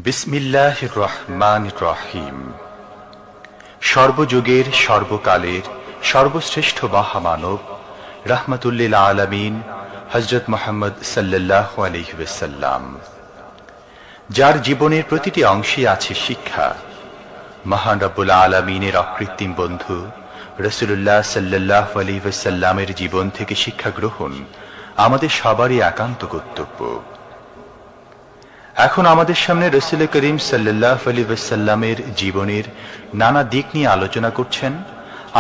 বিসমিল্লাহির রহমানির রহিম। সর্বযুগের সর্বকালের সর্বশ্রেষ্ঠ মহামানব রাহমাতুল্লিল আলামিন হযরত মুহাম্মদ সাল্লাল্লাহু আলাইহি ওয়াসাল্লাম, যার জীবনের প্রতিটি অংশে আছে শিক্ষা, মহান রব্বুল আলামিনের অকৃত্রিম বন্ধু রাসূলুল্লাহ সাল্লাল্লাহু আলাইহি ওয়াসাল্লামের জীবন থেকে শিক্ষা গ্রহণ আমাদের সবারই একান্ত কর্তব্য। এখন আমাদের সামনে রাসূল করিম সাল্লাল্লাহু আলাইহি ওয়াসাল্লামের জীবনের নানা দিক নিয়ে আলোচনা করছেন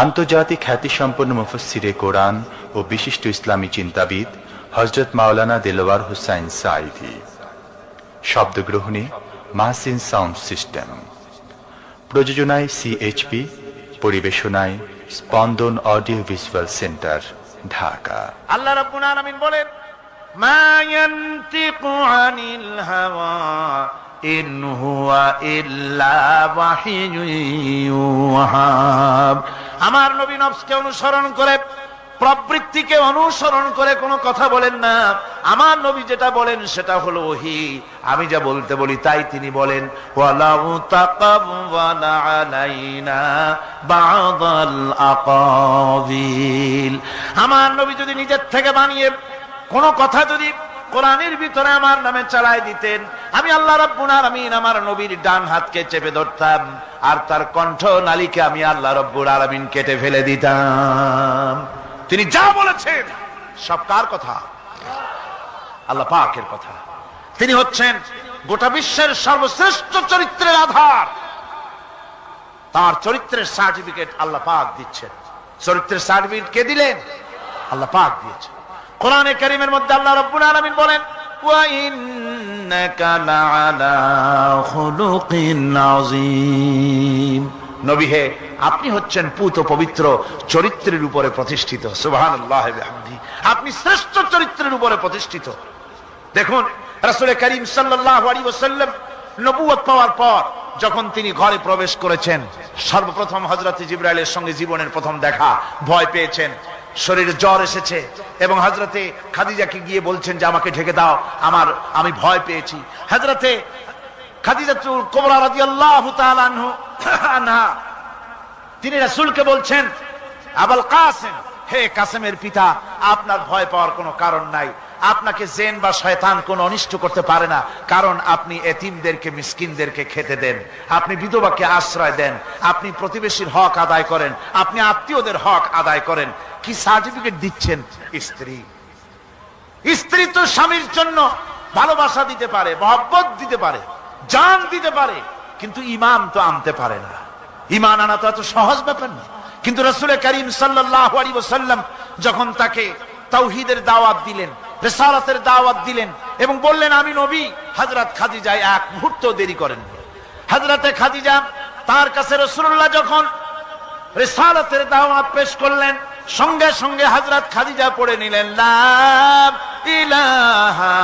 আন্তর্জাতিক খ্যাতিসম্পন্ন মুফাসসিরে কোরআন ও বিশিষ্ট ইসলামী চিন্তাবিদ হযরত মাওলানা দেলোয়ার হোসাইন সাঈদী। শব্দগ্রহণে মাহসিন সাউন্ড সিস্টেম, প্রযোজনায় সিএইচপি, পরিবেশনায় স্পন্দন অডিও ভিজুয়াল সেন্টার, ঢাকা। আল্লাহ রাব্বুল আলামিন বলেন, মা ইয়ানতিকু আনিল হাওয়া ইন হুয়া ইল্লা ওয়াহিয়ুন ইউহা। আমার নবী নফসকে অনুসরণ করে, প্রবৃত্তিকে অনুসরণ করে কোনো কথা বলেন না। আমার নবী যেটা বলেন সেটা হলো ওহী। আমি যা বলতে বলি তাই তিনি বলেন। ওয়ালাউ তাকাওয়ালা আলাইনা বা'দাল আকাবিল। আমার নবী যদি নিজের থেকে বানিয়ে কোনো কথা যদি কোরআনের ভিতরে আমার নামে চালায় দিতেন, আমি আল্লাহ রাব্বুল আলামিন আমার নবীর ডান হাতকে চেপে ধরতাম, আর তার কণ্ঠ নালীকে আমি আল্লাহ রাব্বুল আলামিন কেটে ফেলে দিতাম। তিনি যা বলেছেন সব কার কথা? আল্লাহ পাকের কথা। তিনি হচ্ছেন গোটা বিশ্বের সর্বশ্রেষ্ঠ চরিত্রের আধার। তার চরিত্রের সার্টিফিকেট আল্লাহ পাক দিচ্ছেন। চরিত্রের সার্টিফিকেট কে দিলেন? আল্লাহ পাক দিয়েছেন। কোরআনে কারীমের মধ্যে আল্লাহ রাব্বুল আলামিন বলেন, ওয়া ইন্নাকা লাআলা খুলুকিন আযীম। নবী হে, আপনি হচ্ছেন পুত পবিত্র চরিত্রের উপরে প্রতিষ্ঠিত। সুবহানাল্লাহ ওয়া বিহামদিহি। আপনি শ্রেষ্ঠ চরিত্রের উপরে প্রতিষ্ঠিত। দেখুন, রাসূল করিম সাল্লাল্লাহু আলাইহি ওয়াসাল্লাম নবুয়ত পাওয়ার পর যখন তিনি ঘরে প্রবেশ করেছেন, সর্বপ্রথম হযরত জিবরাইলের সঙ্গে জীবনের প্রথম দেখা। ভয় পেয়েছেন, শরীরে জ্বর এসেছে, এবং হযরতে খাদিজাকে গিয়ে বলছেন যে আমাকে ঢেকে দাও, আমি ভয় পেয়েছি। হযরতে খাদিজাতুল কুবরা রাদিয়াল্লাহু তাআলা আনহা তিনি রাসূলকে বলছেন, আবুল কাসেম, হে কাসেমের পিতা, আপনার ভয় পাওয়ার কোনো কারণ নাই। আপনাকে জিন বা শয়তান কোনো অনিষ্ট করতে পারে না, কারণ আপনি এতিমদেরকে, মিসকিনদেরকে খেতে দেন, আপনি বিধবাকে আশ্রয় দেন, আপনি প্রতিবেশীর হক আদায় করেন, আপনি আত্মীয়দের হক আদায় করেন। কি সার্টিফিকেট দিচ্ছেন? স্ত্রী তো স্বামীর জন্য ভালোবাসা দিতে পারে, মহব্বত দিতে পারে, জান দিতে পারে, কিন্তু ঈমান তো আনতে পারে না। ঈমান আনা তো এত সহজ ব্যাপার না। কিন্তু রাসূল করিম সাল্লাল্লাহু আলাইহি ওয়াসাল্লাম যখন তাকে তাওহীদের দাওয়াত দিলেন, রিসালাতের দাওয়াত দিলেন এবং বললেন আমি নবী, হযরত খাদিজা এক মুহূর্ত দেরি করেন। হযরতে খাদিজা তার কাছে রাসূলুল্লাহ যখন রিসালাতের দাওয়াত পেশ করলেন, সঙ্গে সঙ্গে হযরত খাদিজা পড়ে নিলেন, লা ইলাহা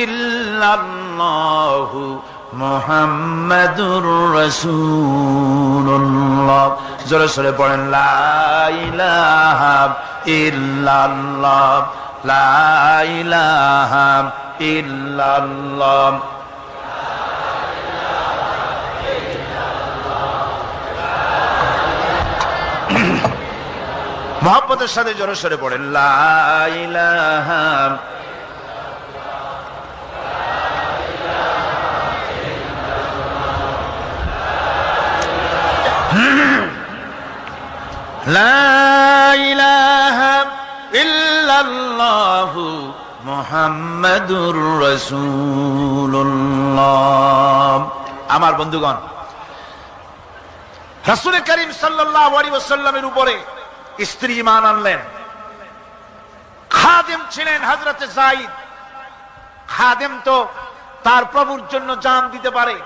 ইল্লাল্লাহু মুহাম্মাদুর রাসূলুল্লাহ। জোরে জোরে পড়েন, লা ইলাহা ইল্লাল্লাহ, লা ইলাহা ইল্লাল্লাহ। মহব্বতের সাথে জোরে সোরে পড়েন, লা ইলাহা লা ইলাহা ইল্লাল্লাহু মুহাম্মাদুর রাসূলুল্লাহ। আমার বন্ধুগণ, রাসূল করিম সাল্লাল্লাহু আলাইহি ওয়াসাল্লামের উপরে স্ত্রী ঈমান আনলেন। খাদেম ছিলেন হযরতে যায়েদ। খাদেম তো তার প্রভুর জন্য জান দিতে পারে,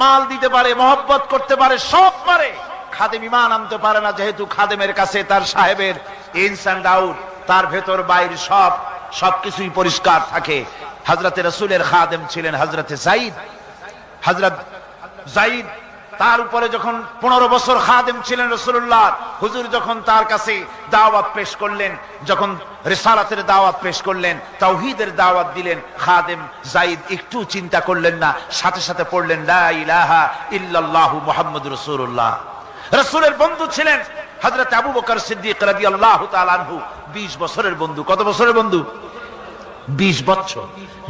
মাল দিতে পারে, মহব্বত করতে পারে, সব পারে। খাদেম ঈমান আনতে পারে না, যেহেতু খাদেমের কাছে তার সাহেবের ইনস এন্ড আউট, তার ভেতর বাইরে সবকিছুই পরিষ্কার থাকে। হযরতে রাসূলের খাদেম ছিলেন হযরতে যায়েদ। হযরত যায়েদ তার উপরে যখন 15 বছর খাদেম ছিলেন রাসূলুল্লাহ, হুজুর যখন তার কাছে দাওয়াত পেশ করলেন, যখন রিসালাতের দাওয়াত পেশ করলেন, তাওহীদের দাওয়াত দিলেন, খাদেম যায়েদ একটু চিন্তা করলেন না, সাথে সাথে পড়লেন লা ইলাহা ইল্লাল্লাহু মুহাম্মাদুর রাসূলুল্লাহ। রাসূলের বন্ধু ছিলেন হযরত আবু বকর সিদ্দিক রাদিয়াল্লাহু তাআলা আনহু, 20 বছরের বন্ধু। কত বছরের বন্ধু? 20 বছর।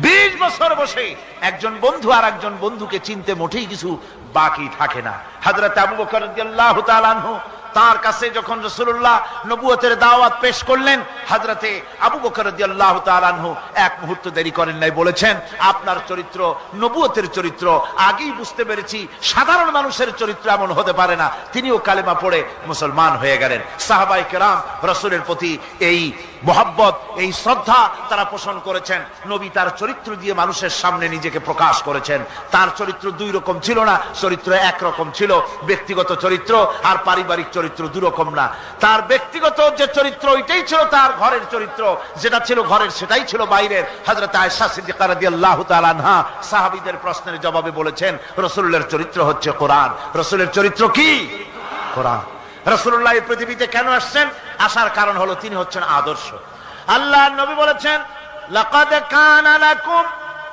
20 বছর বসে একজন বন্ধু আর একজন বন্ধুকে চিনতে মোটেই কিছু বাকি থাকে না। হযরত আবু বকর রাদিয়াল্লাহু তাআলা আনহু তার কাছে যখন রাসূলুল্লাহ নবুয়তের দাওয়াত পেশ করলেন, হযরতে আবু বকর রাদিয়াল্লাহু তাআলা আনহু এক মুহূর্ত দেরি করেন নাই, বলেছেন আপনার চরিত্র নবুয়তের চরিত্র আগেই বুঝতে পেরেছি, সাধারণ মানুষের চরিত্র এমন হতে পারে না। তিনিও কালেমা পড়ে মুসলমান হয়ে গেলেন। সাহাবায়ে কেরাম রাসূলের প্রতি এই মোহাব্বত, এই শ্রদ্ধা তারা পোষণ করেছেন। নবী তার চরিত্র দিয়ে মানুষের সামনে নিজেকে প্রকাশ করেছেন। তার চরিত্র দুই রকম ছিল না, চরিত্র একরকম ছিল। ব্যক্তিগত চরিত্র আর পারিবারিক চরিত্র দুই রকম না। তার ব্যক্তিগত যে চরিত্র ওইটাই ছিল তার ঘরের চরিত্র, যেটা ছিল ঘরের সেটাই ছিল বাইরের। হযরত আয়েশা সিদ্দিকা রাদিয়াল্লাহু তাআলা আনহা সাহাবীদের প্রশ্নের জবাবে বলেছেন রাসূলের চরিত্র হচ্ছে কোরআন। রাসূলের চরিত্র কি? কোরআন। রাসূলুল্লাহ এই পৃথিবীতে কেন আসছেন? আসার কারণ হলো তিনি হচ্ছেন আদর্শ। আল্লাহর নবী বলেছেন লাকাদ কানা লাকুম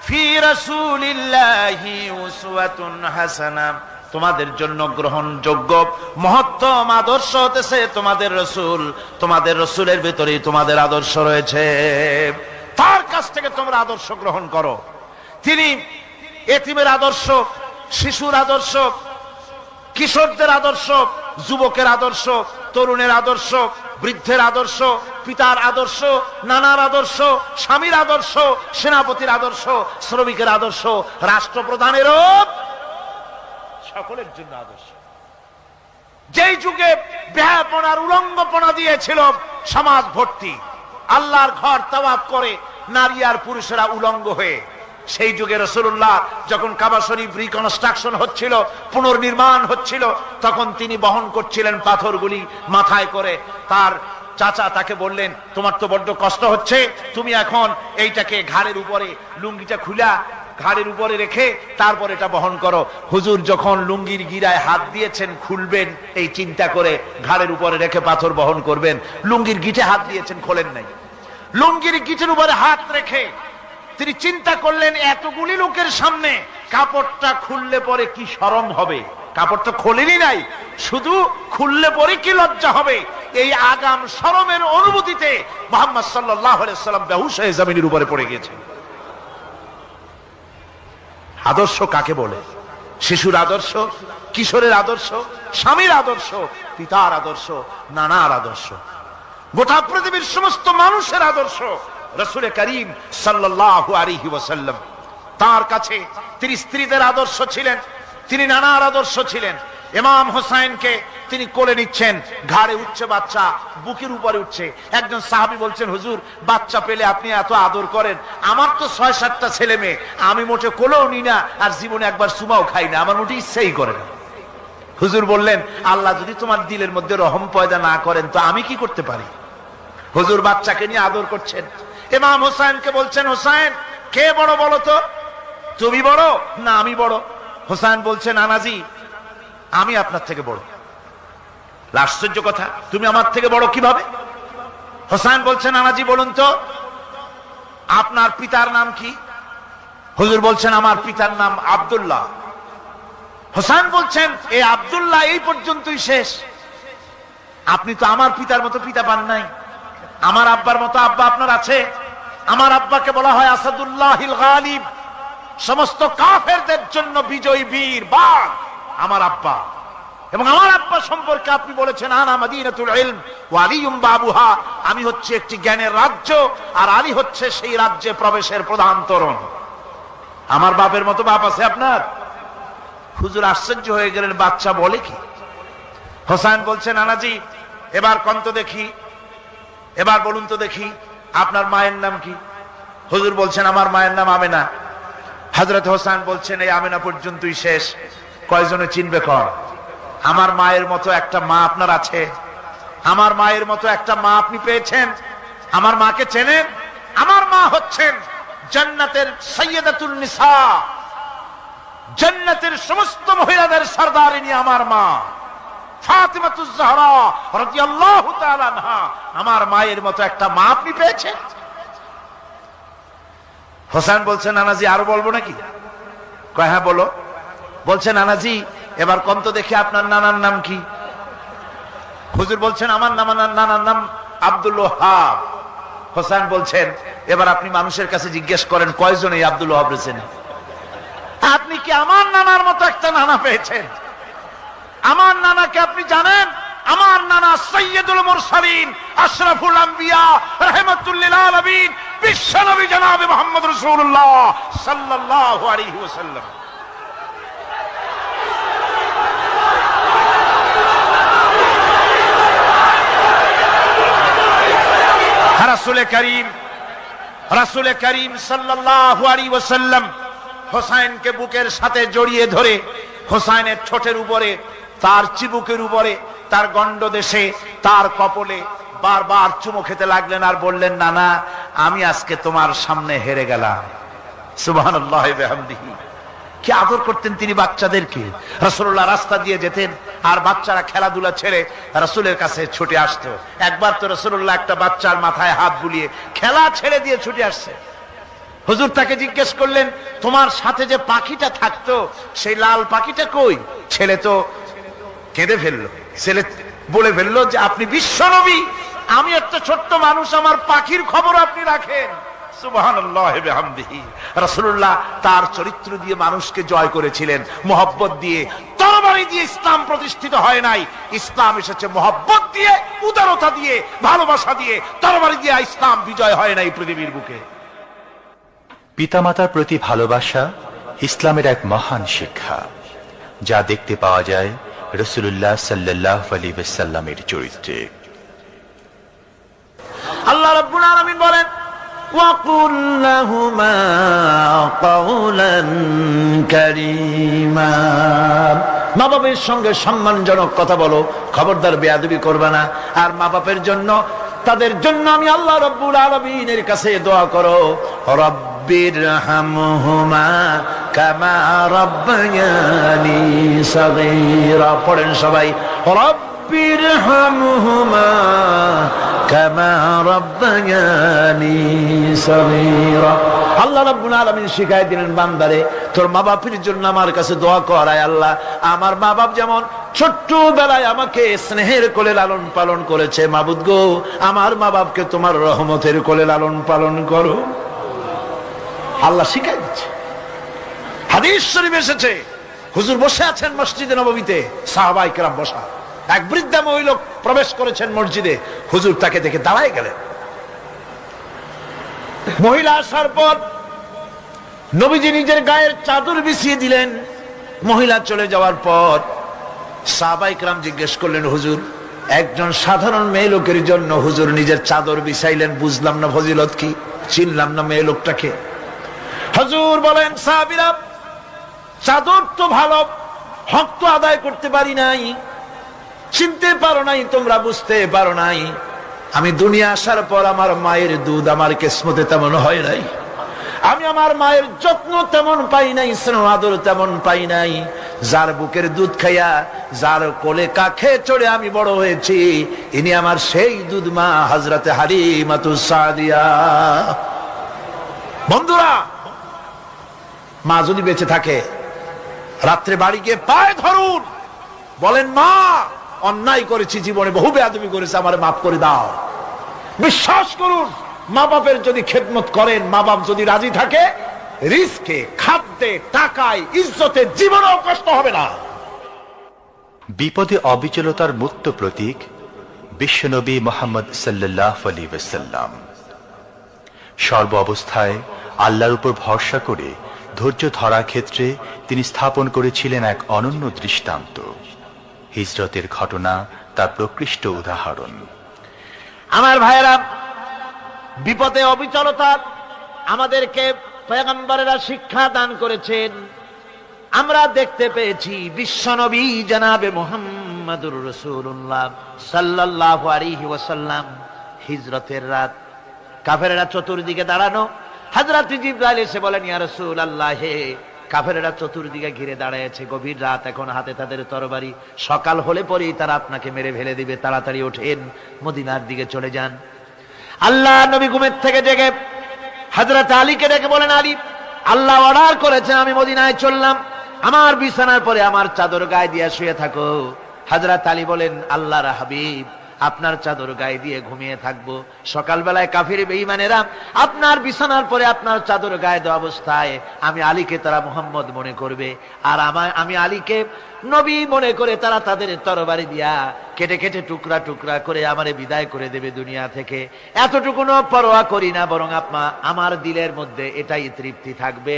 ফি রাসূলিল্লাহি উসওয়াতুন হাসানাহ, তোমাদের জন্য গ্রহণযোগ্য মহত্তম আদর্শ হতেছে তোমাদের রাসূল। তোমাদের রাসূলের ভিতরেই তোমাদের আদর্শ রয়েছে, তার কাছ থেকে তোমরা আদর্শ গ্রহণ করো। তিনি এতিমের আদর্শ, শিশুর আদর্শ, কিশোরদের আদর্শ, যুবকের আদর্শ, তরুণের আদর্শ, বৃদ্ধের আদর্শ, পিতার আদর্শ, নানার আদর্শ, স্বামীর আদর্শ, সেনাপতির আদর্শ, শ্রমিকের আদর্শ, রাষ্ট্রপ্রধানেরও সকলের জন্য আদর্শ। যেই যুগে বেহাপনার উলঙ্গপনা দিয়েছিল সমাজ ভর্তি, আল্লাহর ঘর তাওয়াফ করে নারী আর পুরুষেরা উলঙ্গ হয়ে, সেই যুগে রাসূলুল্লাহ যখন কাবা শরীফ রিকনস্ট্রাকশন হচ্ছিল, পুনর্নির্মাণ হচ্ছিল, তখন তিনি বহন করছিলেন পাথরগুলি মাথায় করে। তার চাচা তাকে বললেন তোমার তো বড্ড কষ্ট হচ্ছে, তুমি এখন এইটাকে ঘাড়ের উপরে, লুঙ্গিটা খুলা ঘাড়ের উপরে রেখে তারপর এটা বহন করো। হুজুর যখন লুঙ্গির গিরায় হাত দিয়েছেন খুলবেন এই চিন্তা করে, ঘাড়ের উপরে রেখে পাথর বহন করবেন, লুঙ্গির গিটে হাত দিয়েছেন, খোলেন নাই। লুঙ্গির গিটের উপরে হাত রেখে তিনি চিন্তা করলেন এতগুলি লোকের সামনে কাপড়টা খুললে পরে কি শরম হবে। কাপড়টা খোলেনি নাই, শুধু খুললে পরে কি লজ্জা হবে। এই আগাম শরমের অনুভূতিতে মুহাম্মদ সাল্লাল্লাহু আলাইহি ওয়াসাল্লাম বেহুশ হয়ে জমিনের উপরে পড়ে গেছেন। আদর্শ কাকে বলে? শিশুর আদর্শ, কিশোরের আদর্শ, স্বামীর আদর্শ, পিতার আদর্শ, নানার আদর্শ, গোটা পৃথিবীর সমস্ত মানুষের আদর্শ রাসূল করিম সাল্লাল্লাহু আলাইহি ওয়াসাল্লাম। তার কাছে তিনি স্ত্রীদের আদর্শ ছিলেন, তিনি নানার আদর্শ ছিলেন। ইমাম হোসেনকে তিনি কোলে নিচ্ছেন, ঘাড়ে উঠছে বাচ্চা, বুকের উপরে উঠছে। একজন সাহাবী বলছেন হুজুর বাচ্চা পেলে আপনি এত আদর করেন, আমার তো ৬-৭টা ছেলে মেয়ে, আমি মোটে কোলেও নি না আর জীবনে একবার সুমাও খাই না, আমার মোটে ইচ্ছাই করে না। হুজুর বললেন আল্লাহ যদি তোমার দিলের মধ্যে রহম পয়দা না করেন তো আমি কি করতে পারি। হুজুর বাচ্চাকে নিয়ে আদর করছেন। ইমাম হোসেনকে বলছেন হোসেন কে বড় বলো তো, তুমি বড় না আমি বড়? হোসেন বলছেন নানাজি আমি আপনার থেকে বড়। আশ্চর্য কথা, তুমি আমার থেকে বড় কিভাবে? হোসেন বলছেন নানাজি বলুন তো আপনার পিতার নাম কি? হুজুর বলছেন আমার পিতার নাম আব্দুল্লাহ। হোসেন বলছেন এই আব্দুল্লাহ এই পর্যন্তই শেষ, আপনি তো আমার পিতার মতো পিতা পান নাই, আমার আব্বার মতো আব্বা আপনার আছে। আমার আব্বাকে বলা হয় আসাদুল্লাহিল গালিব, সমস্ত কাফেরদের জন্য বিজয়ী বীর বাঘ আমার আব্বা। এবং আমার আব্বা সম্পর্কে আপনি বলেছেন আনা মাদিনাতুল ইলম ওয়া আলিয়ুম বাবুহা, আমি হচ্ছে একটি জ্ঞানের রাজ্য আর আলী হচ্ছে সেই রাজ্যে প্রবেশের প্রধান তরুণ। আমার বাপের মতো বাপ আছে আপনার? হুজুর আশ্চর্য হয়ে গেলেন, বাচ্চা বলে কি? হোসেন বলছেন নানাজি এবার কোন তো দেখি, এবার বলুন তো দেখি আপনার মায়ের নাম কি? হুজুর বলছেন আমার মায়ের নাম আমেনা। হযরত হোসেন বলছেন এই আমেনা পর্যন্তই শেষ, কয়জনে চিনবে কর? আমার মায়ের মতো একটা মা আপনার আছে? আমার মায়ের মতো একটা মা আপনি পেয়েছেন? আমার মাকে চেনেন? আমার মা হচ্ছেন জান্নাতের সাইয়্যিদাতুন নিসা, জান্নাতের সমস্ত মহিলাদের সরদারিনী আমার মা ফাতিমাতুজ জাহরা রাদিয়াল্লাহু তাআলা আনহা। আমার মায়ের মতো একটা মা আপনি পেয়েছেন? হোসেন বলছে, নানাজি আরো বলবো নাকি? কয় হ্যাঁ বলো। বলছে, নানাজি এবার কোন তো দেখি আপনার নানার নাম কি? হুজুর বলছেন, আমার নানার নাম আব্দুল ওয়াহাব। হোসেন বলছেন, এবার আপনি মানুষের কাছে জিজ্ঞেস করেন কয়জন এই আব্দুল ওয়াহাব রয়েছেন? আপনি কি আমার নানার মতো একটা নানা পেয়েছেন? আমার নানাকে আপনি জানেন? আমার নানা সাইয়্যিদুল মুরসালিন, আশরাফুল আম্বিয়া, রাহমাতুল লিল আলামিন, বিশ্বনবী জনাবে মুহাম্মদ রাসূলুল্লাহ সাল্লাল্লাহু আলাইহি ওয়াসাল্লাম। রাসূল করিম সাল্লাল্লাহু আলাইহি ওয়াসাল্লাম হোসাইনকে বুকের সাথে জড়িয়ে ধরে হোসাইনের ঠোঁটের উপরে, তার চিবুকের উপরে, তার গণ্ডদেশে, তার কপলে বারবার চুমু খেতে লাগলেন আর বললেন, নানা আমি আজকে তোমার সামনে হেরে গেলাম। সুবহানাল্লাহি ওয়া বিহামদিহি। কি আদর করতেন তিনি বাচ্চাদেরকে। রাসূলুল্লাহ রাস্তা দিয়ে যেতেন আর বাচ্চারা খেলাধুলা ছেড়ে রাসূলের কাছে ছুটে আসতো। একবার তো রাসূলুল্লাহ একটা বাচ্চার মাথায় হাত বুলিয়ে খেলা ছেড়ে দিয়ে ছুটে আসছে। হুজুর তাকে জিজ্ঞেস করলেন, তোমার সাথে যে পাখিটা থাকতো সেই লাল পাখিটা কই? ছেলে তো কেঁদে ফেললো। ছেলে বলে ফেললো যে আপনি বিশ্বনবী, আমি একটা ছোট্ট মানুষ, আমার পাখির খবর আপনি রাখেন। সুবহানাল্লাহি ওয়া বিহামদিহি। রাসূলুল্লাহ তার চরিত্র দিয়ে মানুষকে জয় করেছিলেন, মুহাব্বত দিয়ে। তরবারি দিয়ে ইসলাম প্রতিষ্ঠিত হয় নাই, ইসলাম এসেছে মুহাব্বত দিয়ে, উদারতা দিয়ে, ভালোবাসা দিয়ে। তরবারি দিয়ে ইসলাম বিজয় হয় নাই পৃথিবীর বুকে। পিতামাতার প্রতি ভালোবাসা ইসলামের এক মহান শিক্ষা, যা দেখতে পাওয়া যায় রাসূলুল্লাহ সাল্লাল্লাহু আলাইহি ওয়াসাল্লামের চরিত্রে। আল্লাহ রাব্বুল আলামিন বলেন, ওয়াকুল লাহুমা কাওলান কারীমা। মা বাবার সঙ্গে সম্মানজনক কথা বলো, খবরদার বেয়াদবি করবে না। আর মা বাপের জন্য, তাদের জন্য আমি আল্লাহ রাব্বুল আলামিনের কাছে দোয়া করো, রব্বিরহামহুমা কামা রাব্বায়ানি সাগীরা। পড়েন সবাই, রব্বিরহামহুমা কামা রাব্বায়ানি সাগীরা। আল্লাহ রাব্বুল আলামিন শিখাই দিলেন, বান্দারে তোর মা বাপের জন্য আমার কাছে দোয়া কর, আয় আল্লাহ আমার মা বাপ যেমন ছোট্টবেলায় আমাকে স্নেহের কোলে লালন পালন করেছে, মাবুদ গো আমার মা বাপকে তোমার রহমতের কোলে লালন পালন করো। আল্লাহ শিখাই দিচ্ছে। হাদিস শরীফ এসেছে, হুজুর বসে আছেন মসজিদে নববীতে, সাহাবায়ে কেরাম বসা। এক বৃদ্ধা মহিলা প্রবেশ করেছেন মসজিদে, হুজুর তাকে দেখে দাঁড়ায় গেলেন। মহিলা আসার পর নবীজি নিজের গায়ের চাদর বিছিয়ে দিলেন। মহিলা চলে যাওয়ার পর সাহাবায়ে কেরাম জিজ্ঞেস করলেন, হুজুর একজন সাধারণ মেয়ে লোকের জন্য হুজুর নিজের চাদর বিছাইলেন, বুঝলাম না ফজিলত কি, চিনলাম না মেয়ে লোকটাকে। হুজুর বলেন, সাহাবীরা চাদর তো ভালো, হক তো আদায় করতে পারি নাই, চিনতে পারো নাই, তোমরা বুঝতে পারো নাই। আমি দুনিয়া আসার পর আমার মায়ের দুধ আমার কিসমতে তেমন হয় নাই, আমি আমার মায়ের যত্ন তেমন পাই নাই, স্নেহ আদর তেমন পাই নাই। যার বুকের দুধ খাইয়া, যার কোলে কাখে চড়ে আমি বড় হয়েছি, ইনি আমার সেই দুধ মা হযরতে হালিমাতুস সাদিয়া। বন্ধুরা, মা যদি বেঁচে থাকে, রাত্রে বাড়ি গিয়ে পায়ে ধরুন, বলেন মা অন্যায় করেছি, জীবনে বহু বেয়াদবি করেছি, আমারে মাফ করে দাও। বিশ্বাস করুন, মা বাপের যদি খেদমত করেন, মা বাপ যদি রাজি থাকে, রিজকে, খাদ্যে, টাকায়, ইজ্জতে জীবনেও কষ্ট হবে না। বিপদে অবিচলতার মূর্ত প্রতীক বিশ্বনবী মুহাম্মদ সাল্লাল্লাহু আলাইহি ওয়াসাল্লাম। সর্ব অবস্থায় আল্লাহর উপর ভরসা করে ধৈর্য ধরার ক্ষেত্রে তিনি স্থাপন করেছিলেন এক অনন্য দৃষ্টান্ত। হিজরতের ঘটনা তার প্রকৃষ্ট উদাহরণ। আমার ভাইয়েরা, বিপদে অবিচলতা আমাদেরকে পয়গম্বরেরা শিক্ষা দান করেছেন। আমরা দেখতে পেয়েছি বিশ্বনবী জনাবে মুহাম্মদুর রাসূলুল্লাহ সাল্লাল্লাহু আলাইহি ওয়াসাল্লাম হিজরতের রাত, কাফেররা চতুর্দিকে দাঁড়ানো, হযরত জিবরাইল এসে বলেন, ইয়া রাসূলুল্লাহ, হে কাফেরেরা চতুর্দিকে ঘিরে দাঁড়িয়েছে, গভীর রাত, এখন হাতে তাদের তরবারি, সকাল হলে পরেই তারা আপনাকে মেরে ফেলে দিবে, তাড়াতাড়ি ওঠেন, মদিনার দিকে চলে যান। আল্লাহ নবী ঘুমের থেকে জেগে হযরত আলীকে ডেকে বলেন, আলী, আল্লাহ অর্ডার করেছেন আমি মদিনায় চললাম, আমার বিছানার পরে আমার চাদর গায়ে দিয়ে শুয়ে থাকো। হযরত আলী বলেন, আল্লাহর হাবিব, আপনার চাদর গায়ে দিয়ে ঘুমিয়ে থাকবো, সকালবেলায় কাফির বেঈমানেরা আপনার বিছানার পরে আপনার চাদর গায়ে দেওয়া অবস্থায় আমি আলীকে তারা মুহাম্মদ মনে করবে, আর আমি আলীকে নবী মনে করে তারা তাদের তরবারি দিয়া কেটে কেটে টুকরা টুকরা করে আমারে বিদায় করে দেবে দুনিয়া থেকে। এতটুকুনো পরোয়া করি না, বরং আমার দিলের মধ্যে এটাই তৃপ্তি থাকবে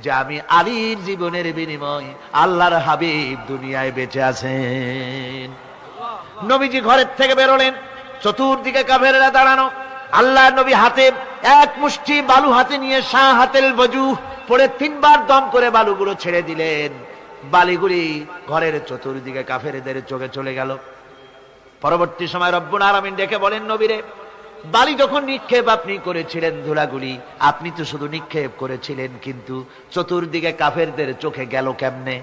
যে আমি আলীর জীবনের বিনিময় আল্লাহর হাবিব দুনিয়ায় বেঁচে আছেন। নবীজি ঘরের থেকে বেরোলেন, চতুর্দিকে কাফেররা দাঁড়ানো। আল্লাহ নবী হাতে এক মুষ্টি বালু হাতে নিয়ে শাহাতেল ওযু পড়ে 3 বার দম করে বালুগুলো ছেড়ে দিলেন। বালিগুলি ঘরের চতুর্দিকে কাফেরদের চোখে চলে গেল। পরবর্তী সময় রব্বুল আলামিন ডেকে বলেন, নবীরে, বালি যখন নিক্ষেপ আপনি করেছিলেন, ধুলাগুলি আপনি তো শুধু নিক্ষেপ করেছিলেন, কিন্তু চতুর্দিকে কাফেরদের চোখে গেল কেমনে?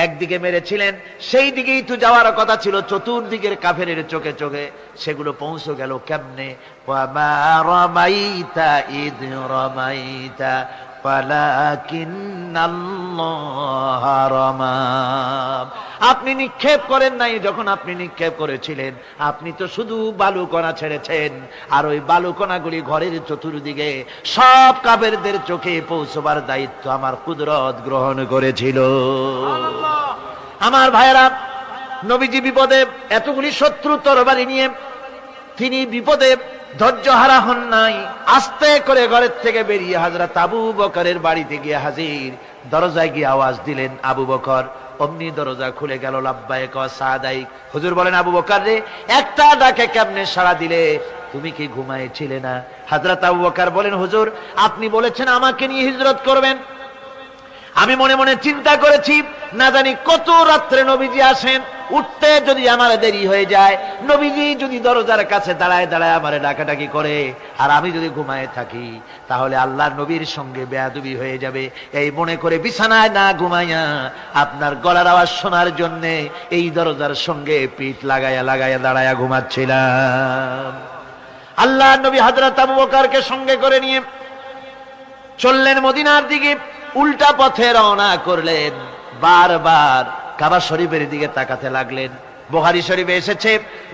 একদিকে মেরেছিলেন, সেই দিকেই তো যাওয়ার কথা ছিল, চতুর্দিকের কাফেরের চোখে চোখে সেগুলো পৌঁছে গেল কেমনে? ওয়ামা রামাইতা ইদ রামাইতা ওয়ালাকিন্নাল্লাহ রামা। আপনি নিক্ষেপ করেন নাই, যখন আপনি নিক্ষেপ করেছিলেন আপনি তো শুধু বালুকণা ছেড়েছেন, আর ওই বালুকণাগুলি ঘরের চতুর্দিকে সব কাফেরদের চোখে পৌঁছবার দায়িত্ব আমার কুদরত গ্রহণ করেছিল। আমার ভাইয়েরা, নবীজি বিপদে, এতগুলি শত্রু তরবারি নিয়ে তিনি বিপদে ধৈর্য হারা হন নাই। আস্তে করে ঘরের থেকে বেরিয়ে হযরত আবু বকরের বাড়িতে গিয়ে হাজির। দরজায় গিয়ে আওয়াজ দিলেন, আবু বকর। অমনি দরজা খুলে গেল। লাব্বাইক ওয়া সাদাইক। হুজুর বলেন, আবু বকর রে, একটা ডাকে কেমনে সাড়া দিলে? তুমি কি ঘুমাইছিলে না? হযরত আবু বকর বলেন, হুজুর, আপনি বলেছেন আমাকে নিয়ে হিজরত করবেন, আমি মনে মনে চিন্তা করেছি, না জানি কত রাত্রে নবীজি আসেন, উঠতে যদি আমার দেরি হয়ে যায়, নবীজি যদি দরজার কাছে দাঁড়ায় দাঁড়ায় আমারে ডাকাডাকি করে, আর আমি যদি ঘুমায় থাকি, তাহলে আল্লাহর নবীর সঙ্গে বেয়াদবি হয়ে যাবে। এই মনে করে বিছানায় না ঘুমাইয়া আপনার গলার আওয়াজ শোনার জন্য এই দরজার সঙ্গে পিঠ লাগাইয়া লাগাইয়া দাঁড়াইয়া ঘুমাচ্ছিলাম। আল্লাহর নবী হযরত আবু বকরকে সঙ্গে করে নিয়ে চললেন মদিনার দিকে। উল্টা পথে রওনা করলেন। বারবার কাবা শরীফের দিকে তাকাতে লাগলেন। বুখারী শরীফে এসেছে,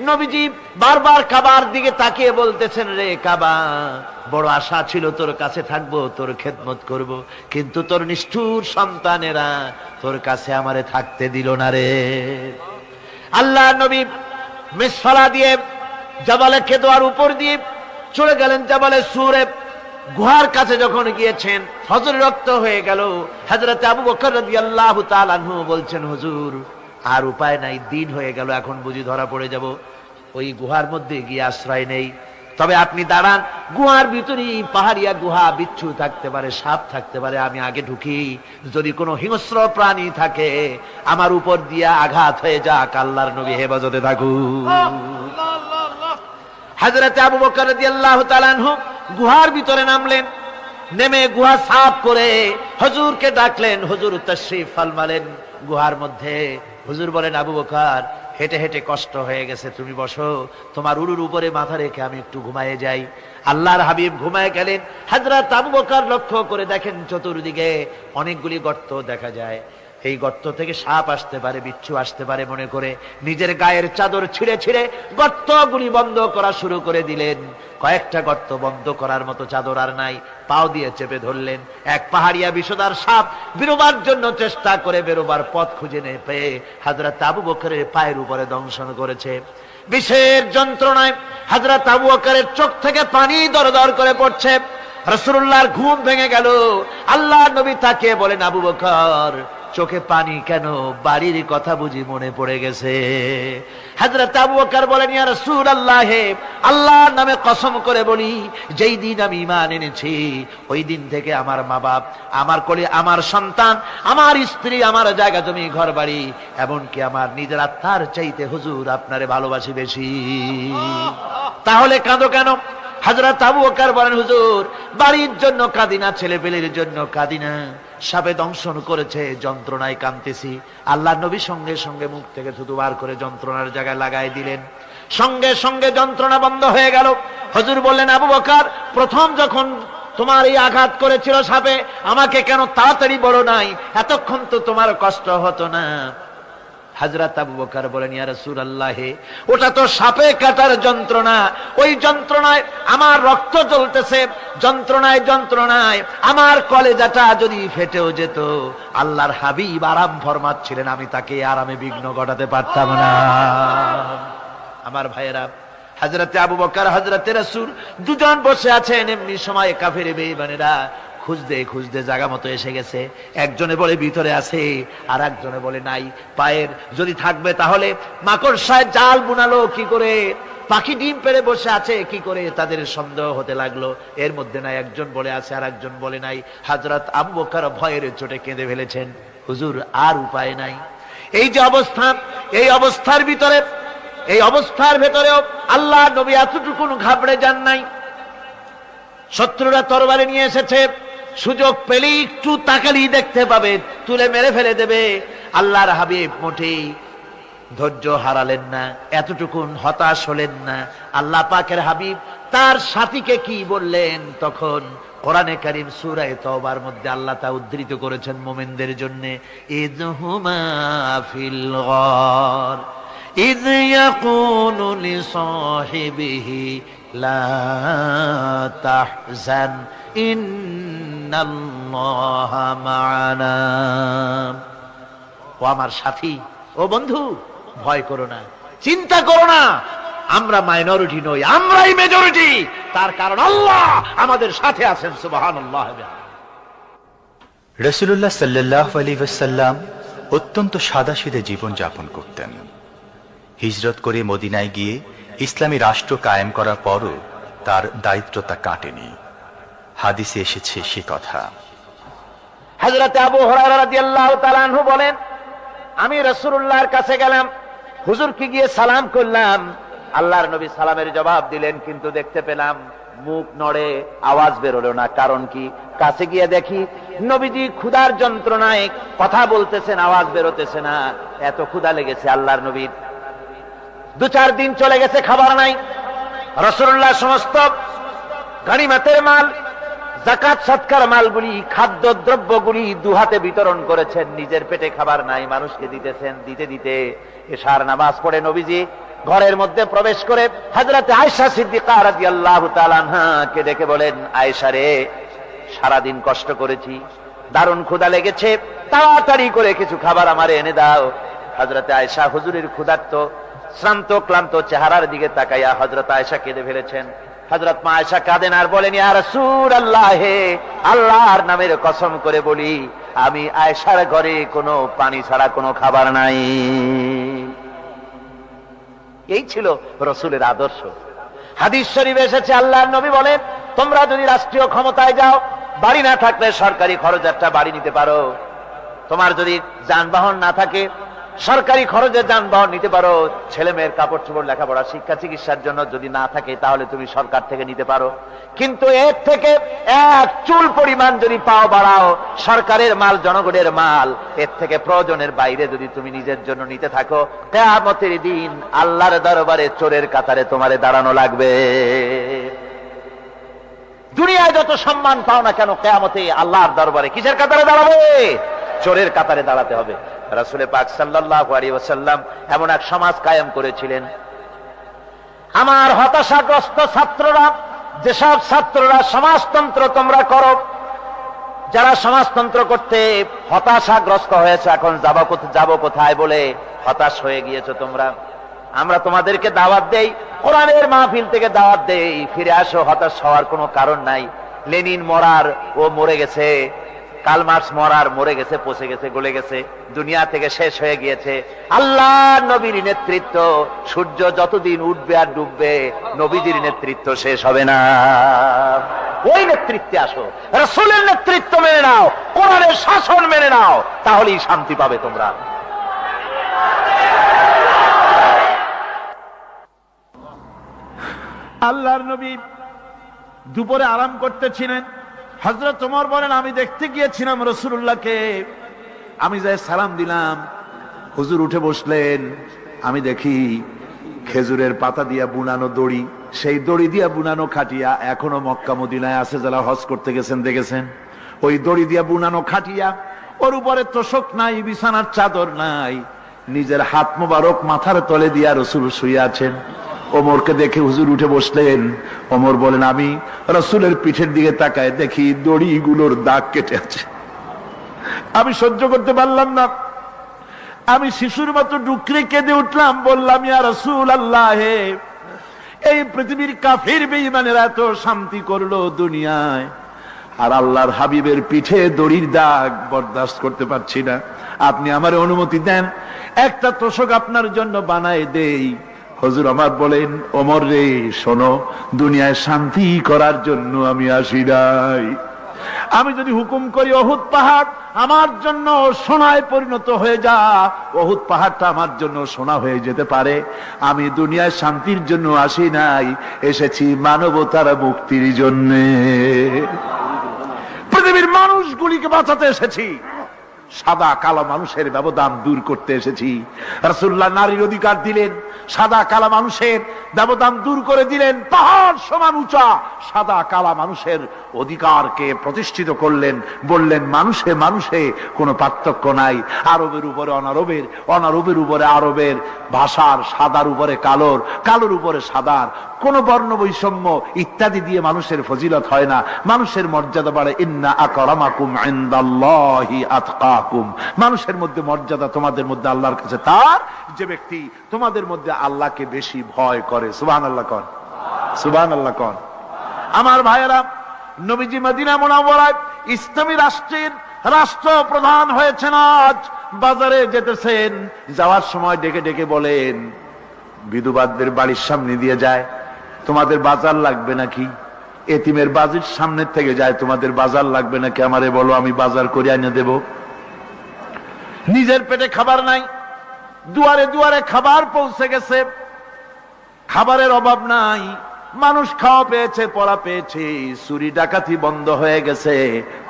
নবীজি বারবার কাবার দিকে তাকিয়ে বলতেছেন, রে কাবা, বড় আশা ছিল তোর কাছে থাকবো, তোর খেদমত করব, কিন্তু তোর নিষ্ঠুর সন্তানেরা তোর কাছে আমারে থাকতে দিল না রে। আল্লাহ নবী মিসফালা দিয়ে জাবালে কেদোয়ার উপর দিয়ে চলে গেলেন জাবালে সুরে। গুহার কাছে যখন গিয়েছেন, ফজর রক্ত হয়ে গেল। হযরত আবু বকর রাদিয়াল্লাহু তাআলা আনহু বলছেন, হুজুর, আর উপায় নাই, দিন হয়ে গেল, এখন বুঝি ধরা পড়ে যাব, ওই গুহার মধ্যে গিয়ে আশ্রয় নেই। তবে আপনি দাঁড়ান, গুহার ভিতরেই পাহাড়িয়া গুহা, বিচ্ছু থাকতে পারে, সাপ থাকতে পারে, আমি আগে ঢুকি, যদি কোনো হিংস্র প্রাণী থাকে আমার উপর দিয়া আঘাত হয়ে যাক, আল্লাহর নবী হেফাজতে থাকুক। হযরত আবু বকর রাদিয়াল্লাহু তাআলা আনহু গুহার ভিতরে নামলেন। নেমে গুহা সাফ করে হুজুরকে ডাকলেন। হুজুর তাশরীফ ফরমালেন গুহার মধ্যে। হুজুর বলেন, আবু বকর, হেঁটে হেঁটে কষ্ট হয়ে গেছে, তুমি বসো, তোমার উরুর উপরে মাথা রেখে আমি একটু ঘুমায়ে যাই। আল্লাহর হাবিব ঘুমায় গেলেন। হযরত আবু বকর লক্ষ্য করে দেখেন চতুর্দিকে অনেকগুলি গর্ত দেখা যায়। এই গর্ত থেকে সাপ আসতে পারে, বিচ্ছু আসতে পারে মনে করে নিজের গায়ের চাদর ছিঁড়ে ছিঁড়ে গর্তগুলি বন্ধ করা শুরু করে দিলেন। কয়েকটা গর্ত বন্ধ করার মতো চাদর আর নাই, পাও দিয়ে চেপে ধরলেন। এক পাহাড়িয়া বিষধর সাপ বেরোবার জন্য চেষ্টা করে বেরোবার পথ খুঁজে না পেয়ে হযরত আবু বকরের পায়ের উপরে দংশন করেছে। বিষের যন্ত্রণায় হযরত আবু বকরের চোখ থেকে পানি দরদর করে পড়ছে। রাসূলুল্লাহর ঘুম ভেঙে গেল। আল্লাহর নবী তাকিয়ে বলেন, আবু বকর, চোখে পানি কেন? বাড়ির কথা বুঝি মনে পড়ে গেছে? হযরত আবু বকর বলেন, ইয়া রাসূলুল্লাহ, আল্লাহর নামে কসম করে বলি, যেই দিন আমি ঈমান এনেছি ওই দিন থেকে আমার মা বাপ, আমার কোলে আমার সন্তান, আমার স্ত্রী, আমার জায়গা জমি ঘর বাড়ি, এমনকি আমার নিজের আত্মার চাইতে হুজুর আপনারে ভালোবাসি বেশি। তাহলে কাঁদো কেন? হযরত আবু বকর বলেন, হুজুর, বাড়ির জন্য কাঁদি না, ছেলে পেলের জন্য কাঁদি না, সাপে দংশন করেছে, যন্ত্রণায় কাঁদতেছি। আল্লাহ নবী সঙ্গে সঙ্গে মুখ থেকে থুতু বার করে যন্ত্রণার জায়গায় লাগাই দিলেন, সঙ্গে সঙ্গে যন্ত্রণা বন্ধ হয়ে গেল। হুজুর বললেন, আবু বকর, প্রথম যখন তোমার এই আঘাত করেছিল সাপে, আমাকে কেন তাড়াতাড়ি বলো নাই? এতক্ষণ তো তোমার কষ্ট হতো না। হযরত আবু বকর বলেন, ইয়া রাসূলুল্লাহ, ওটা তো সাপে কাটার যন্ত্রণা, ওই যন্ত্রণায় আমার রক্ত জ্বলতেছে, যন্ত্রণায় যন্ত্রণায় আমার কলেজাটা যদি ফেটেও যেত। আল্লাহর হাবিব আরাম ফরমাচ্ছিলেন, আমি তাকে আরামে বিঘ্ন ঘটাতে পারতাম না। আমার ভাইয়েরা, হযরতে আবু বকর, হযরতে রাসূল দুজন বসে আছেন। এমনি সময় কাফের বেঈমানেরা খুঁজতে খুঁজতে জায়গা মতো এসে গেছে। একজনে বলে ভিতরে আছে, আর একজনে বলে নাই। পায়ের যদি থাকবে তাহলে মাকড়সায় জাল বুনালো কি করে, পাখি ডিম পেড়ে বসে আছে কি করে, তাদের সন্দেহ হতে লাগলো। এর মধ্যে নাই একজন বলে আছে, আর একজন বলে নাই। হযরত আবু বকর ভয়ের চোটে কেঁদে ফেলেছেন, হুজুর আর উপায় নাই। এই যে অবস্থা, এই অবস্থার ভিতরে, এই অবস্থার ভেতরেও আল্লাহ নবী এতটুকু ঘাবড়ে যান নাই। শত্রুরা তরবারি নিয়ে এসেছে, সুযোগ পেলেই একটু তাকালেই দেখতে পাবে, তুলে মেরে ফেলে দেবে। আল্লাহর হাবিব মোটেই ধৈর্য হারালেন না, এতটুকুন হতাশ হলেন না। আল্লাহ পাকের হাবিব তার সাথীকে কি বললেন? তখন কোরআনে কারীম সূরা তাওবার মধ্যে আল্লাহ তা উদ্ধৃত করেছেন মুমিনদের জন্য, ইযহুমা ফিল গার ইয ইয়াকুলু লিসাহিবিহি লা তাহজান ইন্নাল্লাহা মা'ানা। ও আমার সাথী, ও বন্ধু, ভয় করো না, চিন্তা করো না। আমরা মাইনরিটি নই, আমরাই মেজরিটি। তার কারণ আল্লাহ আমাদের সাথে আছেন। সুবহানাল্লাহ। রাসূলুল্লাহ সাল্লাল্লাহু আলাইহি ওয়াসাল্লাম অত্যন্ত সাদাসিধে জীবন যাপন করতেন। হিজরত করে মদিনায় গিয়ে ইসলামী রাষ্ট্র কায়েম করার পরও তার দারিদ্রতা কাটেনি। হাদিসে এসেছে সে কথা। হযরত আবু হুরায়রা রাদিয়াল্লাহু তাআলা আনহু বলেন, আমি রাসূলুল্লাহর কাছে গেলাম, হুজুরকে গিয়ে সালাম করলাম। আল্লাহর নবী সালামের জবাব দিলেন, কিন্তু দেখতে পেলাম মুখ নড়ে, আওয়াজ বেরোলো না। কারণ কি? কাছে গিয়ে দেখি নবীজি ক্ষুধার যন্ত্রণায় কথা বলতেছেন, আওয়াজ বেরোতেছে না। এত ক্ষুধা লেগেছে আল্লাহর নবীর। 2-4 দিন চলে গেছে, খাবার নাই। রাসূলুল্লাহ সমস্ত গনিমতের মাল, যাকাত সদকার মালগুলি, খাদ্য দ্রব্যগুলি দুহাতে বিতরণ করেছেন। নিজের পেটে খাবার নাই, মানুষকে দিতেছেন। দিতে দিতে এশার নামাজ পড়ে নবীজি ঘরের মধ্যে প্রবেশ করে হযরতে আয়েশা সিদ্দিকা রাদিয়াল্লাহু তাআলা আনহাকে ডেকে বলেন, আয়েশা রে, সারাদিন কষ্ট করেছি, দারুণ ক্ষুধা লেগেছে, তাড়াতাড়ি করে কিছু খাবার আমারে এনে দাও। হযরতে আয়েশা হুজুরের ক্ষুধার্ত শ্রান্ত ক্লান্ত চেহারার দিকে তাকাইয়া হযরত আয়েশা কেঁদে ফেলেছেন। হযরত মা আয়েশা কাঁদেন আর বলেন, ইয়া রাসূলুল্লাহ, হে আল্লাহর নামের কসম করে বলি, আমি আয়েশার ঘরে কোনো পানি ছাড়া কোনো খাবার নাই। এই ছিল রাসূলের আদর্শ। হাদিস শরীফে এসেছে, আল্লাহর নবী বলেন, তোমরা যদি রাষ্ট্রীয় ক্ষমতায় যাও, বাড়ি না থাকলে সরকারি খরচ একটা বাড়ি নিতে পারো। তোমার যদি যানবাহন না থাকে, সরকারি খরচে যানবাহন নিতে পারো। ছেলে মেয়ের কাপড় চোপড়, লেখাপড়া, শিক্ষা, চিকিৎসার জন্য যদি না থাকে, তাহলে তুমি সরকার থেকে নিতে পারো। কিন্তু এর থেকে এক চুল পরিমাণ যদি পাও বাড়াও, সরকারের মাল জনগণের মাল, এর থেকে প্রয়োজনের বাইরে যদি তুমি নিজের জন্য নিতে থাকো, কিয়ামতের দিন আল্লাহর দরবারে চোরের কাতারে তোমারে দাঁড়ানো লাগবে। দুনিয়ায় যত সম্মান পাও না কেন, কিয়ামতে আল্লাহর দরবারে কিসের কাতারে দাঁড়াবে? চোরের কাতারে দাঁড়াতে হবে। রাসূল পাক সাল্লাল্লাহু আলাইহি ওয়াসাল্লাম এমন এক সমাজ কায়েম করেছিলেন। আমার হতাশাগ্রস্ত ছাত্ররা, যেসব ছাত্ররা সমাজতন্ত্র তোমরা করো, যারা সমাজতন্ত্র করতে হতাশাগ্রস্ত হয়েছে, এখন যাব কোথায় বলে হতাশ হয়ে গিয়েছো তোমরা, আমরা তোমাদেরকে দাওয়াত দেই, কোরআনের মাহফিল থেকে দাওয়াত দেই, ফিরে আসো। হতাশ হওয়ার কোনো কারণ নাই। লেনিন মরার, ও মরে গেছে। কার্ল মার্কস মরার, মরে গেছে, পচে গেছে, গলে গেছে, দুনিয়া থেকে শেষ হয়ে গিয়েছে। আল্লাহ নবীর নেতৃত্ব, সূর্য যতদিন উঠবে আর ডুববে, নবীজির নেতৃত্ব শেষ হবে না। ওই নেতৃত্বে আসো, রাসূলের নেতৃত্ব মেনে নাও, কোরআনের শাসন মেনে নাও, তাহলেই শান্তি পাবে তোমরা। আল্লাহর নবী দুপুরে আরাম করতেছিলেন। হযরত ওমর বলেন, আমি দেখতে গিয়েছিলাম রাসূলুল্লাহকে, আমি যাই সালাম দিলাম, হুজুর উঠে বসলেন। আমি দেখি খেজুরের পাতা দিয়া বুনানো দড়ি, সেই দড়ি দিয়া বুনানো খাটিয়া এখনো মক্কা মদিনায় আছে, যারা হজ করতে গেছেন দেখেছেন। ওই দড়ি দিয়া বুনানো খাটিয়া, ওর উপরে তোশক নাই, বিছানার চাদর নাই, নিজের হাত মোবারক মাথার তলে দিয়া রাসূল শুয়ে আছেন। ওমরকে দেখে হুজুর উঠে বসলেন। ওমর বলেন, আমি রাসূলের পিঠের দিকে তাকায় দেখি দড়িগুলোর দাগ কেটে আছে। আমি সহ্য করতে পারলাম না, আমি শিশুর মতো ডুকরে কেঁদে উঠলাম, বললাম, ইয়া রাসূলুল্লাহ, এই পৃথিবীর কাফির বেঈমানেরা এত শান্তি করলো দুনিয়ায়, আর আল্লাহর হাবিবের পিঠে দড়ির দাগ বরদাস্ত করতে পারছি না, আপনি আমার অনুমতি দেন, একটা তোশক আপনার জন্য বানায় দেই। হুজুর আমার বলেন, ওমর রে শোনো, দুনিয়ায় শান্তি করার জন্য আমি আসি নাই। আমি যদি হুকুম করি উহুদ পাহাড় আমার জন্য সোনায় পরিণত হয়ে যা, উহুদ পাহাড়টা আমার জন্য সোনা হয়ে যেতে পারে। আমি দুনিয়ায় শান্তির জন্য আসি নাই, এসেছি মানবতার মুক্তির জন্য, পৃথিবীর মানুষগুলিকে বাঁচাতে এসেছি, সাদা কালো মানুষের ব্যবধান দূর করতে এসেছি। রাসূলুল্লাহ নারীর অধিকার দিলেন, সাদা কালা মানুষের ব্যবধান দূর করে দিলেন, পাহাড় সমান উঁচা সাদা কালা মানুষের অধিকারকে প্রতিষ্ঠিত করলেন, বললেন মানুষে মানুষে কোনো পার্থক্য নাই, আরবের উপরে অনারবের, অনারবের উপরে আরবের, ভাষার সাদার উপরে কালোর, কালোর উপরে সাদার, কোন বর্ণ বৈষম্য ইত্যাদি দিয়ে মানুষের ফজিলত হয় না, মানুষের মর্যাদা বাড়ে। ইন্না আকরামাকুম ইনদাল্লাহি আতকাকুম, মানুষের মধ্যে মর্যাদা তোমাদের মধ্যে আল্লাহর কাছে তার যে ব্যক্তি তোমাদের মধ্যে আল্লাহকে বেশি ভয় করে। সুবহানাল্লাহ কোন, সুবহানাল্লাহ কোন। আমার ভাইয়েরা, নবীজি মদিনা মুনাওয়ারায় ইসলামী রাষ্ট্রের রাষ্ট্রপ্রধান হয়েছেন। আজ বাজারে যেতেছেন, যাওয়ার সময় ডেকে ডেকে বলেন, বিধবাদের বাড়ির সামনে দিয়ে যায়, তোমাদের বাজার লাগবে নাকি? এতিমের বাড়ির সামনে থেকে যায়, তোমাদের বাজার লাগবে নাকি? আমারে বলো, আমি বাজার করে এনে দেব। নিজের পেটে খাবার নাই, দুয়ারে দুয়ারে খাবার পৌঁছে গেছে, খাবারের অভাব নাই, মানুষ খাওয়া পেয়েছে, পড়া পেয়েছে, চুরি ডাকাতি বন্ধ হয়ে গেছে।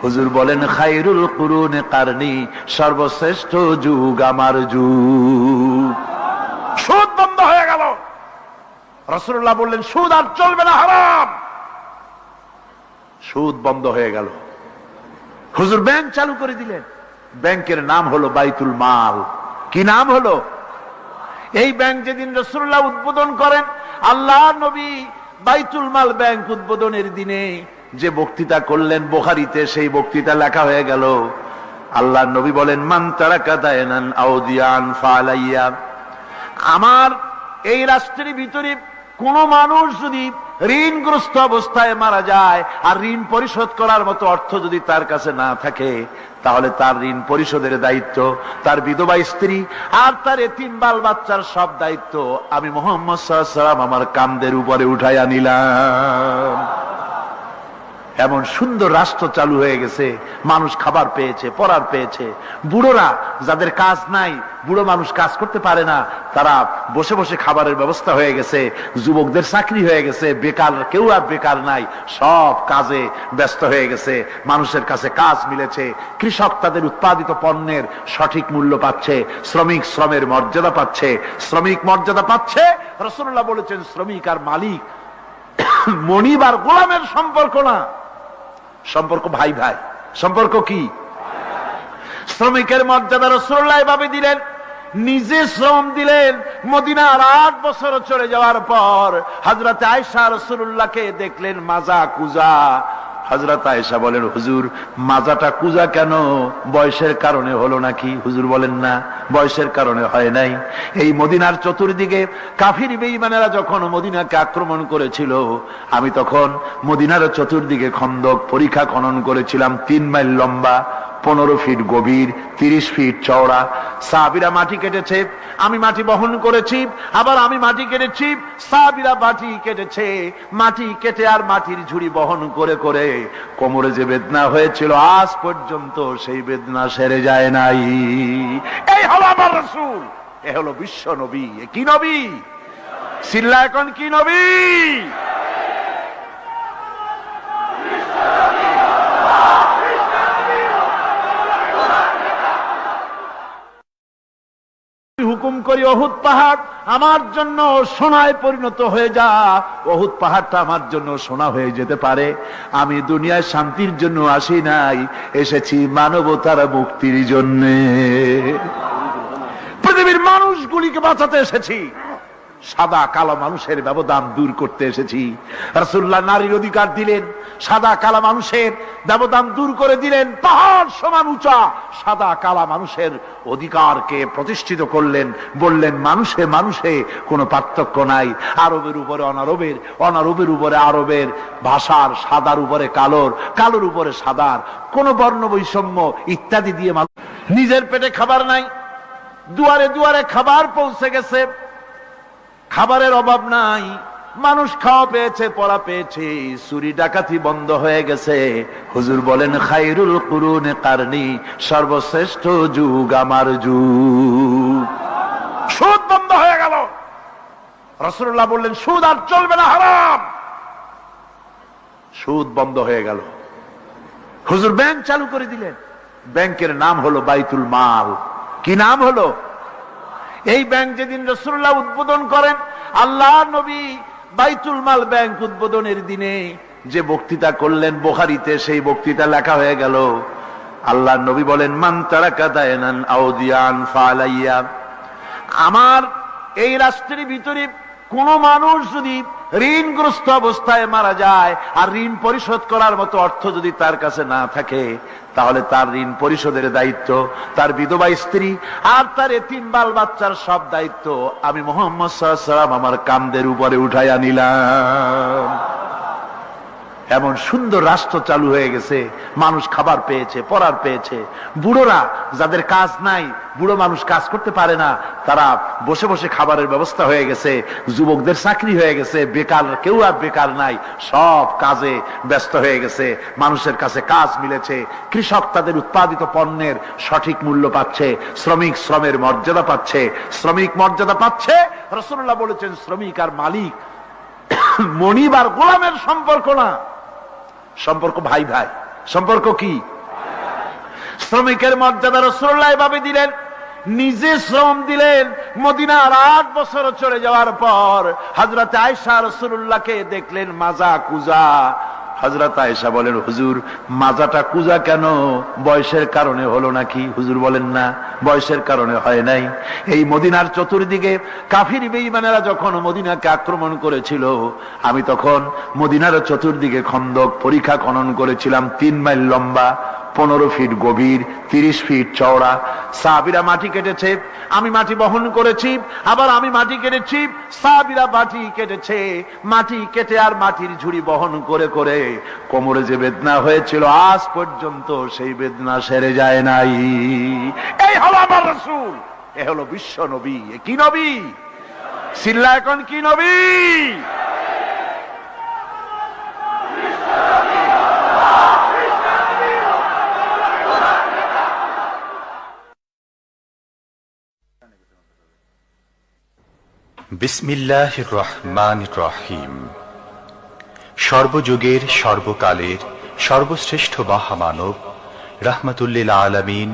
হুজুর বলেন, খায়রুল কুরুনে কারনি, সর্বশ্রেষ্ঠ যুগ আমার যুগ। সুদ বন্ধ হয়ে গেল। রাসূলুল্লাহ বললেন, সুদ আর চলবে না, হারাম। সুদ বন্ধ হয়ে গেল। হুজুর ব্যাংক চালু করে দিলেন। ব্যাংকের নাম হলো বাইতুল মাল। কি নাম হলো? এই ব্যাংক যেদিন রাসূলুল্লাহ উদ্বোধন করেন, আল্লাহর নবী বাইতুল মাল ব্যাংক উদ্বোধনের দিনে যে বক্তৃতা করলেন, বুখারীতে সেই বক্তৃতা লেখা হয়ে গেল। আল্লাহর নবী বলেন, মান তারাকা দায়নান আও দিয়ান ফালাইয়া, আমার এই রাষ্ট্রের ভিতরে কোন মানুষ যদি ঋণগ্রস্ত অবস্থায় মারা যায় আর ঋণ পরিশোধ করার মতো অর্থ যদি তার কাছে না থাকে, তাহলে তার ঋণ পরিশোধের দায়িত্ব, তার বিধবা স্ত্রী আর তার এতিম বাল বাচ্চার সব দায়িত্ব আমি মুহাম্মদ সাল্লাল্লাহু আলাইহি ওয়াসাল্লাম আমার কাঁধের উপরে উঠাইয়া নিলাম। এমন সুন্দর রাষ্ট্র চালু হয়ে গেছে, মানুষ খাবার পেয়েছে, পড়ার পেয়েছে। বুড়োরা, যাদের কাজ নাই, বুড়ো মানুষ কাজ করতে পারে না, তারা বসে বসে খাবারের ব্যবস্থা হয়ে গেছে। যুবকদের চাকরি হয়ে গেছে, বেকার কেউ আর বেকার নাই, সব কাজে ব্যস্ত হয়ে গেছে, মানুষের কাছে কাজ মিলেছে। কৃষক তাদের উৎপাদিত পণ্যের সঠিক মূল্য পাচ্ছে, শ্রমিক শ্রমের মর্যাদা পাচ্ছে, শ্রমিক মর্যাদা পাচ্ছে। রাসূলুল্লাহ বলেছেন, শ্রমিক আর মালিক, মনিব আর গোলামের সম্পর্ক না, সম্পর্ক ভাই ভাই। সম্পর্ক কি? শ্রমিকের মর্যাদা রাসূলুল্লাহ এভাবে দিলেন, নিজে শ্রম দিলেন। মদিনার 8 বছর চলে যাওয়ার পর হযরত আয়েশা রাসূলুল্লাহকে দেখলেন মাজা কুজা। হযরত আয়েশা বলেন, হুজুর মাজাটা কুজা কেন? বয়সের কারণে হলো নাকি? হুজুর বলেন, না, বয়সের কারণে হয় নাই। এই মদিনার চতুর্দিকে কাফির বেঈমানেরা যখন মদিনাকে আক্রমণ করেছিল, আমি তখন মদিনার চতুর্দিকে খন্দক পরিখা খনন করেছিলাম, 3 মাইল লম্বা, 15 ফিট গভীর, 30 ফিট চওড়া। সাহাবীরা মাটি কেটেছে, আমি মাটি বহন করেছি, আবার আমি মাটি কেটেছি, সাহাবীরা মাটি কেটেছে। মাটি কেটে আর মাটির ঝুড়ি বহন করে করে কোমরে যে বেদনা হয়েছিল, আজ পর্যন্ত সেই বেদনা সেরে যায় নাই। এই হলো আমার রাসূল, এ হলো বিশ্ব নবী। কি নবী? সিল্লা এখন কি নবী? হুকুম করি উহুদ পাহাড় আমার জন্য সোনায় পরিণত হয়ে যা, উহুদ পাহাড়টা আমার জন্য সোনা হয়ে যেতে পারে। আমি দুনিয়ায় শান্তির জন্য আসি নাই, এসেছি মানবতার মুক্তির জন্য, পৃথিবীর মানুষগুলিকে বাঁচাতে এসেছি, সাদা কালো মানুষের ব্যবধান দূর করতে এসেছি। রাসূলুল্লাহ নারীর অধিকার দিলেন, সাদা কালো মানুষের ব্যবধান দূর করে দিলেন। পাহাড় সমান উঁচা সাদা কালো মানুষের অধিকারকে প্রতিষ্ঠিত করলেন, বললেন মানুষে মানুষে কোনো পার্থক্য নাই, আরবের উপরে অনারবের, অনারবের উপরে আরবের, ভাষার, সাদার উপরে কালোর, কালোর উপরে সাদার, কোন বর্ণ বৈষম্য ইত্যাদি দিয়ে মানুষ নিজের পেটে খাবার নাই, দুয়ারে দুয়ারে খাবার পৌঁছে গেছে, খাবারের অভাব নাই, মানুষ খাওয়া পেয়েছে, পড়া পেয়েছে, চুরি ডাকাতি বন্ধ হয়ে গেছে। হুজুর বলেন খায়রুল কুরুনে কারনি, সর্বশ্রেষ্ঠ যুগ আমার যুগ। সুদ বন্ধ হয়ে গেল। রাসূলুল্লাহ বললেন সুদ আর চলবে না, হারাম। সুদ বন্ধ হয়ে গেল। হুজুর ব্যাংক চালু করে দিলেন। ব্যাংকের নাম হলো বাইতুল মাল। কি নাম হলো? এই ব্যাংক যেদিন রাসূলুল্লাহ উদ্বোধন করেন, আল্লাহর নবী বাইতুল মাল ব্যাংক উদ্বোধনের দিনে যে বক্তৃতা করলেন, বুখারীতে সেই বক্তৃতা লেখা হয়ে গেল। আল্লাহর নবী বলেন মান তারাকা দায়নান আও দিয়ান ফালাইয়া, আমার এই রাষ্ট্রের ভিতরে কোন মানুষ যদি ঋণগ্রস্ত অবস্থায় মারা যায় আর ঋণ পরিশোধ করার মতো অর্থ যদি তার কাছে না থাকে, তাহলে তার ঋণ পরিশোধের দায়িত্ব, তার বিধবা স্ত্রী আর তার এতিম বাল বাচ্চার সব দায়িত্ব আমি মুহাম্মদ সাল্লাল্লাহু আলাইহি ওয়াসাল্লাম আমার কাঁধের উপরে উঠাইয়া নিলাম। এমন সুন্দর রাষ্ট্র চালু হয়ে গেছে, মানুষ খাবার পেয়েছে, পড়ার পেয়েছে। বুড়োরা যাদের কাজ নাই, বুড়ো মানুষ কাজ করতে পারে না, তারা বসে বসে খাবারের ব্যবস্থা হয়ে গেছে। যুবকদের চাকরি হয়ে গেছে, বেকার কেউ আর বেকার নাই, সব কাজে ব্যস্ত হয়ে গেছে, মানুষের কাছে কাজ মিলেছে। কৃষক তাদের উৎপাদিত পণ্যের সঠিক মূল্য পাচ্ছে, শ্রমিক শ্রমের মর্যাদা পাচ্ছে, শ্রমিক মর্যাদা পাচ্ছে। রাসূলুল্লাহ বলেছেন শ্রমিক আর মালিক, মনিব আর গোলামের সম্পর্ক না, সম্পর্ক ভাই ভাই। সম্পর্ক কি? শ্রমিকের মর্যাদা রাসূলুল্লাহ এভাবে দিলেন, নিজে শ্রম দিলেন। মদিনার 8 বছর চলে যাওয়ার পর হযরত আয়েশা রাসূলুল্লাহকে দেখলেন মাজা কুজা। হযরত আয়েশা বলেন হুজুর মাজাটা কুজা কেন? বয়সের কারণে হলো নাকি? হুজুর বলেন না, বয়সের কারণে হয় নাই। এই মদিনার চতুর্দিকে কাফির বেঈমানেরা যখন মদিনাকে আক্রমণ করেছিল, আমি তখন মদিনার চতুর্দিকে খন্দক পরিখা খনন করেছিলাম, 3 মাইল লম্বা, 15 ফিট গভীর, 30 ফিট চওড়া। সাহাবীরা মাটি কেটেছে, আমি মাটি বহন করেছি, আবার আমি মাটি কেটেছি, সাহাবীরা মাটি কেটেছে। মাটি কেটে আর মাটির ঝুড়ি বহন করে করে কোমরে যে বেদনা হয়েছিল আজ পর্যন্ত সেই বেদনা সেরে যায় নাই। এই হলো আমার রাসূল, এ হলো বিশ্ব নবী। কি নবী? সিল্লা এখন কি নবী? বিসমিল্লাহির রহমানির রহিম। সর্বযুগের, সর্বকালের সর্বশ্রেষ্ঠ মহামানব রাহমাতুল্লিল আলামিন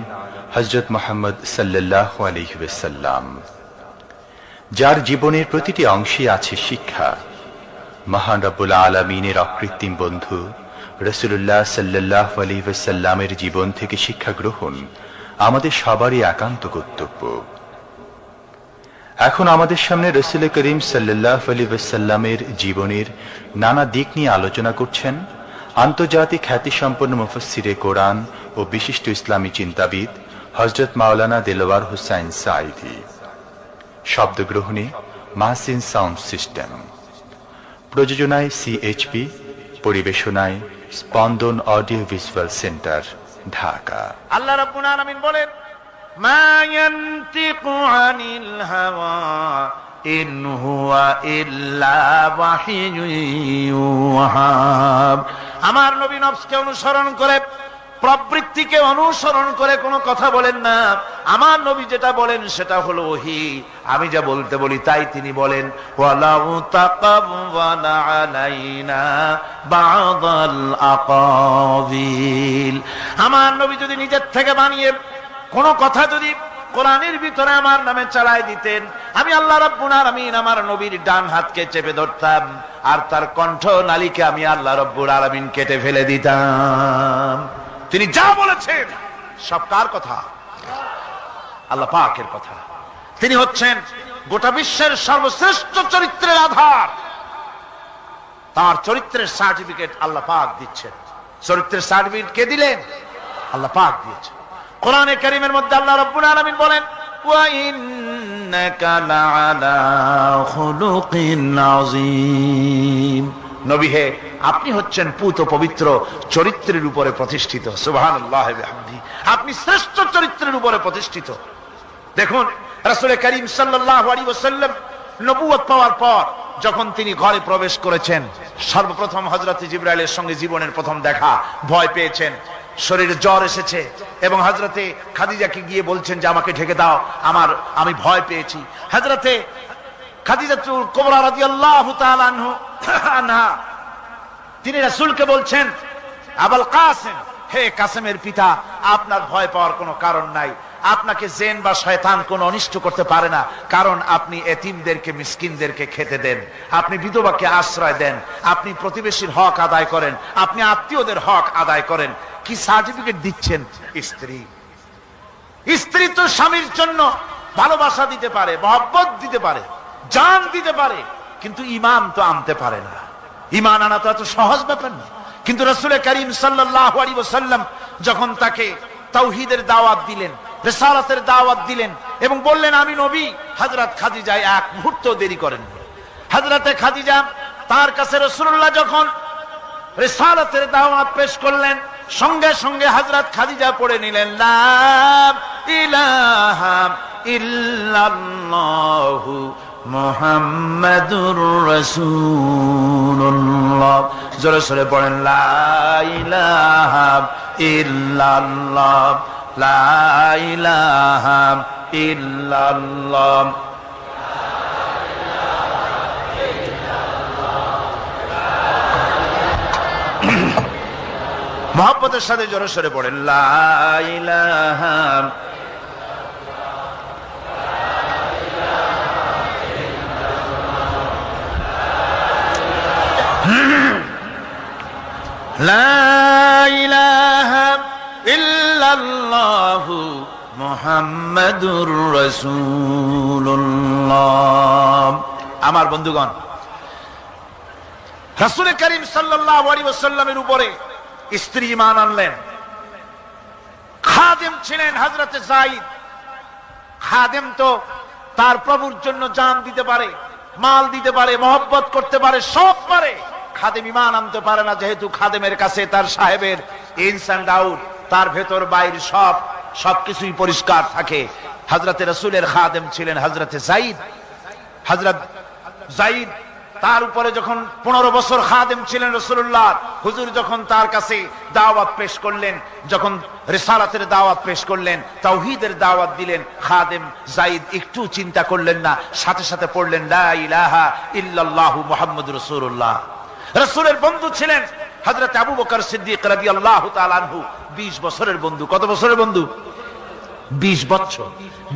হযরত মুহাম্মদ সাল্লাল্লাহু আলাইহি ওয়াসাল্লাম, যার জীবনের প্রতিটি অংশে আছে শিক্ষা, মহান রব্বুল আলামিনের অকৃত্রিম বন্ধু রাসূলুল্লাহ সাল্লাল্লাহু আলাইহি ওয়াসাল্লামের জীবন থেকে শিক্ষা গ্রহণ আমাদের সবারই একান্ত কর্তব্য। এখন আমাদের সামনে রাসূল করিম সাল্লাল্লাহু আলাইহি ওয়াসাল্লামের জীবনের নানা দিক নিয়ে আলোচনা করছেন আন্তর্জাতিক খ্যাতিসম্পন্ন মুফাসসিরে কোরআন ও বিশিষ্ট ইসলামী চিন্তাবিদ হযরত মাওলানা দেলওয়ার হোসাইন সাঈদী। শব্দগ্রহণে মাহসিন সাউন্ড সিস্টেম, প্রযোজনায় সিএইচপি, পরিবেশনায় স্পন্দন অডিও ভিজুয়াল সেন্টার, ঢাকা। আল্লাহ রাব্বুল আলামিন বলেন মা ইয়ানতিকু আনিল হাওয়া ইন হুয়া ইল্লা ওয়াহিয়ুন ইউহা। আমার নবী নফসকে অনুসরণ করে, প্রবৃত্তিকে অনুসরণ করে কোনো কথা বলেন না। আমার নবী যেটা বলেন সেটা হলো ওহী। আমি যা বলতে বলি তাই তিনি বলেন। ওয়ালাউ তাকাওয়ালা আলাইনা বা'দাল আকাবিল। আমার নবী যদি নিজের থেকে বানিয়ে কোনো কথা যদি কোরআনের ভিতরে আমার নামে চালায় দিতেন, আমি আল্লাহ রাব্বুল আলামিন আমার নবীর ডান হাতকে চেপে ধরতাম, আর তার কণ্ঠ নালীকে আমি আল্লাহ রাব্বুল আলামিন কেটে ফেলে দিতাম। তিনি যা বলেছেন সব কার কথা? আল্লাহ পাকের কথা। তিনি হচ্ছেন গোটা বিশ্বের সর্বশ্রেষ্ঠ চরিত্রের আধার। তার চরিত্রের সার্টিফিকেট আল্লাহ পাক দিচ্ছেন। চরিত্রের সার্টিফিকেট কে দিলেন? আল্লাহ পাক দিয়েছেন। কোরআনে কারীমের মধ্যে আল্লাহ রাব্বুল আলামিন বলেন, ওয়া ইন্নাকা লাআলা খুলুকিন আযীম। নবী হে, আপনি হচ্ছেন পুত পবিত্র চরিত্রের উপরে প্রতিষ্ঠিত। সুবহানাল্লাহ ওয়া বিহামদিহি। আপনি শ্রেষ্ঠ চরিত্রের উপরে প্রতিষ্ঠিত। দেখুন, রাসূল করিম সাল্লাল্লাহু আলাইহি ওয়াসাল্লাম নবুয়ত পাওয়ার পর যখন তিনি ঘরে প্রবেশ করেছেন, সর্বপ্রথম হযরত জিবরাইলের সঙ্গে জীবনের প্রথম দেখা, ভয় পেয়েছেন, শরীরে জ্বর এসেছে এবং হযরতে খাদিজাকে গিয়ে বলছেন যে আমাকে ঢেকে দাও, আমি ভয় পেয়েছি। হযরতে খাদিজাতুল কুবরা রাদিয়াল্লাহু তাআলা আনহা তিনি রাসূলকে বলছেন, আবুল কাসেম, হে কাসেমের পিতা, আপনার ভয় পাওয়ার কোনো কারণ নাই। আপনাকে জিন বা শয়তান কোনো অনিষ্ট করতে পারে না, কারণ আপনি এতিমদেরকে, মিসকিনদেরকে খেতে দেন, আপনি বিধবাকে আশ্রয় দেন, আপনি প্রতিবেশীর হক আদায় করেন, আপনি আত্মীয়দের হক আদায় করেন। কি সার্টিফিকেট দিচ্ছেন? স্ত্রী তো স্বামীর জন্য ভালোবাসা দিতে পারে, মহব্বত দিতে পারে, জান দিতে পারে, কিন্তু ঈমান তো আনতে পারে না। ঈমান আনা তো এত সহজ ব্যাপার না। কিন্তু রাসূল করিম সাল্লাল্লাহু আলাইহি ওয়াসাল্লাম যখন তাকে তাওহীদের দাওয়াত দিলেন, রিসালাতের দাওয়াত দিলেন এবং বললেন আমি নবী, হযরত খাদিজা এক মুহূর্ত দেরি করেন। হযরতে খাদিজা তার কাছে রাসূলুল্লাহ যখন রিসালাতের দাওয়াত পেশ করলেন, সঙ্গে সঙ্গে হযরত খাদিজা পড়ে নিলেন, লা ইলাহা ইল্লাল্লাহু মুহাম্মাদুর রাসূলুল্লাহ। জোরে সোরে পড়েন, লা ইলাহা ইল্লাল্লাহ, লা ইলাহা ইল্লাল্লাহ। মহব্বতের সাথে জোরে সোরে পড়েন, লা ইলাহা ইল্লাল্লাহু মুহাম্মাদুর রাসূলুল্লাহ। আমার বন্ধুগণ, রাসূল করিম সাল্লাল্লাহু আলাইহি ওয়াসাল্লামের উপরে স্ত্রী ঈমান আনলেন। খাদেম ছিলেন হযরতে যায়েদ। খাদেম তো তার প্রভুর জন্য জান দিতে পারে, মাল দিতে পারে, মহব্বত করতে পারে, সব পারে। খাদেম ঈমান আনতে পারে না, যেহেতু খাদেমের কাছে তার সাহেবের ইনস এন্ড আউট, তার ভেতর বাইরে সবকিছুই পরিষ্কার থাকে। হযরতে রাসূলের খাদেম ছিলেন হযরতে যায়েদ। হযরত যায়েদ তার উপরে যখন 15 বছর খাদেম ছিলেন রাসূলুল্লাহ, হুজুর যখন তার কাছে দাওয়াত পেশ করলেন, যখন রিসালাতের দাওয়াত পেশ করলেন, তাওহীদের দাওয়াত দিলেন, খাদেম যায়েদ একটু চিন্তা করলেন না, সাথে সাথে পড়লেন, লা ইলাহা ইল্লাল্লাহু মুহাম্মাদুর রাসূলুল্লাহ। রাসূলের বন্ধু ছিলেন হযরত আবু বকর সিদ্দিক রাদিয়াল্লাহু তাআলা আনহু। 20 বছরের বন্ধু। কত বছরের বন্ধু? 20 বছর।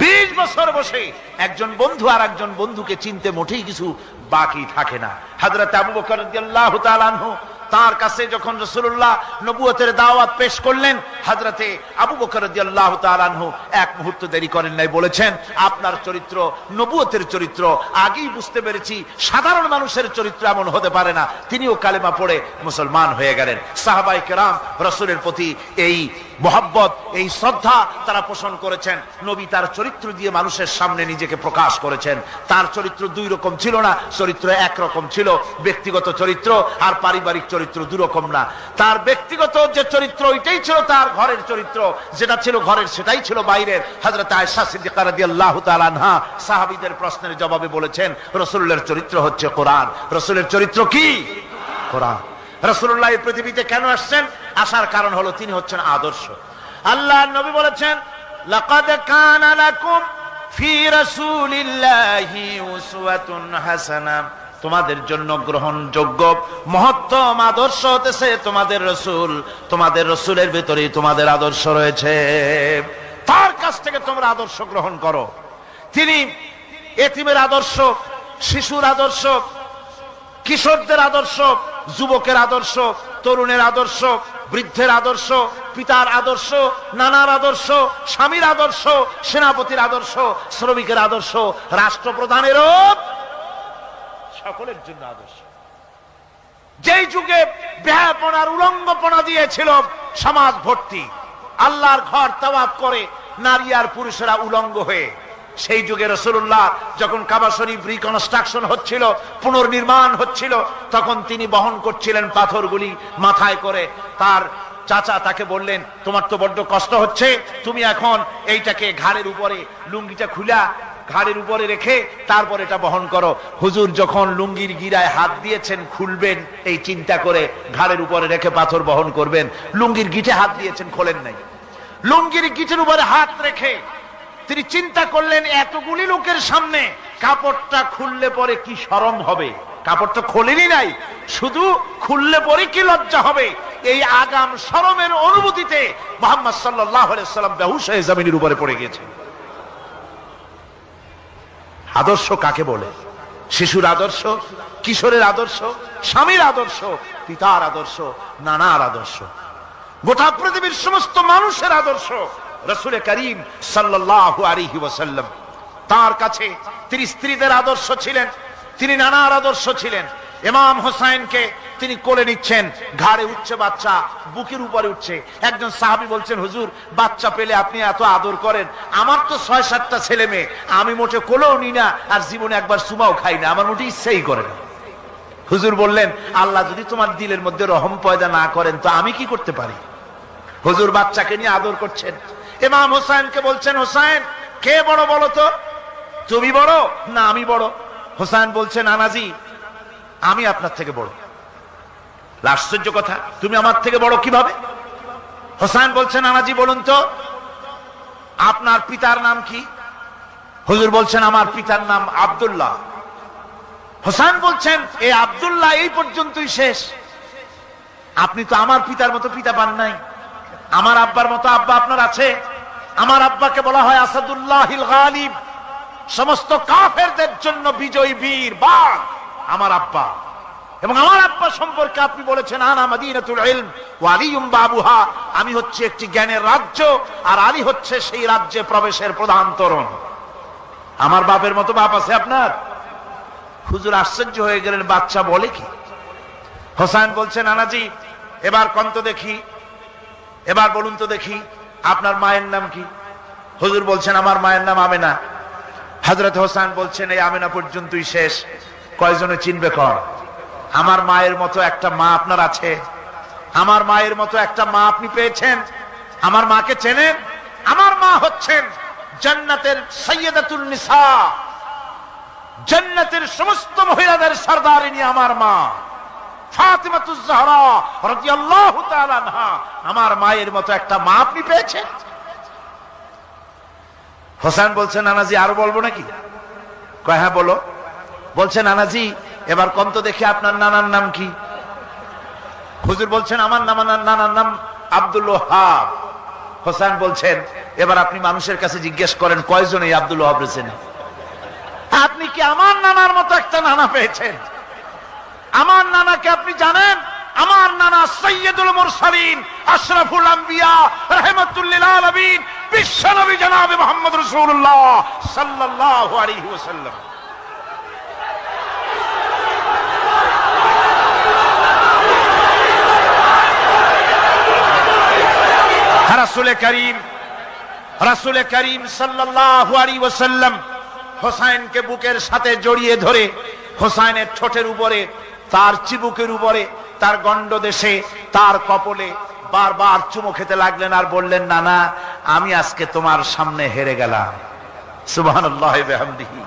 20 বছর বসে একজন বন্ধু আর একজন বন্ধুকে চিনতে মোটেই কিছু বাকি থাকে না। হযরত আবু বকর রাদিয়াল্লাহু তাআলা আনহু তার কাছে যখন রাসূলুল্লাহ নবুয়তের দাওয়াত পেশ করলেন, হযরতে আবু বকর রাদিয়াল্লাহু তাআলা আনহু এক মুহূর্ত দেরি করেন নাই, বলেছেন আপনার চরিত্র নবুয়তের চরিত্র। আগেই বুঝতে পেরেছি সাধারণ মানুষের চরিত্র এমন হতে পারে না। তিনিও কালেমা পড়ে মুসলমান হয়ে গেলেন। সাহাবায়ে কেরাম রাসূলের প্রতি এই মহব্বত, এই শ্রদ্ধা তারা পোষণ করেছেন। নবী তার চরিত্র দিয়ে মানুষের সামনে নিজেকে প্রকাশ করেছেন। তার চরিত্র দুই রকম ছিল না, চরিত্র একরকম ছিল। ব্যক্তিগত চরিত্র আর পারিবারিক চরিত্র দুই রকম না। তার ব্যক্তিগত যে চরিত্র ওইটাই ছিল তার ঘরের চরিত্র, যেটা ছিল ঘরের সেটাই ছিল বাইরের। হযরত আয়েশা সিদ্দিকা রাদিয়াল্লাহু তাআলা আনহা সাহাবীদের প্রশ্নের জবাবে বলেছেন, রাসূলের চরিত্র হচ্ছে কোরআন। রাসূলের চরিত্র কি? কোরআন। রাসূলুল্লাহ এই পৃথিবীতে কেন আসছেন? আসার কারণ হলো তিনি হচ্ছেন আদর্শ। আল্লাহর নবী বলেছেন, লাকাদ কানা লাকুম ফি রাসূলিল্লাহি উসওয়াতুন হাসানাহ, তোমাদের জন্য গ্রহণযোগ্য মহত্তম আদর্শ হতেছে তোমাদের রাসূল। তোমাদের রাসূলের ভিতরেই তোমাদের আদর্শ রয়েছে। তার কাছ থেকে তোমরা আদর্শ গ্রহণ করো। তিনি এতিমের আদর্শ, শিশুর আদর্শ, কিশোরদের আদর্শ, যুবকের আদর্শ, তরুণের আদর্শ, বৃদ্ধের আদর্শ, পিতার আদর্শ, নানার আদর্শ, স্বামীর আদর্শ, সেনাপতির আদর্শ, শ্রমিকের আদর্শ, রাষ্ট্রপ্রধানেরও সকলের জন্য আদর্শ। যেই যুগে বেহাপনার উলঙ্গপনা দিয়েছিল সমাজ ভর্তি, আল্লাহর ঘর তাওয়াফ করে নারী আর পুরুষেরা উলঙ্গ হয়ে, সেই যুগে রাসূলুল্লাহ যখন কাবা শরীফ রিকনস্ট্রাকশন হচ্ছিল, পুনর্নির্মাণ হচ্ছিল, তখন তিনি বহন করছিলেন পাথরগুলি মাথায় করে। তার চাচা তাকে বললেন, তোমার তো বড্ড কষ্ট হচ্ছে, তুমি এখন এইটাকে ঘাড়ের উপরে, লুঙ্গিটা খুলা ঘাড়ের উপরে রেখে তারপর এটা বহন করো। হুজুর যখন লুঙ্গির গিরায় হাত দিয়েছেন খুলবেন এই চিন্তা করে, ঘাড়ের উপরে রেখে পাথর বহন করবেন, লুঙ্গির গিটে হাত দিয়েছেন, খোলেন নাই। লুঙ্গির গিটের উপরে হাত রেখে তিনি চিন্তা করলেন, এতগুলি লোকের সামনে কাপড়টা খুললে পরে কি শরম হবে। কাপড়টা খোলেনি নাই, শুধু খুললে পরে কি লজ্জা হবে। এই আগাম শরমের অনুভূতিতে মুহাম্মদ সাল্লাল্লাহু আলাইহি ওয়াসাল্লাম বেহুশ হয়ে জমিনের উপরে পড়ে গেছেন। আদর্শ কাকে বলে? শিশুর আদর্শ, কিশোরের আদর্শ, স্বামীর আদর্শ, পিতার আদর্শ, নানার আদর্শ, গোটা পৃথিবীর সমস্ত মানুষের আদর্শ রাসূল করিম সাল্লাল্লাহু আলাইহি ওয়াসাল্লাম। তার কাছে তিনি স্ত্রীদের আদর্শ ছিলেন, তিনি নানার আদর্শ ছিলেন। ইমাম হোসেনকে তিনি কোলে নিচ্ছেন, ঘাড়ে উঠছে বাচ্চা, বুকের উপরে উঠছে। একজন সাহাবী বলছেন, হুজুর বাচ্চা পেলে আপনি এত আদর করেন, আমার তো ৬-৭টা ছেলে মেয়ে, আমি মোটে কোলেও নি না, আর জীবনে একবার সুমাও খাই না, আমার মোটে ইচ্ছেই করে না। হুজুর বললেন, আল্লাহ যদি তোমার দিলের মধ্যে রহম পয়দা না করেন তো আমি কি করতে পারি। হুজুর বাচ্চাকে নিয়ে আদর করছেন। ইমাম হোসেনকে বলছেন, হোসেন কে বড় বলো তো, তুমি বড় না আমি বড়? হোসেন বলছেন, নানাজি আমি আপনার থেকে বড়। আশ্চর্য কথা, তুমি আমার থেকে বড় কিভাবে? হোসেন বলছেন, নানাজি বলুন তো আপনার পিতার নাম কি? হুজুর বলছেন, আমার পিতার নাম আব্দুল্লাহ। হোসেন বলছেন, এই আব্দুল্লাহ এই পর্যন্তই শেষ, আপনি তো আমার পিতার মতো পিতা পান নাই, আমার আব্বার মতো আব্বা আপনার আছে। আমার আব্বাকে বলা হয় আসাদুল্লাহিল গালিব, সমস্ত কাফেরদের জন্য বিজয়ী বীর বাঘ আমার আব্বা। এবং আমার আব্বা সম্পর্কে আপনি বলেছেন, আনা মাদিনাতুল ইলম ওয়া আলিয়ুম বাবুহা, আমি হচ্ছে একটি জ্ঞানের রাজ্য আর আলী হচ্ছে সেই রাজ্যে প্রবেশের প্রধান তরুণ। আমার বাপের মতো বাপ আছে আপনার? হুজুর আশ্চর্য হয়ে গেলেন, বাচ্চা বলে কি? হোসেন বলছেন, নানাজি এবার কোন তো দেখি, এবার বলুন তো দেখি আপনার মায়ের নাম কি? হুজুর বলছেন, আমার মায়ের নাম আমেনা। হযরত হোসেন বলছেন, এই আমেনা পর্যন্তই শেষ, কয়জনে চিনবে কর? আমার মায়ের মতো একটা মা আপনার আছে? আমার মায়ের মতো একটা মা আপনি পেয়েছেন? আমার মাকে চেনেন? আমার মা হচ্ছেন জান্নাতের সাইয়্যিদাতুন নিসা, জান্নাতের সমস্ত মহিলাদের সরদারিনী আমার মা ফাতিমাতুজ জাহরা রাদিয়াল্লাহু তাআলা আনহা। আমার মায়ের মতো একটা মা আপনি পেয়েছেন? হোসেন বলছেন, নানাজি আরো বলবো নাকি? কয় হ্যাঁ বলো। বলছেন, নানাজি এবার কোন তো দেখি আপনার নানার নাম কি? হুজুর বলছেন, আমার নানার নাম আব্দুল ওয়াহাব। হোসেন বলছেন, এবার আপনি মানুষের কাছে জিজ্ঞেস করেন কয়জন এই আব্দুল ওয়াহাব রয়েছেন? আপনি কি আমার নানার মতো একটা নানা পেয়েছেন? আমার নানাকে আপনি জানেন? আমার নানা সাইয়্যিদুল মুরসালিন, আশরাফুল আম্বিয়া, রাহমাতুল লিল আলামিন, বিশ্বনবী জনাবে মুহাম্মদ রাসূলুল্লাহ সাল্লাল্লাহু আলাইহি ওয়াসাল্লাম। রাসূল করিম সাল্লাল্লাহু আলাইহি ওয়াসাল্লাম হোসেনকে বুকের সাথে জড়িয়ে ধরে হোসেনের ঠোঁটের উপরে, তার চিবুকের উপরে, তার গণ্ডদেশে, তার কপলে বারবার চুমো খেতে লাগলেন আর বললেন, নানা আমি আজকে তোমার সামনে হেরে গেলাম। সুবহানাল্লাহি ওয়া বিহামদিহি।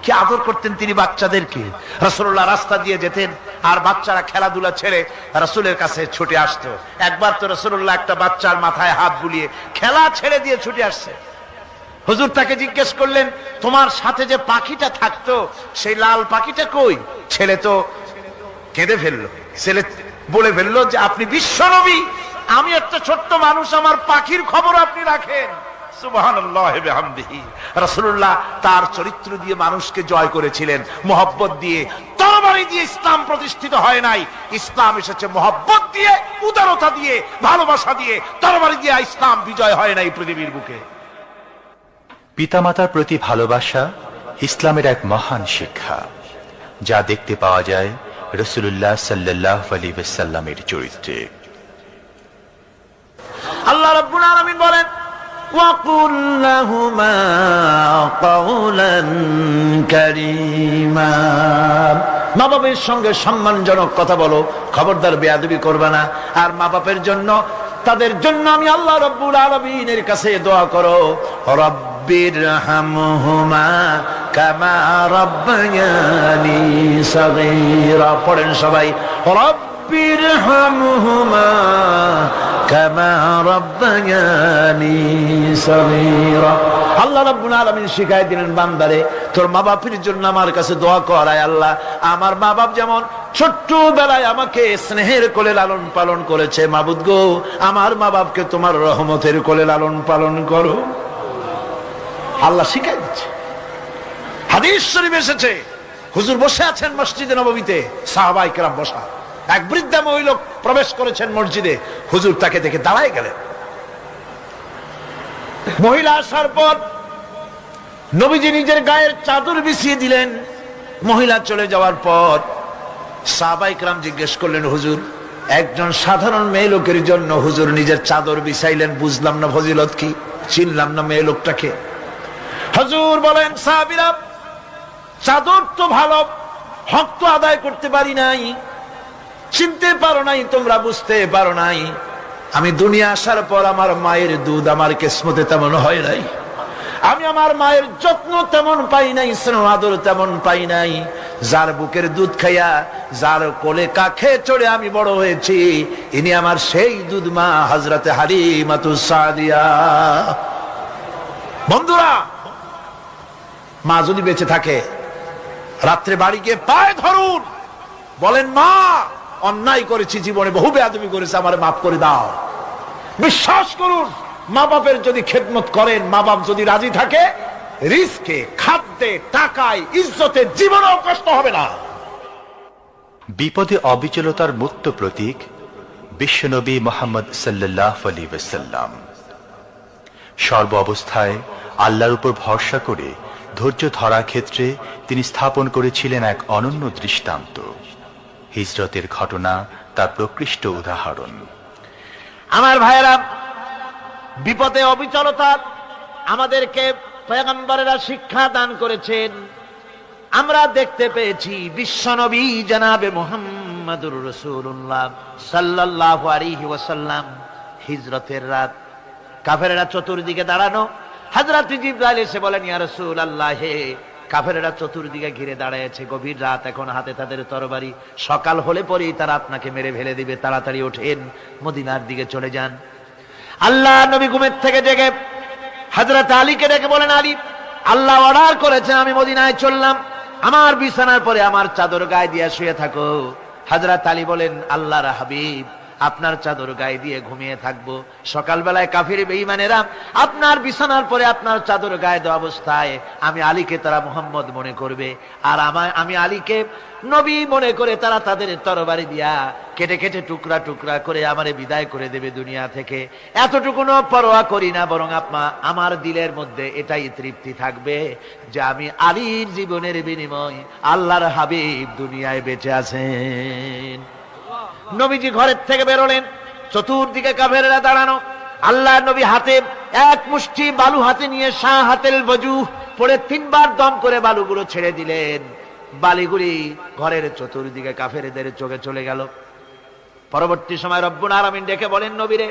কি আদর করতেন তিনি বাচ্চাদেরকে। রাসূলুল্লাহ রাস্তা দিয়ে যেতেন আর বাচ্চারা খেলাধুলা ছেড়ে রাসূলের কাছে ছুটে আসতো। একবার তো রাসূলুল্লাহ একটা বাচ্চার মাথায় হাত বুলিয়ে খেলা ছেড়ে দিয়ে ছুটে আসছে। হুজুর তাকে জিজ্ঞেস করলেন, তোমার সাথে যে পাখিটা থাকতো সেই লাল পাখিটা কই? ছেলে তো কেঁদে ফেললো। ছেলে বলে ফেললো যে আপনি বিশ্বনবী, আমি একটা ছোট্ট মানুষ, আমার পাখির খবর আপনি রাখেন। সুবহানাল্লাহি বিহামদিহি। রাসূলুল্লাহ তার চরিত্র দিয়ে মানুষকে জয় করেছিলেন, মহব্বত দিয়ে। তরবারি দিয়ে ইসলাম প্রতিষ্ঠিত হয় নাই, ইসলাম এসেছে মহব্বত দিয়ে, উদারতা দিয়ে, ভালোবাসা দিয়ে। তরবারি দিয়ে ইসলাম বিজয় হয় নাই পৃথিবীর বুকে। পিতামাতার প্রতি ভালোবাসা ইসলামের এক মহান শিক্ষা, যা দেখতে পাওয়া যায় রাসূলুল্লাহ সাল্লাল্লাহু আলাইহি ওয়াসাল্লামের চরিত্রে। আল্লাহ রাব্বুল আলামিন বলেন, ওয়াকুল লাহুমা কাওলান কারীমা। মা বাবার সঙ্গে সম্মানজনক কথা বলো, খবরদার বেয়াদবি করবে না। আর মা বাপের জন্য, তাদের জন্য আমি আল্লাহ রাব্বুল আলামিনের কাছে দোয়া করো, রব্বিরহামহুমা কামা রাব্বায়ানি সাগীরা। পড়েন সবাই, রব্বিরহামহুমা কামা রাব্বায়ানি সাগীরা। আল্লাহ রাব্বুল আলামিন শিখাই দিলেন, বান্দারে তোর মা বাপের জন্য আমার কাছে দোয়া কর, আয় আল্লাহ আমার মা বাপ যেমন ছোট্টবেলায় আমাকে স্নেহের কোলে লালন পালন করেছে, মাবুদ গো আমার মা বাপকে তোমার রহমতের কোলে লালন পালন করো। আল্লাহ শিখাই দিচ্ছে। হাদিস শরীফ এসেছে, হুজুর বসে আছেন মসজিদে নববীতে, সাহাবায়ে কেরাম বসা। এক বৃদ্ধা মহিলা প্রবেশ করেছেন মসজিদে, হুজুর তাকে দেখে দাঁড়ায় গেলেন। মহিলা আসার পর নবীজি নিজের গায়ের চাদর বিছিয়ে দিলেন। মহিলা চলে যাওয়ার পর সাহাবায়ে কেরাম জিজ্ঞেস করলেন, হুজুর একজন সাধারণ মেয়ে লোকের জন্য হুজুর নিজের চাদর বিছাইলেন, বুঝলাম না ফজিলত কি, চিনলাম না মেয়ে লোকটাকে। হুজুর বলেন, সাহাবীরা চাদর তো ভালো, হক তো আদায় করতে পারি নাই, চিনতে পারো নাই, তোমরা বুঝতে পারো নাই। আমি দুনিয়া আসার পর আমার মায়ের দুধ আমার কিসমতে তেমন হয় নাই, আমি আমার মায়ের যত্ন তেমন পাই নাই, স্নেহ আদর তেমন পাই নাই। যার বুকের দুধ খাইয়া, যার কোলে কাখে চড়ে আমি বড় হয়েছি, ইনি আমার সেই দুধ মা হযরতে হালিমাতুস সাদিয়া। বন্ধুরা, মা যদি বেঁচে থাকে, রাত্রে বাড়ি গিয়ে পায়ে ধরুন, বলেন মা অন্যায় করেছি, জীবনে বহু বেয়াদবি করেছি, আমারে মাফ করে দাও। বিশ্বাস করুন, মা বাপের যদি খেদমত করেন, মা বাপ যদি রাজি থাকে, রিজকে, খাদ্যে, টাকায়, ইজ্জতে জীবনেও কষ্ট হবে না। বিপদে অবিচলতার মূর্ত প্রতীক বিশ্বনবী মুহাম্মদ সাল্লাল্লাহু আলাইহি ওয়াসাল্লাম। সর্ব অবস্থায় আল্লাহর উপর ভরসা করে ধৈর্য ধরার ক্ষেত্রে তিনি স্থাপন করেছিলেন এক অনন্য দৃষ্টান্ত। হিজরতের ঘটনা তার প্রকৃষ্ট উদাহরণ। আমার ভাইয়েরা, বিপদে অবিচলতা আমাদেরকে পয়গম্বরেরা শিক্ষা দান করেছেন। আমরা দেখতে পেয়েছি বিশ্বনবী জনাবে মুহাম্মদুর রাসূলুল্লাহ সাল্লাল্লাহু আলাইহি ওয়াসাল্লাম হিজরতের রাত, কাফেররা চতুর্দিকে দাঁড়ানো। হযরত জিবরাইল এসে বলেন, ইয়া রাসূলুল্লাহ, হে কাফেররা চতুর্দিকে ঘিরে দাঁড়িয়েছে, গভীর রাত, এখন হাতে তাদের তরবারি, সকাল হলে পরেই তারা আপনাকে মেরে ফেলে দিবে, তাড়াতাড়ি ওঠেন, মদিনার দিকে চলে যান। আল্লাহ নবী ঘুমের থেকে জেগে হযরত আলীকে ডেকে বলেন, আলী, আল্লাহ অর্ডার করেছেন আমি মদিনায় চললাম, আমার বিছানার পরে আমার চাদর গায়ে দিয়ে শুয়ে থাকো। হযরত আলী বলেন, আল্লাহর হাবিব, আপনার চাদর গায়ে দিয়ে ঘুমিয়ে থাকবো, সকালবেলায় কাফির বেঈমানেরা আপনার বিছানার পরে আপনার চাদর গায়ে দেওয়া অবস্থায় আমি আলীকে তারা মুহাম্মদ মনে করবে, আর আমি আলীকে নবী মনে করে তারা তাদের তরবারি দিয়া কেটে কেটে টুকরা টুকরা করে আমারে বিদায় করে দেবে দুনিয়া থেকে। এতটুকুনো পরোয়া করি না, বরং আমার দিলের মধ্যে এটাই তৃপ্তি থাকবে যে আমি আলীর জীবনের বিনিময় আল্লাহর হাবিব দুনিয়ায় বেঁচে আছেন। নবীজি ঘরের থেকে বেরোলেন, চতুর্দিকে কাফেররা দাঁড়ানো। আল্লাহ নবী হাতে এক মুষ্টি বালু হাতে নিয়ে শাহাতেল ওযু পড়ে 3 বার দম করে বালুগুলো ছেড়ে দিলেন। বালিগুলি ঘরের চতুর্দিকে কাফেরদের চোখে চলে গেল। পরবর্তী সময় রব্বুল আলামিন ডেকে বলেন, নবীরে,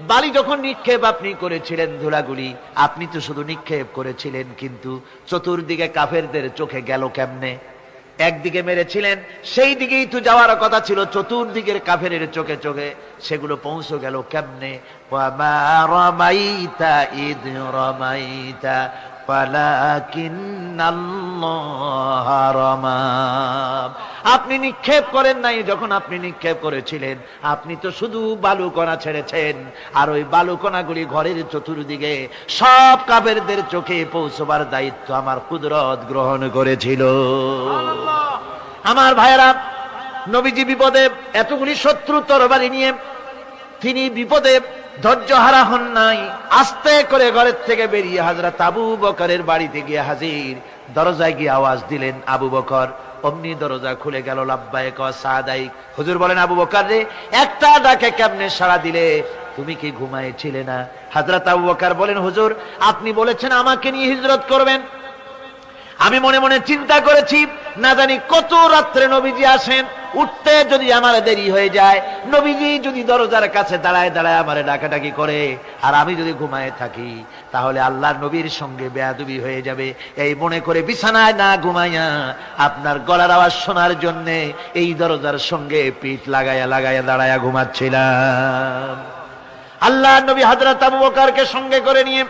বালি যখন নিক্ষেপ আপনি করেছিলেন, ধুলাগুলি আপনি তো শুধু নিক্ষেপ করেছিলেন, কিন্তু চতুর্দিকে কাফেরদের চোখে গেল কেমনে? একদিকে মেরেছিলেন, সেই দিকেই তো যাওয়ার কথা ছিল, চতুর্দিকের কাফেরের চোখে চোখে সেগুলো পৌঁছে গেল কেমনে? ওয়ামা রামাইতা ইদ রামাইতা ওয়ালাকিন্নাল্লাহ রামা। আপনি নিক্ষেপ করেন নাই। যখন আপনি নিক্ষেপ করেছিলেন, আপনি তো শুধু বালুকণা ছেড়েছেন, আর ওই বালুকণাগুলি ঘরের চতুর্দিকে সব কাফেরদের চোখে পৌঁছবার দায়িত্ব আমার কুদরত গ্রহণ করেছিল। আমার ভাইয়েরা, নবীজি বিপদে, এতগুলি শত্রু তরবারি নিয়ে তিনি বিপদে ধৈর্য হারা হন নাই। আস্তে করে ঘরের থেকে বেরিয়ে হযরত আবু বকরের বাড়িতে গিয়ে হাজির। দরজায় গিয়ে আওয়াজ দিলেন, আবু বকর। অমনি দরজা খুলে গেল। লাব্বাইক ওয়া সাদাইক। হুজুর বলেন, আবু বকর রে, একটা ডাকে কেমনে সাড়া দিলে? তুমি কি ঘুমাইছিলে না? হযরত আবু বকর বলেন, হুজুর আপনি বলেছেন আমাকে নিয়ে হিজরত করবেন। আমি মনে মনে চিন্তা করেছি, না জানি কত রাত্রে নবীজি আসেন, উঠতে যদি আমার দেরি হয়ে যায়, নবীজি যদি দরজার কাছে দাঁড়ায় দাঁড়ায় আমারে ডাকাডাকি করে, আর আমি যদি ঘুমায় থাকি, তাহলে আল্লাহর নবীর সঙ্গে বেয়াদবি হয়ে যাবে। এই মনে করে বিছানায় না ঘুমাইয়া আপনার গলার আওয়াজ শোনার জন্য এই দরজার সঙ্গে পিঠ লাগাইয়া লাগাইয়া দাঁড়াইয়া ঘুমাচ্ছিলাম। আল্লাহর নবী হযরত আবু বকরকে সঙ্গে করে নিয়ে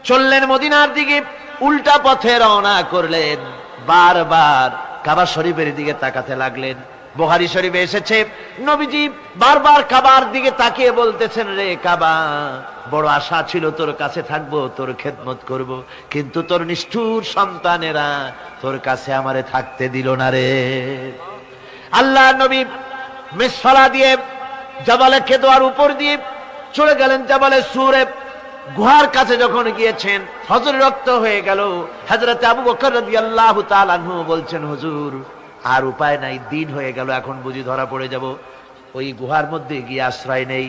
চললেন মদিনার দিকে। উল্টা পথে রওনা করলেন। বারবার কাবা শরীফের দিকে তাকাতে লাগলেন। বুখারী শরীফে এসেছে, নবীজি বারবার কাবার দিকে তাকিয়ে বলতেছেন, রে কাবা, বড় আশা ছিল তোর কাছে থাকবো, তোর খেদমত করব, কিন্তু তোর নিষ্ঠুর সন্তানেরা তোর কাছে আমারে থাকতে দিল না রে। আল্লাহ নবী মিসফালা দিয়ে জাবালে কেদোয়ার উপর দিয়ে চলে গেলেন জাবালে সুরে। গুহার কাছে যখন গিয়েছেন, হযরত রক্ত হয়ে গেল। হযরত আবু বকর রাদিয়াল্লাহু তাআলা আনহু বলছেন, হুজুর আর উপায় নাই, দিন হয়ে গেল, এখন বুঝি ধরা পড়ে যাব। ওই গুহার মধ্যে গিয়ে আশ্রয় নেই।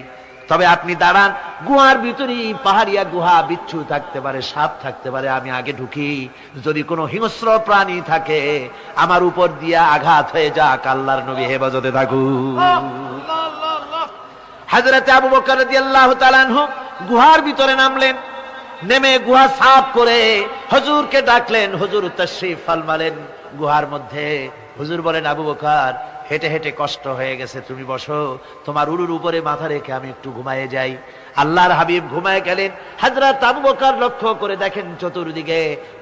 তবে আপনি দাঁড়ান, গুহার ভিতরেই পাহাড়িয়া গুহা, বিচ্ছু থাকতে পারে, সাপ থাকতে পারে, আমি আগে ঢুকি। যদি কোনো হিংস্র প্রাণী থাকে আমার উপর দিয়া আঘাত হয়ে যাক, আল্লাহর নবী হেফাজতে থাকুন। হযরত আবু বকর রাদিয়াল্লাহু তাআলা আনহু গুহার ভিতরে নামলেন। নেমে গুহা সাফ করে হুজুরকে ডাকলেন। হুজুর তাশরীফ ফরমালেন গুহার মধ্যে। হুজুর বলেন, আবু বকর, হেঁটে হেঁটে কষ্ট হয়ে গেছে, তুমি বসো, তোমার উরুর উপরে মাথা রেখে আমি একটু ঘুমায়ে যাই। আল্লাহর হাবিব ঘুমায় গেলেন। হযরত আবু বকর লক্ষ্য করে দেখেন চতুর্দিকে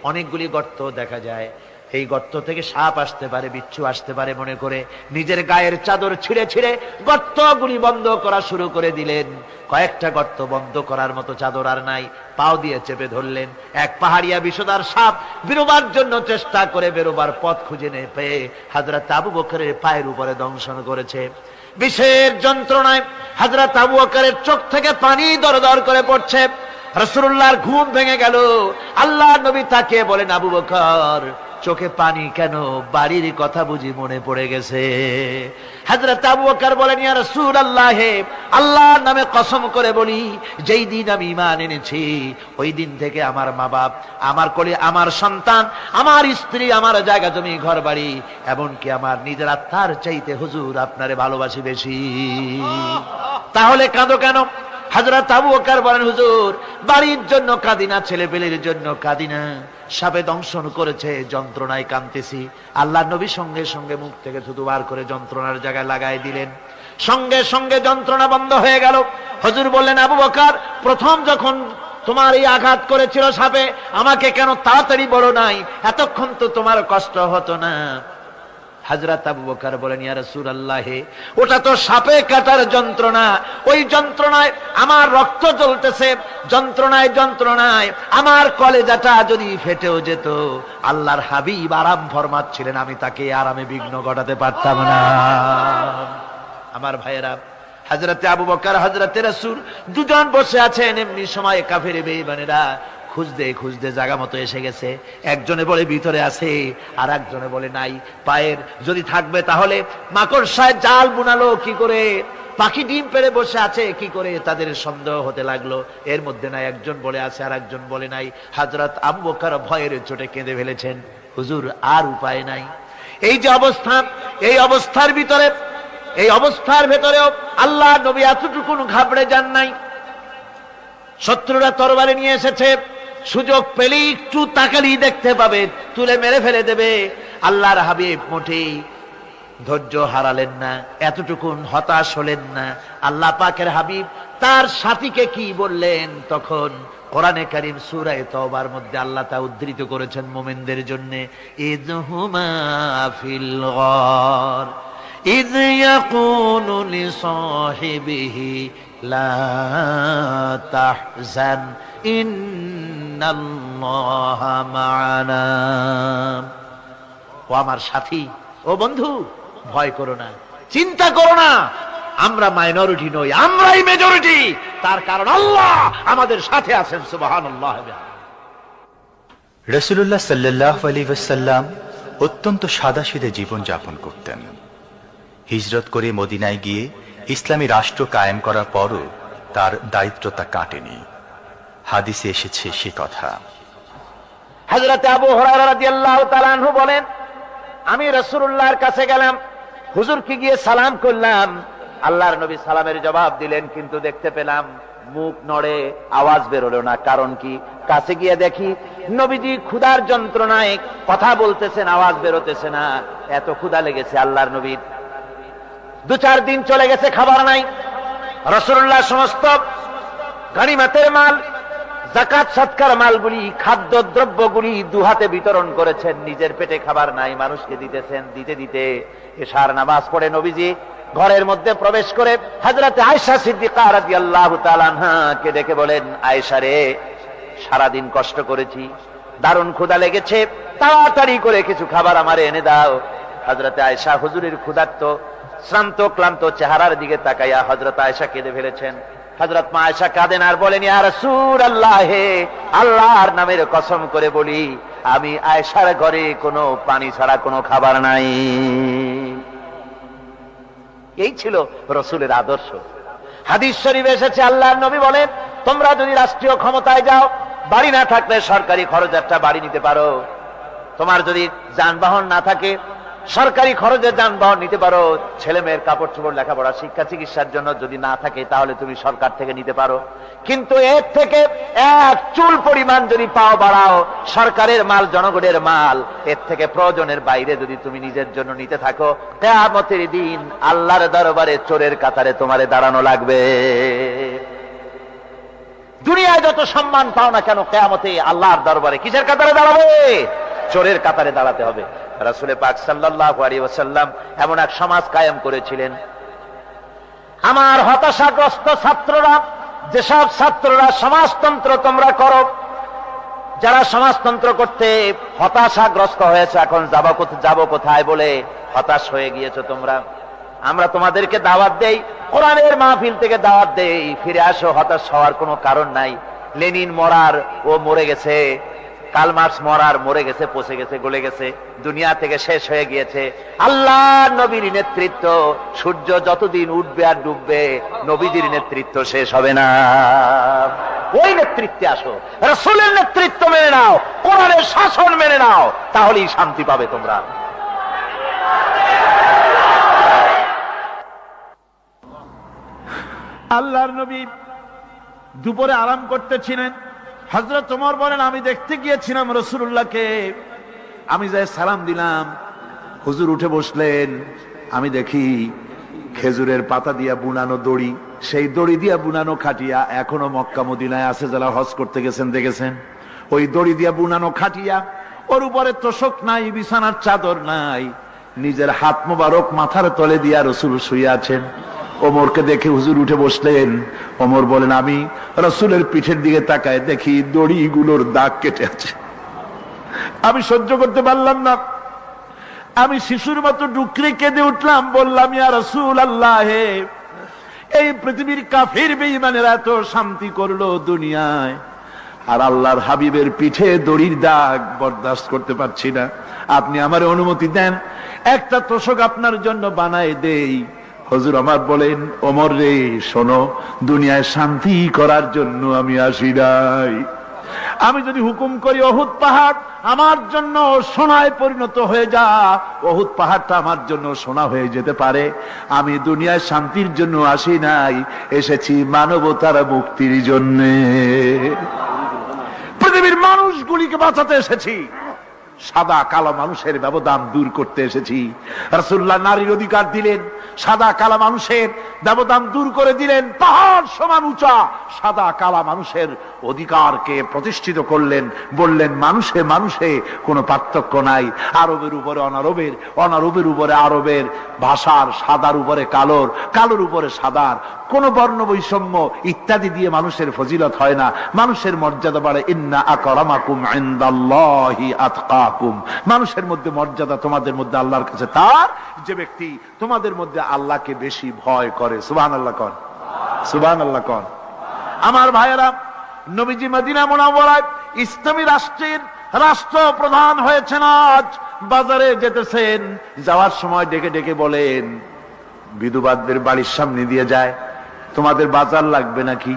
অনেকগুলি গর্ত দেখা যায়। এই গর্ত থেকে সাপ আসতে পারে, বিচ্ছু আসতে পারে মনে করে নিজের গায়ের চাদর ছিঁড়ে ছিঁড়ে গর্তগুলি বন্ধ করা শুরু করে দিলেন। কয়েকটা গর্ত বন্ধ করার মতো চাদর আর নাই, পাও দিয়ে চেপে ধরলেন। এক পাহাড়িয়া বিষধর সাপ বেরোবার জন্য চেষ্টা করে বেরোবার পথ খুঁজে না পেয়ে হযরত আবু বকরের পায়ের উপরে দংশন করেছে। বিষের যন্ত্রণায় হযরত আবু বকরের চোখ থেকে পানি দরদর করে পড়ছে। রাসূলুল্লাহর ঘুম ভেঙে গেল। আল্লাহর নবী তাকে বলেন, আবু বকর, চোখে পানি কেন? বাড়ির কথা বুঝি মনে পড়ে গেছে? হযরত আবু বকর বলেন, ইয়া রাসূলুল্লাহ, আল্লাহর নামে কসম করে বলি, যেই দিন আমি ঈমান এনেছি ওই দিন থেকে আমার মা বাপ, আমার কোলে আমার সন্তান, আমার স্ত্রী, আমার জায়গা জমি ঘর বাড়ি, এমনকি আমার নিজের আত্মার চাইতে হুজুর আপনারে ভালোবাসি বেশি। তাহলে কাঁদো কেন? হযরত আবু বকর বলেন, হুজুর বাড়ির জন্য কাঁদি না, ছেলে পেলের জন্য কাঁদি না, সাপে দংশন করেছে, যন্ত্রণায় কাঁদতেছি। আল্লাহ নবী সঙ্গে সঙ্গে মুখ থেকে থুতু বার করে যন্ত্রণার জায়গায় লাগাই দিলেন। সঙ্গে সঙ্গে যন্ত্রণা বন্ধ হয়ে গেল। হুজুর বললেন, আবু বকর, প্রথম যখন তোমার এই আঘাত করেছিল সাপে, আমাকে কেন তাড়াতাড়ি বলো নাই? এতক্ষণ তো তোমার কষ্ট হতো না। হযরত আবু বকর বলেন, ইয়া রাসূলুল্লাহ, ওটা তো সাপে কাটার যন্ত্রণা, ওই যন্ত্রণায় আমার রক্ত জ্বলতেছে, যন্ত্রণায় যন্ত্রণায় আমার কলেজাটা যদি ফেটেও যেত। আল্লাহর হাবিব আরাম ফরমাচ্ছিলেন, আমি তাকে আরামে বিঘ্ন ঘটাতে পারতাম না। আমার ভাইয়েরা, হযরত আবু বকর, হযরত রাসূল দুজন বসে আছেন। এমনি সময় কাফের বেঈমানেরা খুঁজতে খুঁজতে জায়গা মতো এসে গেছে। একজনে বলে ভিতরে আছে, আর একজনে বলে নাই। পায়ের যদি থাকবে তাহলে মাকড়সায় জাল বুনালো কি করে, পাখি ডিম পেড়ে বসে আছে কি করে, তাদের সন্দেহ হতে লাগলো। এর মধ্যে নাই, একজন বলে আছে আর একজন বলে নাই। হযরত আবু বকর ভয়ের চোটে কেঁদে ফেলেছেন, হুজুর আর উপায় নাই। এই যে অবস্থা, এই অবস্থার ভিতরে, এই অবস্থার ভেতরেও আল্লাহ নবী এতটুকু ঘাবড়ে যান নাই। শত্রুরা তরবারি নিয়ে এসেছে, সুযোগ পেলেই একটু তাকালেই দেখতে পাবে, তুলে মেরে ফেলে দেবে। আল্লাহর হাবিব মোটেই ধৈর্য হারালেন না, এতটুকুন হতাশ হলেন না। আল্লাহ পাকের হাবিব তার সাথীকে কি বললেন, তখন কোরআনে কারীম সূরা তাওবার মধ্যে আল্লাহ তা উদ্ধৃত করেছেন মুমিনদের জন্য, ইযহুমা ফিল গার ইয ইয়াকুলু লিসাহিবিহি লা তাহজান ইন্নাল্লাহা মা'ানা। ও আমার সাথী, ও বন্ধু, ভয় করো না, চিন্তা করো না, আমরা মাইনরিটি নই, আমরাই মেজরিটি। তার কারণ আল্লাহ আমাদের সাথে আছেন। সুবহানাল্লাহ। রাসূলুল্লাহ সাল্লাল্লাহু আলাইহি ওয়াসাল্লাম অত্যন্ত সাদাসিধে জীবন যাপন করতেন। হিজরত করে মদিনায় গিয়ে ইসলামী রাষ্ট্র কায়েম করার পরও তার দায়িত্বটা কাটেনি। হাদিসে এসেছে সে কথা। হযরত আবু হুরায়রা রাদিয়াল্লাহু তাআলা আনহু বলেন, আমি রাসূলুল্লাহর কাছে গেলাম, হুজুরকে গিয়ে সালাম করলাম। আল্লাহর নবী সালামের জবাব দিলেন, কিন্তু দেখতে পেলাম মুখ নড়ে, আওয়াজ বেরোলো না। কারণ কি? কাছে গিয়ে দেখি নবীজি ক্ষুধার যন্ত্রণায় কথা বলতেছেন, আওয়াজ বেরোতেছে না। এত ক্ষুধা লেগেছে আল্লাহর নবীর। 2-4 দিন চলে গেছে, খাবার নাই। রাসূলুল্লাহ সমস্ত গনিমতের মাল, যাকাত সদকার মালগুলি, খাদ্য দ্রব্যগুলি দুহাতে বিতরণ করেছেন। নিজের পেটে খাবার নাই, মানুষকে দিতেছেন। দিতে দিতে এশার নামাজ পড়ে নবীজি ঘরের মধ্যে প্রবেশ করে হযরত আয়েশা সিদ্দিকা রাদিয়াল্লাহু তাআলা আনহাকে ডেকে বলেন, আয়েশা রে, সারাদিন কষ্ট করেছি, দারুণ ক্ষুধা লেগেছে, তাড়াতাড়ি করে কিছু খাবার আমারে এনে দাও। হযরত আয়েশা হুজুরের ক্ষুধার্ত শ্রান্ত ক্লান্ত চেহারার দিকে তাকাইয়া হযরত আয়েশা কেঁদে ফেলেছেন। হযরত মা আয়েশা কাঁদেন আর বলেন, ইয়া রাসূলুল্লাহ, আল্লাহর নামের কসম করে বলি, আমি আয়েশার ঘরে কোনো পানি ছাড়া কোনো খাবার নাই। এই ছিল রাসূলের আদর্শ। হাদিস শরীফে এসেছে, আল্লাহর নবী বলেন, তোমরা যদি রাষ্ট্রীয় ক্ষমতায় যাও, বাড়ি না থাকলে সরকারি খরচ একটা বাড়ি নিতে পারো। তোমার যদি যানবাহন না থাকে, সরকারি খরচে যানবাহন নিতে পারো। ছেলে মেয়ের কাপড় চোপড়, লেখাপড়া, শিক্ষা, চিকিৎসার জন্য যদি না থাকে, তাহলে তুমি সরকার থেকে নিতে পারো। কিন্তু এর থেকে এক চুল পরিমাণ যদি পাও বাড়াও, সরকারের মাল জনগণের মাল, এর থেকে প্রয়োজনের বাইরে যদি তুমি নিজের জন্য নিতে থাকো, কিয়ামতের দিন আল্লাহর দরবারে চোরের কাতারে তোমারে দাঁড়ানো লাগবে। দুনিয়ায় যত সম্মান পাও না কেন, কিয়ামতে আল্লাহর দরবারে কিসের কাতারে দাঁড়াবে? চোরের কাতারে দাঁড়াতে হবে। রাসূল পাক সাল্লাল্লাহু আলাইহি ওয়াসাল্লাম এমন এক সমাজ কায়েম করেছিলেন। আমার হতাশাগ্রস্ত ছাত্ররা, যেসব ছাত্ররা সমাজতন্ত্র তোমরা করো, যারা সমাজতন্ত্র করতে হতাশাগ্রস্ত হয়েছে, এখন যাব কোথায় বলে হতাশ হয়ে গিয়েছো তোমরা, আমরা তোমাদেরকে দাওয়াত দেই, কোরআনের মাহফিল থেকে দাওয়াত দেই, ফিরে আসো। হতাশ হওয়ার কোনো কারণ নাই। লেনিন মরার, ও মরে গেছে। কার্ল মার্কস মরার, মরে গেছে, পচে গেছে, গলে গেছে, দুনিয়া থেকে শেষ হয়ে গিয়েছে। আল্লাহর নবীর নেতৃত্ব, সূর্য যতদিন উঠবে আর ডুববে, নবীজির নেতৃত্ব শেষ হবে না। ওই নেতৃত্বে আসো, রাসূলের নেতৃত্ব মেনে নাও, কোরআনের শাসন মেনে নাও, তাহলেই শান্তি পাবে তোমরা। আল্লাহর নবী দুপুরে আরাম করতেছিলেন। হযরত ওমর বলেন, আমি দেখতে গিয়েছিলাম রাসূলুল্লাহকে, আমি যাই সালাম দিলাম, হুজুর উঠে বসলেন। আমি দেখি খেজুরের পাতা দিয়া বুনানো দড়ি, সেই দড়ি দিয়া বুনানো খাটিয়া এখনো মক্কা মদিনায় আছে, যারা হজ করতে গেছেন দেখেছেন। ওই দড়ি দিয়া বুনানো খাটিয়া, ওর উপরে তোশক নাই, বিছানার চাদর নাই, নিজের হাত মোবারক মাথার তলে দিয়া রাসূল শুয়ে আছেন। ওমরকে দেখে হুজুর উঠে বসলেন। ওমর বলেন, আমি রাসূলের পিঠের দিকে তাকায় দেখি দড়িগুলোর দাগ কেটে আছে। আমি সহ্য করতে পারলাম না। আমি শিশুর মতো ডুকরে কেঁদে উঠলাম, বললাম, ইয়া রাসূলুল্লাহ, এই পৃথিবীর কাফির বেঈমানেরা এত শান্তি করলো দুনিয়ায়, আর আল্লাহর হাবিবের পিঠে দড়ির দাগ বরদাস্ত করতে পারছি না। আপনি আমার অনুমতি দেন, একটা তোশক আপনার জন্য বানায় দেই। হুজুর আমার বলেন, ওমর রে, শোনো, দুনিয়ায় শান্তি করার জন্য আমি আসি নাই। আমি যদি হুকুম করি উহুদ পাহাড় আমার জন্য সোনায় পরিণত হয়ে যা, উহুদ পাহাড়টা আমার জন্য সোনা হয়ে যেতে পারে। আমি দুনিয়ায় শান্তির জন্য আসি নাই, এসেছি মানবতার মুক্তির জন্য, পৃথিবীর মানুষগুলিকে বাঁচাতে এসেছি। সাদা কালো মানুষের ব্যবধান দূর করতে এসেছি। রাসূলুল্লাহ নারীর অধিকার দিলেন, সাদা কালো মানুষের ব্যবধান দূর করে দিলেন। পাহাড় সমান উঁচা সাদা কালো মানুষের অধিকারকে প্রতিষ্ঠিত করলেন, বললেন মানুষে মানুষে কোনো পার্থক্য নাই। আরবের উপরে অনারবের, অনারবের উপরে আরবের, ভাষার, সাদার উপরে কালোর, কালোর উপরে সাদার, কোন বর্ণ বৈষম্য ইত্যাদি দিয়ে মানুষের ফজিলত হয় না। মানুষের মর্যাদা বাড়ে। ইন্না আকরামাকুম ইনদাল্লাহি আতকাকুম। মানুষের মধ্যে মর্যাদা তোমাদের মধ্যে আল্লাহর কাছে তার যে ব্যক্তি তোমাদের মধ্যে আল্লাহকে বেশি ভয় করে। সুবহানাল্লাহ কোন, সুবহানাল্লাহ কোন। আমার ভাইয়েরা, নবীজি মদিনা মুনাওয়ারায় ইসলামী রাষ্ট্রের রাষ্ট্রপ্রধান হয়েছেন। আজ বাজারে যেতেছেন, যাওয়ার সময় ডেকে ডেকে বলেন, বিধবাদের বাড়ির সামনে দিয়ে যায়, তোমাদের বাজার লাগবে নাকি?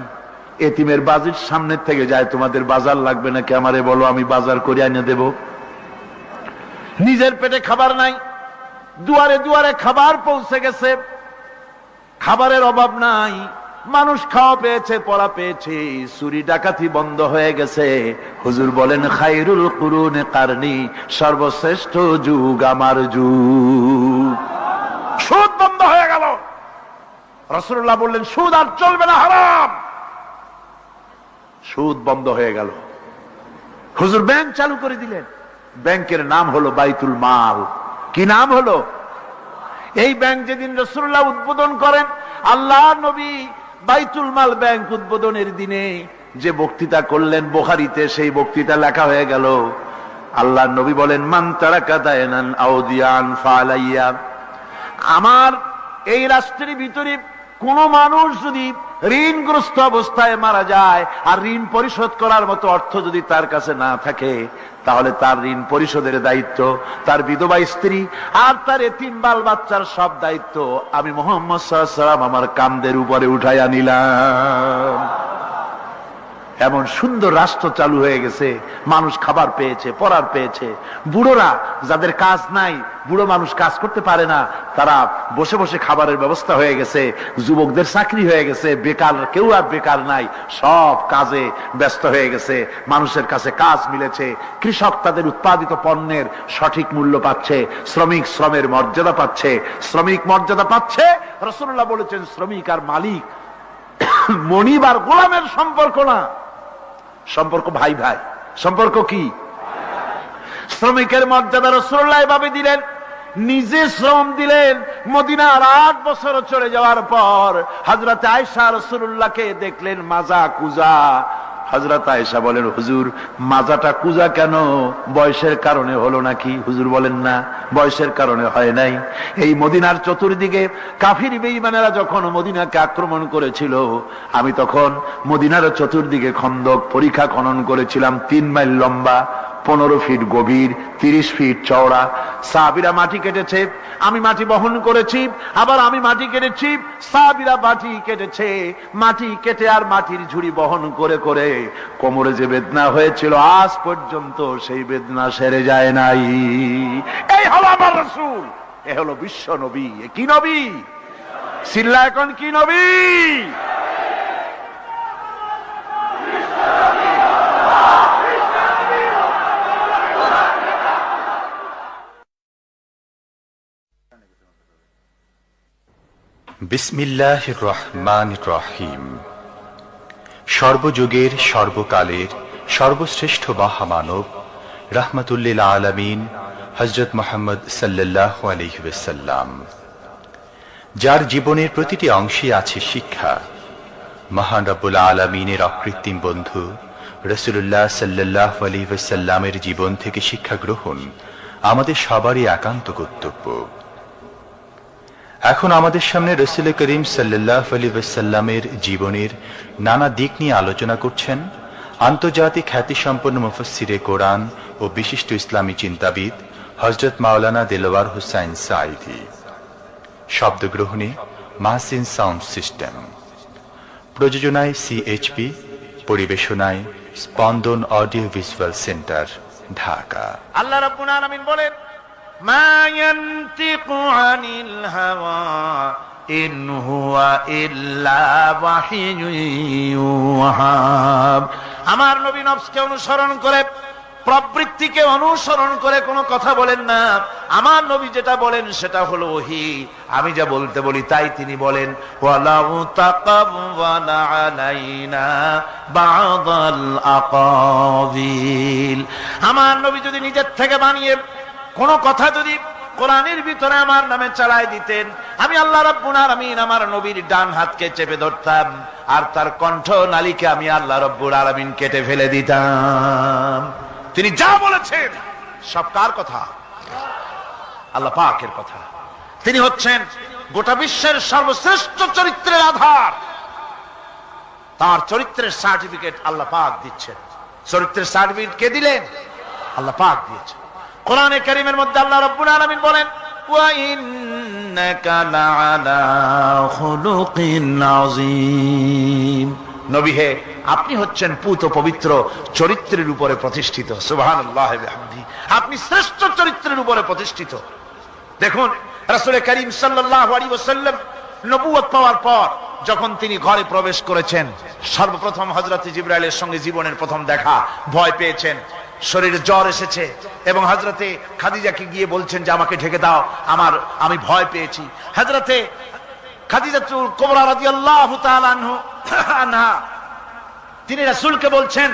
এতিমের বাড়ির সামনে থেকে যায়, তোমাদের বাজার লাগবে নাকি? আমারে বলো, আমি বাজার করে এনে দেব। নিজের পেটে খাবার নাই, দুয়ারে দুয়ারে খাবার পৌঁছে গেছে, খাবারের অভাব নাই, মানুষ খাওয়া পেয়েছে, পড়া পেয়েছে, চুরি ডাকাতি বন্ধ হয়ে গেছে। হুজুর বলেন, খায়রুল কুরুনে কারনি, সর্বশ্রেষ্ঠ যুগ আমার যুগ। সুদ বন্ধ হয়ে গেল। রাসূলুল্লাহ বললেন, সুদ আর চলবে না, হারাম। সুদ বন্ধ হয়ে গেল। হুজুর ব্যাংক চালু করে দিলেন। ব্যাংকের নাম হলো বাইতুল মাল। কি নাম হলো? এই ব্যাংক যেদিন রাসূলুল্লাহ উদ্বোধন করেন, আল্লাহর নবী বাইতুল মাল ব্যাংক উদ্বোধনের দিনে যে বক্তৃতা করলেন, বুখারীতে সেই বক্তৃতা লেখা হয়ে গেল। আল্লাহর নবী বলেন, মান তারাকা দায়নান আও দিয়ান ফালাইয়া। আমার এই রাষ্ট্রের ভিতরে কোন মানুষ যদি ঋণগ্রস্ত অবস্থায় মারা যায় আর ঋণ পরিশোধ করার মতো অর্থ যদি তার কাছে না থাকে, তাহলে তার ঋণ পরিশোধের দায়িত্ব, তার বিধবা স্ত্রী আর তার এতিম বাল বাচ্চার সব দায়িত্ব আমি মুহাম্মদ সাল্লাল্লাহু আলাইহি ওয়াসাল্লাম আমার কাঁধের উপরে উঠাইয়া নিলাম। এমন সুন্দর রাষ্ট্র চালু হয়ে গেছে, মানুষ খাবার পেয়েছে, পড়ার পেয়েছে। বুড়োরা যাদের কাজ নাই, বুড়ো মানুষ কাজ করতে পারে না, তারা বসে বসে খাবারের ব্যবস্থা হয়ে গেছে। যুবকদের চাকরি হয়ে গেছে, বেকার কেউ আর বেকার নাই, সব কাজে ব্যস্ত হয়ে গেছে, মানুষের কাছে কাজ মিলেছে। কৃষক তাদের উৎপাদিত পণ্যের সঠিক মূল্য পাচ্ছে, শ্রমিক শ্রমের মর্যাদা পাচ্ছে, শ্রমিক মর্যাদা পাচ্ছে। রাসূলুল্লাহ বলেছেন, শ্রমিক আর মালিক, মনিব আর গোলামের সম্পর্ক না, সম্পর্ক ভাই ভাই। সম্পর্ক কি? শ্রমিকের মর্যাদা রাসূলুল্লাহ এভাবে দিলেন, নিজে শ্রম দিলেন। মদিনার 8 বছর চলে যাওয়ার পর হযরত আয়েশা রাসূলুল্লাহকে দেখলেন মাজা কুজা। হযরত আয়েশা বলেন, হুজুর মাজাটা কুজা কেন? বয়সের কারণে হলো নাকি? হুজুর বলেন, না, বয়সের কারণে হয় নাই। এই মদিনার চতুর্দিকে কাফির বেঈমানেরা যখন মদিনাকে আক্রমণ করেছিল, আমি তখন মদিনার চতুর্দিকে খন্দক পরিখা খনন করেছিলাম, 3 মাইল লম্বা, 15 ফিট গভীর, 30 ফিট চওড়া। সাহাবীরা মাটি কেটেছে, আমি মাটি বহন করেছি, আবার আমি মাটি কেটেছি, সাহাবীরা মাটি কেটেছে। মাটি কেটে আর মাটির ঝুড়ি বহন করে করে কোমরে যে বেদনা হয়েছিল, আজ পর্যন্ত সেই বেদনা সেরে যায় নাই। এই হলো আমার রাসূল, এ হলো বিশ্ব নবী। কি নবী? সিল্লা এখন কি নবী? বিসমিল্লাহির রহমানির রহিম। সর্বযুগের, সর্বকালের সর্বশ্রেষ্ঠ মহামানব রাহমাতুল্লিল আলামিন হযরত মুহাম্মদ সাল্লাল্লাহু আলাইহি ওয়াসাল্লাম, যার জীবনের প্রতিটি অংশে আছে শিক্ষা, মহান রব্বুল আলামিনের অকৃত্রিম বন্ধু রাসূলুল্লাহ সাল্লাল্লাহু আলাইহি ওয়াসাল্লামের জীবন থেকে শিক্ষা গ্রহণ আমাদের সবারই একান্ত কর্তব্য। এখন আমাদের সামনে রাসূল করিম সাল্লাল্লাহু আলাইহি ওয়াসাল্লামের জীবনের নানা দিক নিয়ে আলোচনা করছেন আন্তর্জাতিক খ্যাতিসম্পন্ন মুফাসসিরে কোরআন ও বিশিষ্ট ইসলামী চিন্তাবিদ হযরত মাওলানা দেলওয়ার হোসাইন সাঈদী। শব্দগ্রহণে মাহসিন সাউন্ড সিস্টেম, প্রযোজনায় সিএইচপি, পরিবেশনায় স্পন্দন অডিও ভিজুয়াল সেন্টার, ঢাকা। আল্লাহ রাব্বুল আলামিন বলেন, মা ইয়ানতিকু আনিল হাওয়া ইন হুয়া ইল্লা ওয়াহিয়ুন ইউহা। আমার নবী নফসকে অনুসরণ করে প্রবৃত্তিকে অনুসরণ করে কোনো কথা বলেন না। আমার নবী যেটা বলেন সেটা হলো ওহী, আমি যা বলতে বলি তাই তিনি বলেন। ওয়ালাউ তাকাওয়ালা আলাইনা বা'দাল আকাবিল, আমার নবী যদি নিজের থেকে বানিয়ে কোনো কথা যদি কোরআনের ভিতরে আমার নামে চালায় দিতেন, আমি আল্লাহ রাব্বুল আলামিন আমার নবীর ডান হাতকে চেপে ধরতাম, আর তার কণ্ঠ নালীকে আমি আল্লাহ রাব্বুল আলামিন কেটে ফেলে দিতাম। তিনি যা বলেছেন সব কার কথা? আল্লাহ পাকের কথা। তিনি হচ্ছেন গোটা বিশ্বের সর্বশ্রেষ্ঠ চরিত্রের আধার। তার চরিত্রের সার্টিফিকেট আল্লাহ পাক দিচ্ছেন। চরিত্রের সার্টিফিকেট কে দিলেন? আল্লাহ পাক দিয়েছেন। কোরআনে কারীমের মধ্যে আল্লাহ রাব্বুল আলামিন বলেন, ওয়া ইন্নাকা লাআলা খুলুকিন আযীম, নবী হে আপনি হচ্ছেন পুত পবিত্র চরিত্রের উপরে প্রতিষ্ঠিত। সুবহানাল্লাহ ওয়া বিহামদিহি, আপনি শ্রেষ্ঠ চরিত্রের উপরে প্রতিষ্ঠিত। দেখুন রাসূল করিম সাল্লাল্লাহু আলাইহি ওয়াসাল্লাম নবুয়ত পাওয়ার পর যখন তিনি ঘরে প্রবেশ করেছেন, সর্বপ্রথম হযরত জিবরাইলের সঙ্গে জীবনের প্রথম দেখা, ভয় পেয়েছেন, শরীরে জ্বর এসেছে এবং হযরতে খাদিজাকে গিয়ে বলছেন যে আমাকে ঢেকে দাও, আমি ভয় পেয়েছি। হযরতে খাদিজাতুল কুবরা রাদিয়াল্লাহু তাআলা আনহা তিনি রাসূলকে বলছেন,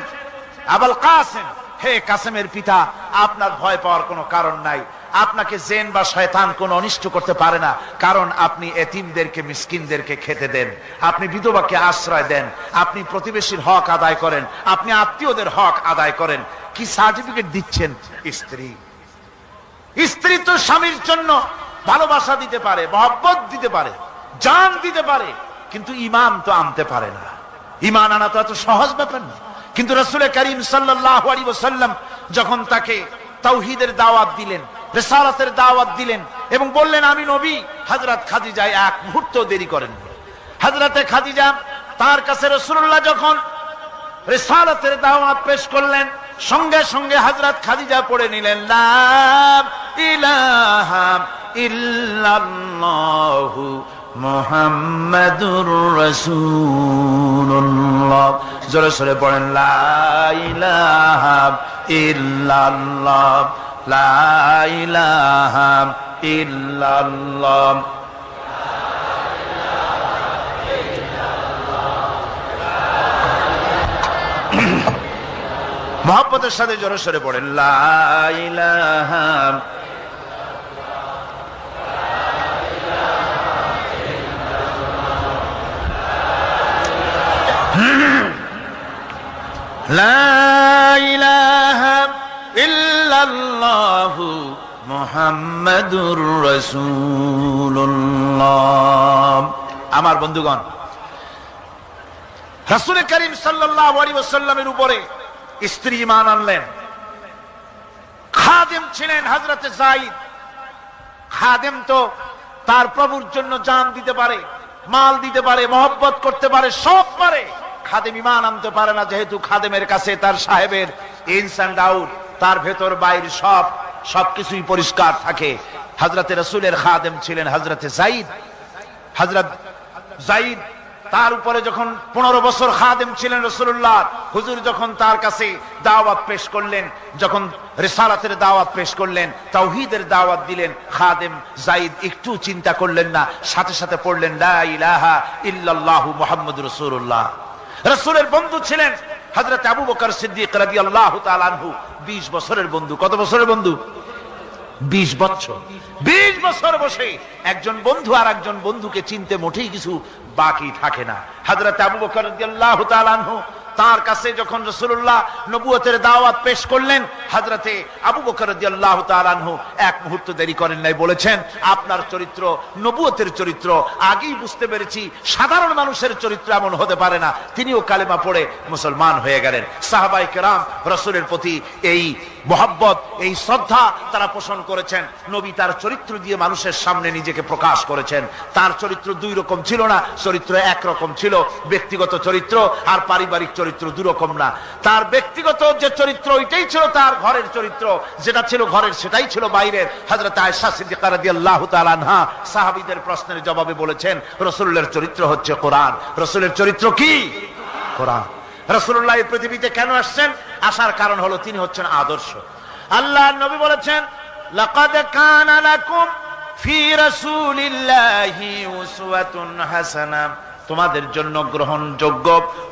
আবুল কাসেম, হে কাসেমের পিতা, আপনার ভয় পাওয়ার কোনো কারণ নাই, আপনাকে জিন বা শয়তান কোনো অনিষ্ট করতে পারে না, কারণ আপনি এতিমদেরকে মিসকিনদেরকে খেতে দেন, আপনি বিধবাকে আশ্রয় দেন, আপনি প্রতিবেশীর হক আদায় করেন, আপনি আত্মীয়দের হক আদায় করেন। কি সার্টিফিকেট দিচ্ছেন? স্ত্রী তো স্বামীর জন্য ভালোবাসা দিতে পারে, মহব্বত দিতে পারে, জান দিতে পারে, কিন্তু ঈমান তো আনতে পারে না। ঈমান আনা তো এত সহজ ব্যাপার না। কিন্তু রাসূল করিম সাল্লাল্লাহু আলাইহি ওয়াসাল্লাম যখন তাকে তাওহীদের দাওয়াত দিলেন, রিসালাতের দাওয়াত দিলেন এবং বললেন আমি নবী, হযরত খাদিজা এক মুহূর্ত দেরি করেন। হযরতে খাদিজা তার কাছে রাসূলুল্লাহ যখন রিসালাতের দাওয়াত পেশ করলেন, সঙ্গে সঙ্গে হযরত খাদিজা পড়ে নিলেন, লা ইলাহা ইল্লাল্লাহু মুহাম্মাদুর রাসূলুল্লাহ। জোরে সোরে পড়েন, লা ইলাহা ইল্লাল্লাহ, লা ইলাহা ইল্লাল্লাহ। মহব্বতের সাথে জোরে সোরে পড়েন, লা ইলাহা লা ইলাহা ইল্লাল্লাহু মুহাম্মাদুর রাসূলুল্লাহ। আমার বন্ধুগণ, রাসূল করিম সাল্লাল্লাহু আলাইহি ওয়াসাল্লামের উপরে স্ত্রী ঈমান আনলেন। খাদেম ছিলেন হযরতে যায়েদ। খাদেম তো তার প্রভুর জন্য জান দিতে পারে, মাল দিতে পারে, মহব্বত করতে পারে, সব পারে। খাদেম ঈমান আনতে পারে না, যেহেতু খাদেমের কাছে তার সাহেবের ইনস এন্ড আউট, তার ভেতর বাইরে সবকিছুই পরিষ্কার থাকে। হযরতে রাসূলের খাদেম ছিলেন হযরতে যায়েদ। হযরত যায়েদ তার উপরে যখন 15 বছর খাদেম ছিলেন রাসূলুল্লাহ, হুজুর যখন তার কাছে দাওয়াত পেশ করলেন, যখন রিসালাতের দাওয়াত পেশ করলেন, তাওহীদের দাওয়াত দিলেন, খাদেম যায়েদ একটু চিন্তা করলেন না, সাথে সাথে পড়লেন লা ইলাহা ইল্লাল্লাহু মুহাম্মাদুর রাসূলুল্লাহ। রাসূলের বন্ধু ছিলেন হযরত আবু বকর সিদ্দিক রাদিয়াল্লাহু তাআলা আনহু। 20 বছরের বন্ধু। কত বছরের বন্ধু? 20 বছর। 20 বছর বসে একজন বন্ধু আর একজন বন্ধুকে চিনতে মোটেই কিছু বাকি থাকে না। হযরত আবু বকর রাদিয়াল্লাহু তাআলা আনহু তার কাছে যখন রাসূলুল্লাহ নবুয়তের দাওয়াত পেশ করলেন, হযরতে আবু বকর রাদিয়াল্লাহু তাআলা আনহু এক মুহূর্ত দেরি করেন নাই, বলেছেন আপনার চরিত্র নবুয়তের চরিত্র। আগেই বুঝতে পেরেছি সাধারণ মানুষের চরিত্র এমন হতে পারে না। তিনিও কালেমা পড়ে মুসলমান হয়ে গেলেন। সাহাবায়ে কেরাম রাসূলের প্রতি এই মহব্বত, এই শ্রদ্ধা তারা পোষণ করেছেন। নবী তার চরিত্র দিয়ে মানুষের সামনে নিজেকে প্রকাশ করেছেন। তার চরিত্র দুই রকম ছিল না, চরিত্র একরকম ছিল। ব্যক্তিগত চরিত্র আর পারিবারিক চরিত্র দুই রকম না। তার ব্যক্তিগত যে চরিত্র ওইটাই ছিল তার ঘরের চরিত্র, যেটা ছিল ঘরের সেটাই ছিল বাইরের। হযরত আয়েশা সিদ্দিকা রাদিয়াল্লাহু তাআলা আনহা সাহাবীদের প্রশ্নের জবাবে বলেছেন রাসূলের চরিত্র হচ্ছে কোরআন। রাসূলের চরিত্র কি? কোরআন। রাসূলুল্লাহ এই পৃথিবীতে কেন আসছেন? আসার কারণ হলো তিনি হচ্ছেন আদর্শ। আল্লাহর নবী বলেছেন, লাকাদ কানা লাকুম ফি রাসূলিল্লাহি উসওয়াতুন হাসানাহ, তোমাদের জন্য গ্রহণযোগ্য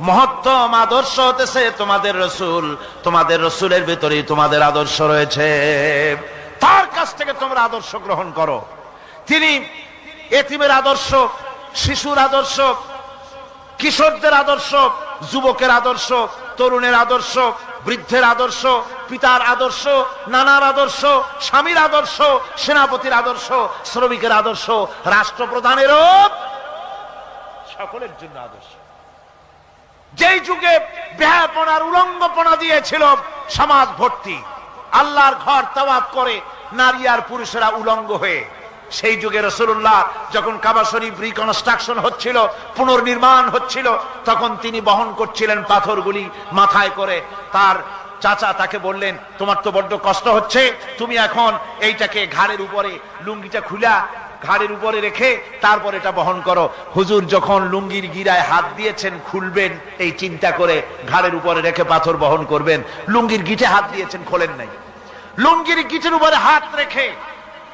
মহত্তম আদর্শ হতেছে তোমাদের রাসূল। তোমাদের রাসূলের ভিতরেই তোমাদের আদর্শ রয়েছে, তার কাছ থেকে তোমরা আদর্শ গ্রহণ করো। তিনি এতিমের আদর্শ, শিশুর আদর্শ, কিশোরদের আদর্শ, যুবকের আদর্শ, তরুণের আদর্শ, বৃদ্ধের আদর্শ, পিতার আদর্শ, নানার আদর্শ, স্বামীর আদর্শ, সেনাপতির আদর্শ, শ্রমিকের আদর্শ, রাষ্ট্রপ্রধানেরও সকলের জন্য আদর্শ। যেই যুগে বেহায়াপনার উলঙ্গপনা দিয়েছিল সমাজ ভর্তি, আল্লাহর ঘর তাওয়াফ করে নারী আর পুরুষেরা উলঙ্গ হয়ে, সেই যুগে রাসূলুল্লাহ যখন কাবা শরীফ রিকনস্ট্রাকশন হচ্ছিল, পুনর্নির্মাণ হচ্ছিল, তখন তিনি বহন করছিলেন পাথরগুলি মাথায় করে। তার চাচা তাকে বললেন, তোমার তো বড্ড কষ্ট হচ্ছে, তুমি এখন এইটাকে ঘাড়ের উপরে, লুঙ্গিটা খুলা ঘাড়ের উপরে রেখে তারপর এটা বহন করো। হুজুর যখন লুঙ্গির গিরায় হাত দিয়েছেন খুলবেন এই চিন্তা করে, ঘাড়ের উপরে রেখে পাথর বহন করবেন, লুঙ্গির গিটে হাত দিয়েছেন, খোলেন নাই। লুঙ্গির গিটের উপরে হাত রেখে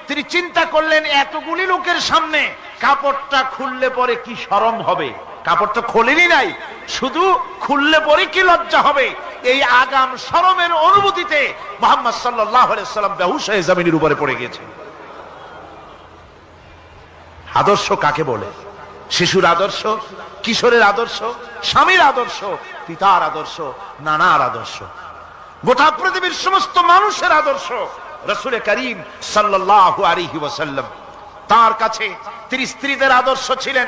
তিনি চিন্তা করলেন, এতগুলি লোকের সামনে কাপড়টা খুললে পরে কি শরম হবে। কাপড়টা খোলেনি নাই, শুধু খুললে পরে কি লজ্জা হবে। এই আগাম শরমের অনুভূতিতে মুহাম্মদ সাল্লাল্লাহু আলাইহি ওয়াসাল্লাম বেহুশ হয়ে জমিনের উপরে পড়ে গেছেন। আদর্শ কাকে বলে? শিশুর আদর্শ, কিশোরের আদর্শ, স্বামীর আদর্শ, পিতার আদর্শ, নানার আদর্শ, গোটা পৃথিবীর সমস্ত মানুষের আদর্শ রাসূল করিম সাল্লাল্লাহু আলাইহি ওয়াসাল্লাম। তার কাছে তিনি স্ত্রীদের আদর্শ ছিলেন,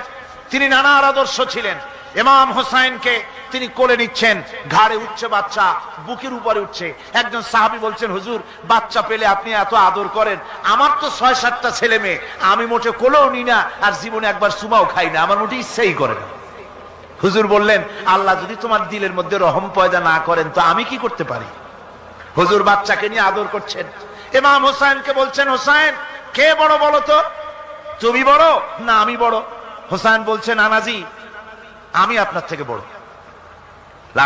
তিনি নানার আদর্শ ছিলেন। ইমাম হোসাইনকে তিনি কোলে নিচ্ছেন, ঘাড়ে উঠছে বাচ্চা, বুকের উপরে উঠছে। একজন সাহাবী বলছেন, হুজুর বাচ্চা পেলে আপনি এত আদর করেন, আমার তো ৬-৭টা ছেলে মেয়ে, আমি মোটে কোলেও নি না, আর জীবনে একবার সুমাও খাই না, আমার মোটে ইচ্ছাই করে না। হুজুর বললেন, আল্লাহ যদি তোমার দিলের মধ্যে রহম পয়দা না করেন তো আমি কি করতে পারি? হুজুর বাচ্চাকে নিয়ে আদর করছেন। ইমাম হোসেনকে বলছেন, হোসেন কে বড় বলো তো, তুমি বড় না আমি বড়? হোসেন বলছেন, নানাজি আমি আপনার থেকে বড়।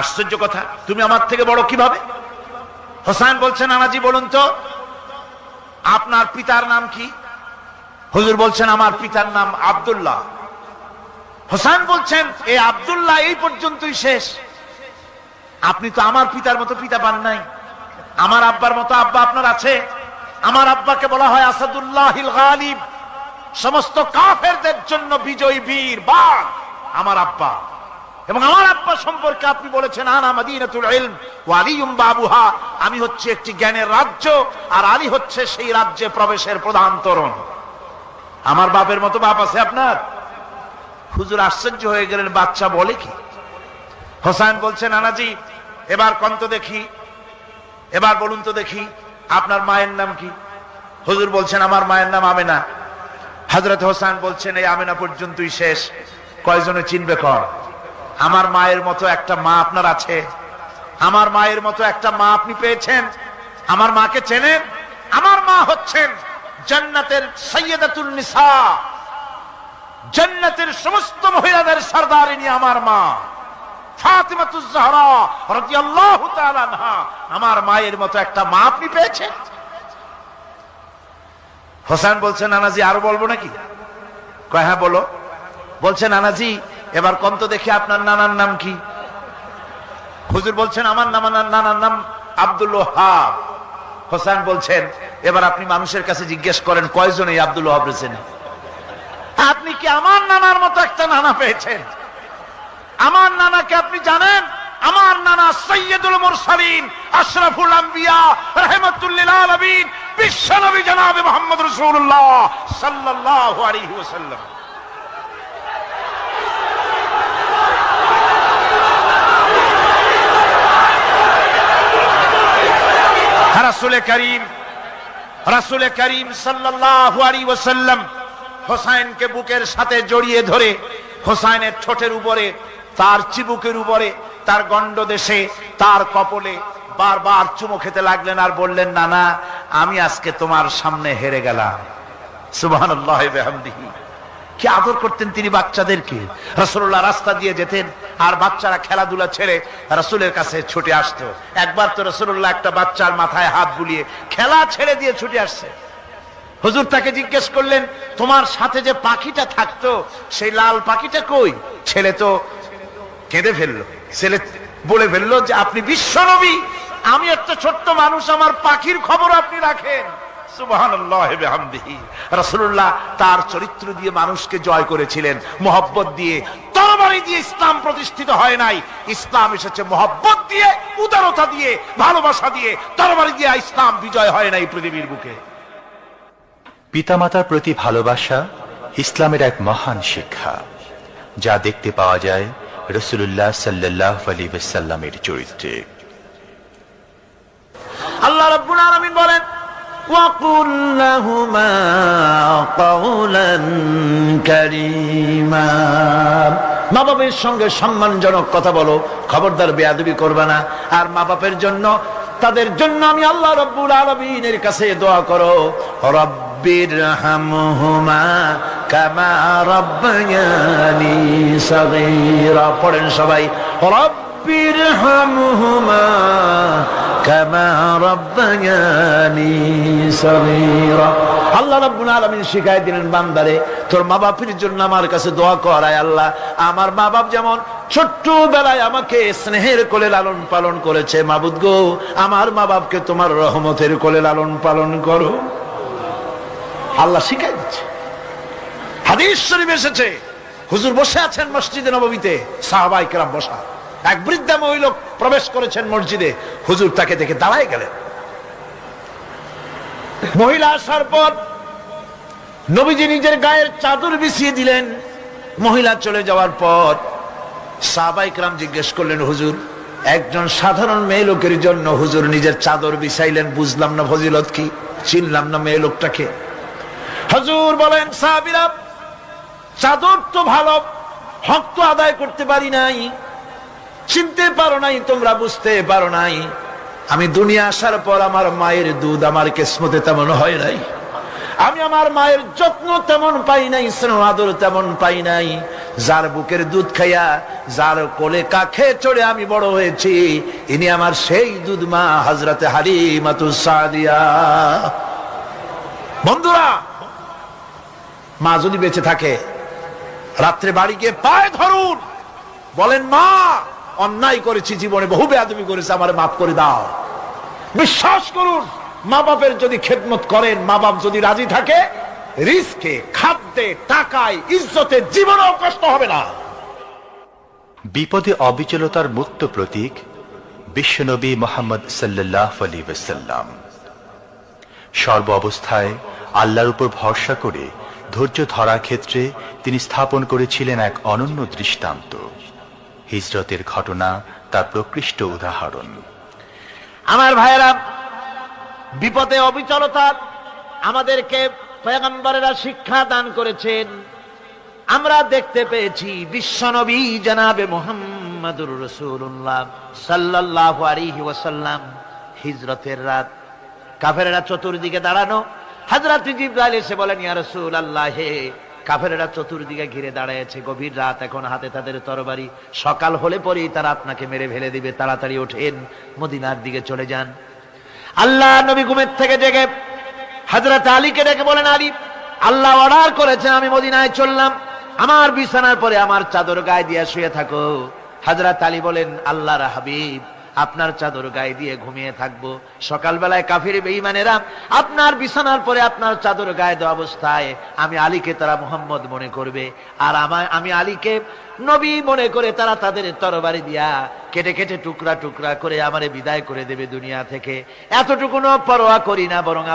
আশ্চর্য কথা, তুমি আমার থেকে বড় কিভাবে? হোসেন বলছেন, নানাজি বলুন তো আপনার পিতার নাম কি? হুজুর বলছেন, আমার পিতার নাম আব্দুল্লাহ। হোসেন বলছেন, এই আব্দুল্লাহ এই পর্যন্তই শেষ, আপনি তো আমার পিতার মতো পিতা পান নাই, আমার আব্বার মতো আব্বা আপনার আছে। আমার আব্বাকে বলা হয় আসাদুল্লাহিল গালিব, সমস্ত কাফেরদের জন্য বিজয়ী বীর বাঘ আমার আব্বা। এবং আমার আব্বা সম্পর্কে আপনি বলেছেন, আনা মাদিনাতুল ইলম ওয়া আলিয়ুম বাবুহা, আমি হচ্ছে একটি জ্ঞানের রাজ্য আর আলী হচ্ছে সেই রাজ্যে প্রবেশের প্রধান তরুণ। আমার বাপের মতো বাপ আছে আপনার? হুজুর আশ্চর্য হয়ে গেলেন, বাচ্চা বলে কি? হোসেন বলছেন, নানাজি এবার কোন তো দেখি, এবার বলুন তো দেখি আপনার মায়ের নাম কি? হুজুর বলছেন, আমার মায়ের নাম আমেনা। হযরত হোসেন বলছেন, এই আমেনা পর্যন্তই শেষ, কয়জনে চিনবে কর? আমার মায়ের মতো একটা মা আপনার আছে? আমার মায়ের মতো একটা মা আপনি পেয়েছেন? আমার মাকে চেনেন? আমার মা হচ্ছেন জান্নাতের সাইয়্যিদাতুন নিসা, জান্নাতের সমস্ত মহিলাদের সরদারিনী আমার মা ফাতিমাতুজ জাহরা রাদিয়াল্লাহু তাআলা আনহা। আমার মায়ের মতো একটা মা আপনি পেয়েছেন? হোসেন বলছেন, নানাজি আরো বলবো নাকি? কয় হ্যাঁ বলো। বলছেন, নানাজি এবার কোন তো দেখি আপনার নানার নাম কি? হুজুর বলছেন, আমার নানার নাম আব্দুল ওয়াহাব। হোসেন বলছেন, এবার আপনি মানুষের কাছে জিজ্ঞেস করেন কয়জন এই আব্দুল ওয়াহাব রয়েছেন? আপনি কি আমার নানার মতো একটা নানা পেয়েছেন? আমার নানাকে আপনি জানেন? আমার নানা সাইয়্যিদুল মুরসালিন, আশরাফুল আম্বিয়া, রাহমাতুল লিল আলামিন, বিশ্বনবী জনাবে মুহাম্মদ রাসূলুল্লাহ সাল্লাল্লাহু আলাইহি ওয়াসাল্লাম। রাসূল করিম সাল্লাল্লাহু আলাইহি ওয়াসাল্লাম হোসেনকে বুকের সাথে জড়িয়ে ধরে হোসেনের ঠোঁটের উপরে, তার চিবুকের উপরে, তার গণ্ডদেশে, তার কপলে বারবার চুমো খেতে লাগলেন আর বললেন, নানা আমি আজকে তোমার সামনে হেরে গেলাম। সুবহানাল্লাহি ওয়া বিহামদিহি। কি আদর করতেন তিনি বাচ্চাদেরকে। রাসূলুল্লাহ রাস্তা দিয়ে যেতেন আর বাচ্চারা খেলাধুলা ছেড়ে রাসূলের কাছে ছুটে আসতো। একবার তো রাসূলুল্লাহ একটা বাচ্চার মাথায় হাত বুলিয়ে খেলা ছেড়ে দিয়ে ছুটে আসছে। হুজুর তাকে জিজ্ঞেস করলেন, তোমার সাথে যে পাখিটা থাকতো সেই লাল পাখিটা কই? ছেলে তো কেঁদে ফেললো। ছেলে বলে ফেললো যে আপনি বিশ্বনবী, আমি একটা ছোট্ট মানুষ, আমার পাখির খবর আপনি রাখেন। সুবহানাল্লাহ বিহামদিহি। রাসূলুল্লাহ তার চরিত্র দিয়ে মানুষকে জয় করেছিলেন, মহব্বত দিয়ে। তরবারি দিয়ে ইসলাম প্রতিষ্ঠিত হয় নাই, ইসলাম এসেছে মহব্বত দিয়ে, উদারতা দিয়ে, ভালোবাসা দিয়ে। তরবারি দিয়ে ইসলাম বিজয় হয় নাই পৃথিবীর বুকে। পিতামাতার প্রতি ভালোবাসা ইসলামের এক মহান শিক্ষা, যা দেখতে পাওয়া যায় রাসূলুল্লাহ সাল্লাল্লাহু আলাইহি ওয়াসাল্লামের চরিত্রে। আল্লাহ রাব্বুল আলামিন বলেন, ওয়াকুল লাহুমা কাওলান কারীমা। মা বাবার সঙ্গে সম্মানজনক কথা বলো, খবরদার বেয়াদবি করবে না। আর মা বাপের জন্য, তাদের জন্য আমি আল্লাহ রাব্বুল আলামিনের কাছে দোয়া করো, রব্বিরহামহুমা কামা রাব্বায়ানি সাগীরা। পড়েন সবাই, রব্বিরহামহুমা কামা রাব্বায়ানি সাগীরা। আল্লাহ রাব্বুল আলামিন শিখাই দিলেন, বান্দারে তোর মা বাপের জন্য আমার কাছে দোয়া কর, আয় আল্লাহ আমার মা বাপ যেমন ছোট্টবেলায় আমাকে স্নেহের কোলে লালন পালন করেছে, মাবুদ গো আমার মা বাপকে তোমার রহমতের কোলে লালন পালন করো। আল্লাহ শিখাই দিচ্ছে। হাদিস শরীফ এসেছে, হুজুর বসে আছেন মসজিদে নববীতে, সাহাবায়ে কেরাম বসা। এক বৃদ্ধা মহিলা প্রবেশ করেছেন মসজিদে, হুজুর তাকে দেখে দাঁড়ায় গেলেন। মহিলা আসার পর নবীজি নিজের গায়ের চাদর বিছিয়ে দিলেন। মহিলা চলে যাওয়ার পর সাহাবায়ে কেরাম জিজ্ঞেস করলেন, হুজুর একজন সাধারণ মেয়ে লোকের জন্য হুজুর নিজের চাদর বিছাইলেন, বুঝলাম না ফজিলত কি, চিনলাম না মেয়ে লোকটাকে। হুজুর বলেন, সাহাবীরা চাদর তো ভালো, হক তো আদায় করতে পারি নাই, চিনতে পারো নাই, তোমরা বুঝতে পারো নাই। আমি দুনিয়া আসার পর আমার মায়ের দুধ আমার কিসমতে তেমন হয় নাই, আমি আমার মায়ের যত্ন তেমন পাই নাই, স্নেহ আদর তেমন পাই নাই। যার বুকের দুধ খাইয়া, যার কোলে কাখে চড়ে আমি বড় হয়েছি, ইনি আমার সেই দুধ মা হযরতে হালিমাতুস সাদিয়া। বন্ধুরা, মা যদি বেঁচে থাকে, রাত্রে বাড়ি গিয়ে পায়ে ধরুন, বলেন মা অন্যায় করেছি, জীবনে বহু বেয়াদবি করেছি, আমারে মাফ করে দাও। বিশ্বাস করুন, মা বাপের যদি খেদমত করেন, মা বাপ যদি রাজি থাকে, রিজকে, খাদ্যে, টাকায়, ইজ্জতে জীবনেও কষ্ট হবে না। বিপদে অবিচলতার মূর্ত প্রতীক বিশ্বনবী মুহাম্মদ সাল্লাল্লাহু আলাইহি ওয়াসাল্লাম। সর্ব অবস্থায় আল্লাহর উপর ভরসা করে ধৈর্য ধরার ক্ষেত্রে তিনি স্থাপন করেছিলেন এক অনন্য দৃষ্টান্ত। হিজরতের ঘটনা তার প্রকৃষ্ট উদাহরণ। আমার ভাইয়েরা, বিপদে অবিচলতা আমাদেরকে পয়গম্বরেরা শিক্ষা দান করেছেন। আমরা দেখতে পেয়েছি বিশ্বনবী জনাবে মুহাম্মদুর রাসূলুল্লাহ সাল্লাল্লাহু আলাইহি ওয়াসাল্লাম হিজরতের রাত, কাফেররা চতুর্দিকে দাঁড়ানো। হযরত জিবরাইল এসে বলেন, ইয়া রাসূলুল্লাহ, হে কাফেররা চতুর্দিকে ঘিরে দাঁড়িয়েছে, গভীর রাত, এখন হাতে তাদের তরবারি, সকাল হলে পরেই তারা আপনাকে মেরে ফেলে দিবে, তাড়াতাড়ি ওঠেন, মদিনার দিকে চলে যান। আল্লাহ নবী ঘুমের থেকে জেগে হযরত আলীকে ডেকে বলেন, আলী, আল্লাহ অর্ডার করেছেন আমি মদিনায় চললাম, আমার বিছানার পরে আমার চাদর গায়ে দিয়ে শুয়ে থাকো। হযরত আলী বলেন, আল্লাহর হাবিব, আপনার চাদর গায়ে দিয়ে ঘুমিয়ে থাকবো, সকালবেলায় কাফির বেঈমানেরা আপনার বিছানার পরে আপনার চাদর গায়ে দেওয়া অবস্থায় আমি আলীকে তারা মুহাম্মদ মনে করবে, আর আমি আলীকে নবী মনে করে তারা তাদের তরবারি দিয়া কেটে কেটে টুকরা টুকরা করে আমারে বিদায় করে দেবে দুনিয়া থেকে। এতটুকুনো পরোয়া করি না, বরং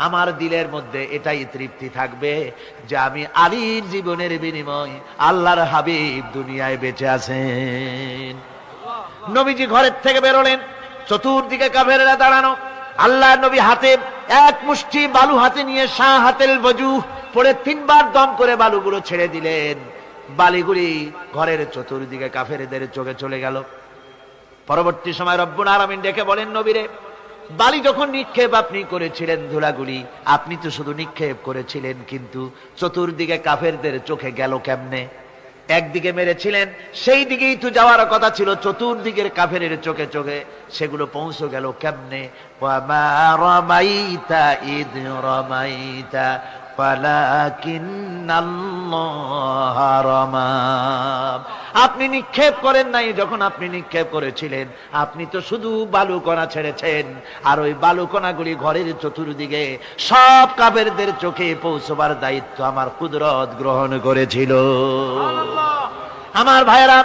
আমার দিলের মধ্যে এটাই তৃপ্তি থাকবে যে আমি আলীর জীবনের বিনিময় আল্লাহর হাবিব দুনিয়ায় বেঁচে আছেন। নবীজি ঘরের থেকে বেরোলেন, চতুর্দিকে কাফেররা দাঁড়ানো। আল্লাহ নবী হাতে এক মুষ্টি বালু হাতে নিয়ে শাহাতেল ওযু পড়ে 3 বার দম করে বালুগুলো ছেড়ে দিলেন। বালিগুলি ঘরের চতুর্দিকে কাফেরদের চোখে চলে গেল। পরবর্তী সময় রব্বুল আলামিন ডেকে বলেন, নবীরে বালি যখন নিক্ষেপ আপনি করেছিলেন, ধুলাগুলি আপনি তো শুধু নিক্ষেপ করেছিলেন, কিন্তু চতুর্দিকে কাফেরদের চোখে গেল কেমনে? একদিকে মেরেছিলেন, সেই দিকেই তো যাওয়ার কথা ছিল, চতুর্দিকের কাফেরের চোখে চোখে সেগুলো পৌঁছে গেল কেমনে? ওয়ামা রামাইতা ইদ রামাইতা ওয়ালাকিন্নাল্লাহ রামা। আপনি নিক্ষেপ করেন নাই, যখন আপনি নিক্ষেপ করেছিলেন আপনি তো শুধু বালুকণা ছেড়েছেন, আর ওই বালুকণাগুলি ঘরের চতুর্দিকে সব কাফেরদের চোখে পৌঁছবার দায়িত্ব আমার কুদরত গ্রহণ করেছিল। আমার ভাইরা,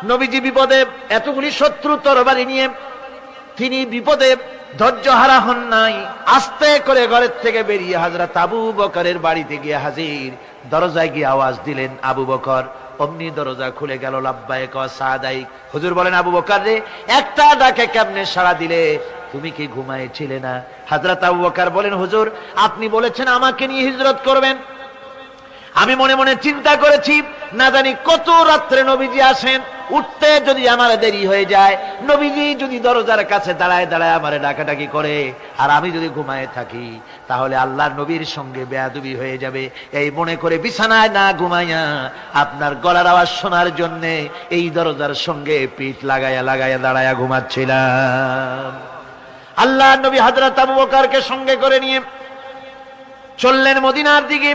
নবীজি বিপদে, এতগুলি শত্রু তরবারি নিয়ে তিনি বিপদে ধৈর্য হারা হন নাই। আস্তে করে ঘরের থেকে বেরিয়ে হযরত আবু বকরের বাড়িতে গিয়ে হাজির। দরজায় গিয়ে আওয়াজ দিলেন আবু বকর, অমনি দরজা খুলে গেল। লাব্বাইক ওয়া সাদাইক। হুজুর বলেন, আবু বকর রে, একটা ডাকে কেমনে সাড়া দিলে? তুমি কি ঘুমাইছিলে না? হযরত আবু বকর বলেন, হুজুর আপনি বলেছেন আমাকে নিয়ে হিজরত করবেন, আমি মনে মনে চিন্তা করেছি, না জানি কত রাত্রে নবীজি আসেন, উঠতে যদি আমার দেরি হয়ে যায়, নবীজি যদি দরজার কাছে দাঁড়ায় দাঁড়ায় আমারে ডাকাডাকি করে, আর আমি যদি ঘুমায় থাকি, তাহলে আল্লাহর নবীর সঙ্গে বেয়াদবি হয়ে যাবে। এই মনে করে বিছানায় না ঘুমাইয়া আপনার গলার আওয়াজ শোনার জন্য এই দরজার সঙ্গে পিঠ লাগাইয়া লাগাইয়া দাঁড়াইয়া ঘুমাচ্ছিলাম। আল্লাহর নবী হযরত আবু বকরকে সঙ্গে করে নিয়ে চললেন মদিনার দিকে।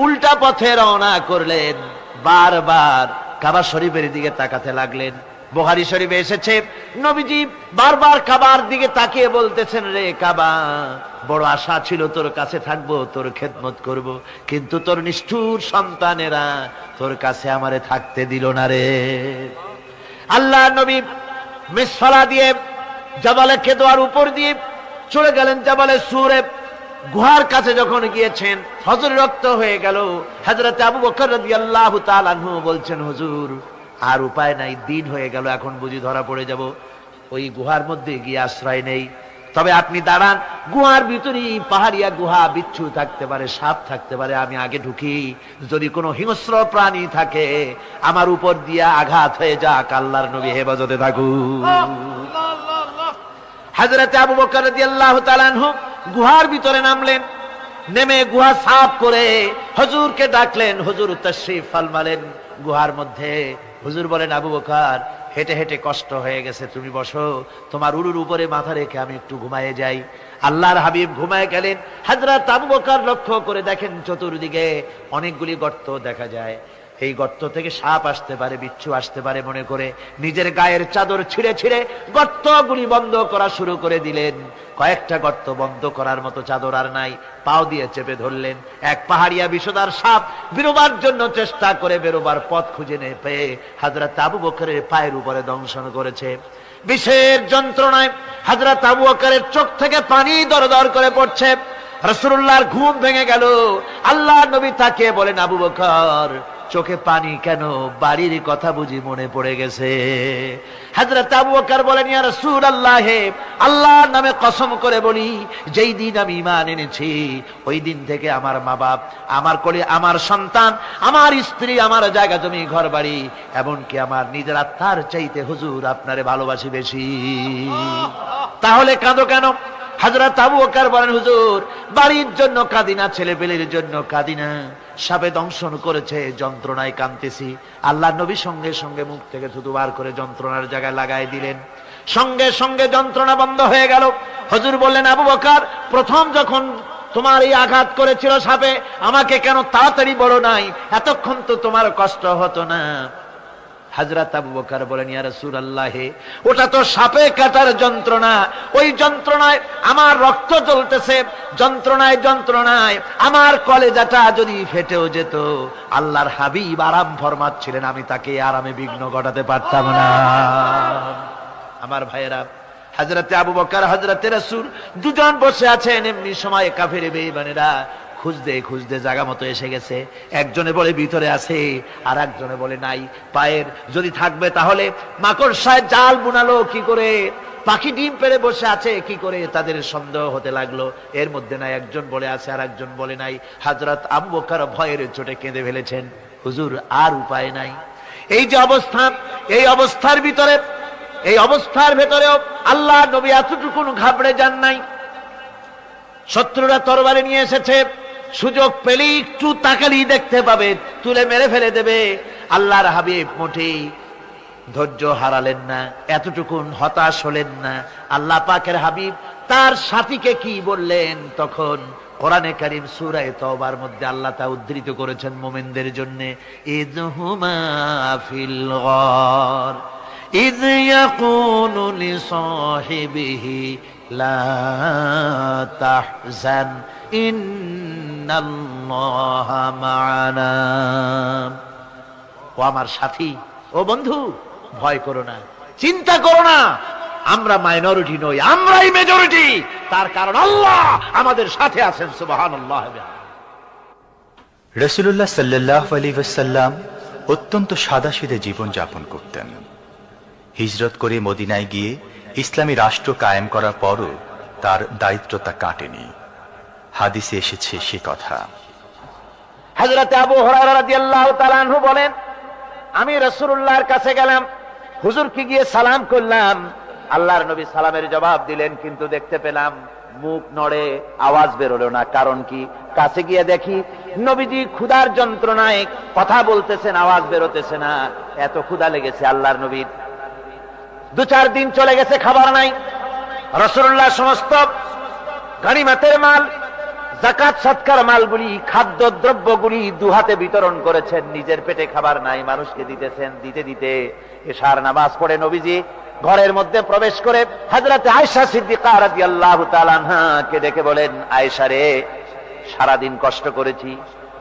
উল্টা পথে রওনা করলেন। বারবার কাবা শরীফের দিকে তাকাতে লাগলেন। বুখারী শরীফে এসেছে, নবীজি বারবার কাবার দিকে তাকিয়ে বলতেছেন, রে কাবা, বড় আশা ছিল তোর কাছে থাকবো, তোর খেদমত করব, কিন্তু তোর নিষ্ঠুর সন্তানেরা তোর কাছে আমারে থাকতে দিল না রে। আল্লাহ নবী মিসফালা দিয়ে জাবালে কেদোয়ার উপর দিয়ে চলে গেলেন জাবালে সুরে। গুহার কাছে যখন গিয়েছেন, হযরত রক্ত হয়ে গেল। হযরত আবু বকর রাদিয়াল্লাহু তাআলা আনহু বলছেন, হুজুর আর উপায় নাই, দিন হয়ে গেল, এখন বুঝি ধরা পড়ে যাব, ওই গুহার মধ্যে গিয়ে আশ্রয় নেই। তবে আপনি দাঁড়ান, গুহার ভিতরেই পাহাড়িয়া গুহা, বিচ্ছু থাকতে পারে, সাপ থাকতে পারে, আমি আগে ঢুকি, যদি কোনো হিংস্র প্রাণী থাকে আমার উপর দিয়া আঘাত হয়ে যাক, আল্লাহর নবী হেফাজতে থাকুক। হযরত আবু বকর রাদিয়াল্লাহু তাআলা আনহু গুহার ভিতরে নামলেন। নেমে গুহা সাফ করে হুজুরকে ডাকলেন। হুজুর তাশরীফ ফরমালেন গুহার মধ্যে। হুজুর বলেন, আবু বকর, হেঁটে হেঁটে কষ্ট হয়ে গেছে, তুমি বসো, তোমার উরুর উপরে মাথা রেখে আমি একটু ঘুমায়ে যাই। আল্লাহর হাবিব ঘুমায় গেলেন। হযরত আবু বকর লক্ষ্য করে দেখেন চতুর্দিকে অনেকগুলি গর্ত দেখা যায়। এই গর্ত থেকে সাপ আসতে পারে, বিচ্ছু আসতে পারে মনে করে নিজের গায়ের চাদর ছিঁড়ে ছিঁড়ে গর্তগুলি বন্ধ করা শুরু করে দিলেন। কয়েকটা গর্ত বন্ধ করার মতো চাদর আর নাই, পাও দিয়ে চেপে ধরলেন। এক পাহাড়িয়া বিষধর সাপ বেরোবার জন্য চেষ্টা করে বেরোবার পথ খুঁজে না পেয়ে হযরত আবু বকরের পায়ের উপরে দংশন করেছে। বিষের যন্ত্রণায় হযরত আবু বকরের চোখ থেকে পানি দরদর করে পড়ছে। রাসূলুল্লাহর ঘুম ভেঙে গেল। আল্লাহর নবী তাকে বলেন, আবু বকর, চোখে পানি কেন? বাড়ির কথা বুঝি মনে পড়ে গেছে? হযরত আবু বকর বলেন, ইয়া রাসূলুল্লাহ, আল্লাহর নামে কসম করে বলি, যেই দিন আমি ঈমান এনেছি ওই দিন থেকে আমার মা বাপ, আমার কোলে আমার সন্তান, আমার স্ত্রী, আমার জায়গা জমি ঘর বাড়ি, এমনকি আমার নিজের আত্মার চাইতে হুজুর আপনারে ভালোবাসি বেশি। তাহলে কাঁদো কেন? হযরত আবু বকর বলেন, হুজুর বাড়ির জন্য কাঁদিনা, ছেলে পেলের জন্য কাঁদিনা, সাপে দংশন করেছে, যন্ত্রণায় কাঁদতেছি। আল্লাহ নবী সঙ্গে সঙ্গে মুখ থেকে থুতু বার করে যন্ত্রণার জায়গায় লাগাই দিলেন। সঙ্গে সঙ্গে যন্ত্রণা বন্ধ হয়ে গেল। হুজুর বললেন, আবু বকর, প্রথম যখন তোমার এই আঘাত করেছিল সাপে, আমাকে কেন তাড়াতাড়ি বলো নাই? এতক্ষণ তো তোমার কষ্ট হতো না। হযরত আবু বকর বলেন, ইয়া রাসূলুল্লাহ, ওটা তো সাপে কাটার যন্ত্রণা, ওই যন্ত্রণায় আমার রক্ত জ্বলতেছে, যন্ত্রণায় যন্ত্রণায় আমার কলেজাটা যদি ফেটেও যেত। আল্লাহর হাবিব আরাম ফরমাচ্ছিলেন, আমি তাকে আরামে বিঘ্ন ঘটাতে পারতাম না। আমার ভাইয়েরা, হযরত আবু বকর, হযরত রাসূল দুজন বসে আছেন। এমনি সময় কাফের বেঈমানেরা খুঁজতে খুঁজতে জায়গা মতো এসে গেছে। একজনে বলে ভিতরে আছে, আর একজনে বলে নাই। পায়ের যদি থাকবে তাহলে মাকড়সায় জাল বুনালো কি করে, পাখি ডিম পেড়ে বসে আছে কি করে, তাদের সন্দেহ হতে লাগলো। এর মধ্যে নাই, একজন বলে আছে আর একজন বলে নাই। হযরত আবু বকর ভয়ের চোটে কেঁদে ফেলেছেন, হুজুর আর উপায় নাই। এই যে অবস্থা, এই অবস্থার ভিতরে এই অবস্থার ভেতরেও আল্লাহ নবী এতটুকু ঘাবড়ে যান নাই। শত্রুরা তরবারি নিয়ে এসেছে, সুযোগ পেলেই একটু তাকালেই দেখতে পাবে, তুলে মেরে ফেলে দেবে। আল্লাহর হাবিব মোটেই ধৈর্য হারালেন না, এতটুকুন হতাশ হলেন না। আল্লাহ পাকের হাবিব তার সাথীকে কি বললেন? তখন কোরআনে কারীম সূরা তাওবার মধ্যে আল্লাহ তা উদ্ধৃত করেছেন মুমিনদের জন্য, ইযহুমা ফিল গার ইয ইয়াকুলু লিসাহিবিহি লা তাহজান ইন্নাল্লাহা মা'ানা। ও আমার সাথী, ও বন্ধু, ভয় করো না, চিন্তা করো না, আমরা মাইনরিটি নই, আমরাই মেজরিটি। তার কারণ আল্লাহ আমাদের সাথে আছেন। সুবহানাল্লাহ। রাসূলুল্লাহ সাল্লাল্লাহু আলাইহি ওয়াসাল্লাম অত্যন্ত সাদাসিধে জীবন যাপন করতেন। হিজরত করে মদিনায় গিয়ে ইসলামী রাষ্ট্র কায়েম করার পরও তার দায়িত্বতা কাটেনি। হাদিসে এসেছে সে কথা। হযরত আবু হুরায়রা রাদিয়াল্লাহু তাআলা আনহু বলেন, আমি রাসূলুল্লাহর কাছে গেলাম, হুজুরকে গিয়ে সালাম করলাম। আল্লাহর নবী সালামের জবাব দিলেন, কিন্তু দেখতে পেলাম মুখ নড়ে, আওয়াজ বেরোলো না। কারণ কি? কাছে গিয়ে দেখি নবীজি ক্ষুধার যন্ত্রণায় কথা বলতেছেন, আওয়াজ বেরোতেছে না। এত ক্ষুধা লেগেছে আল্লাহর নবীর। 2-4 দিন চলে গেছে, খাবার নাই। রাসূলুল্লাহ সমস্ত গনিমতের মাল, যাকাত সদকার মালগুলি, খাদ্য দ্রব্যগুলি দুহাতে বিতরণ করেছেন। নিজের পেটে খাবার নাই, মানুষকে দিতেছেন। দিতে দিতে এশার নামাজ পড়ে নবীজি ঘরের মধ্যে প্রবেশ করে হযরত আয়েশা সিদ্দিকা রাদিয়াল্লাহু তাআলা আনহাকে ডেকে বলেন, আয়েশা রে, সারাদিন কষ্ট করেছি,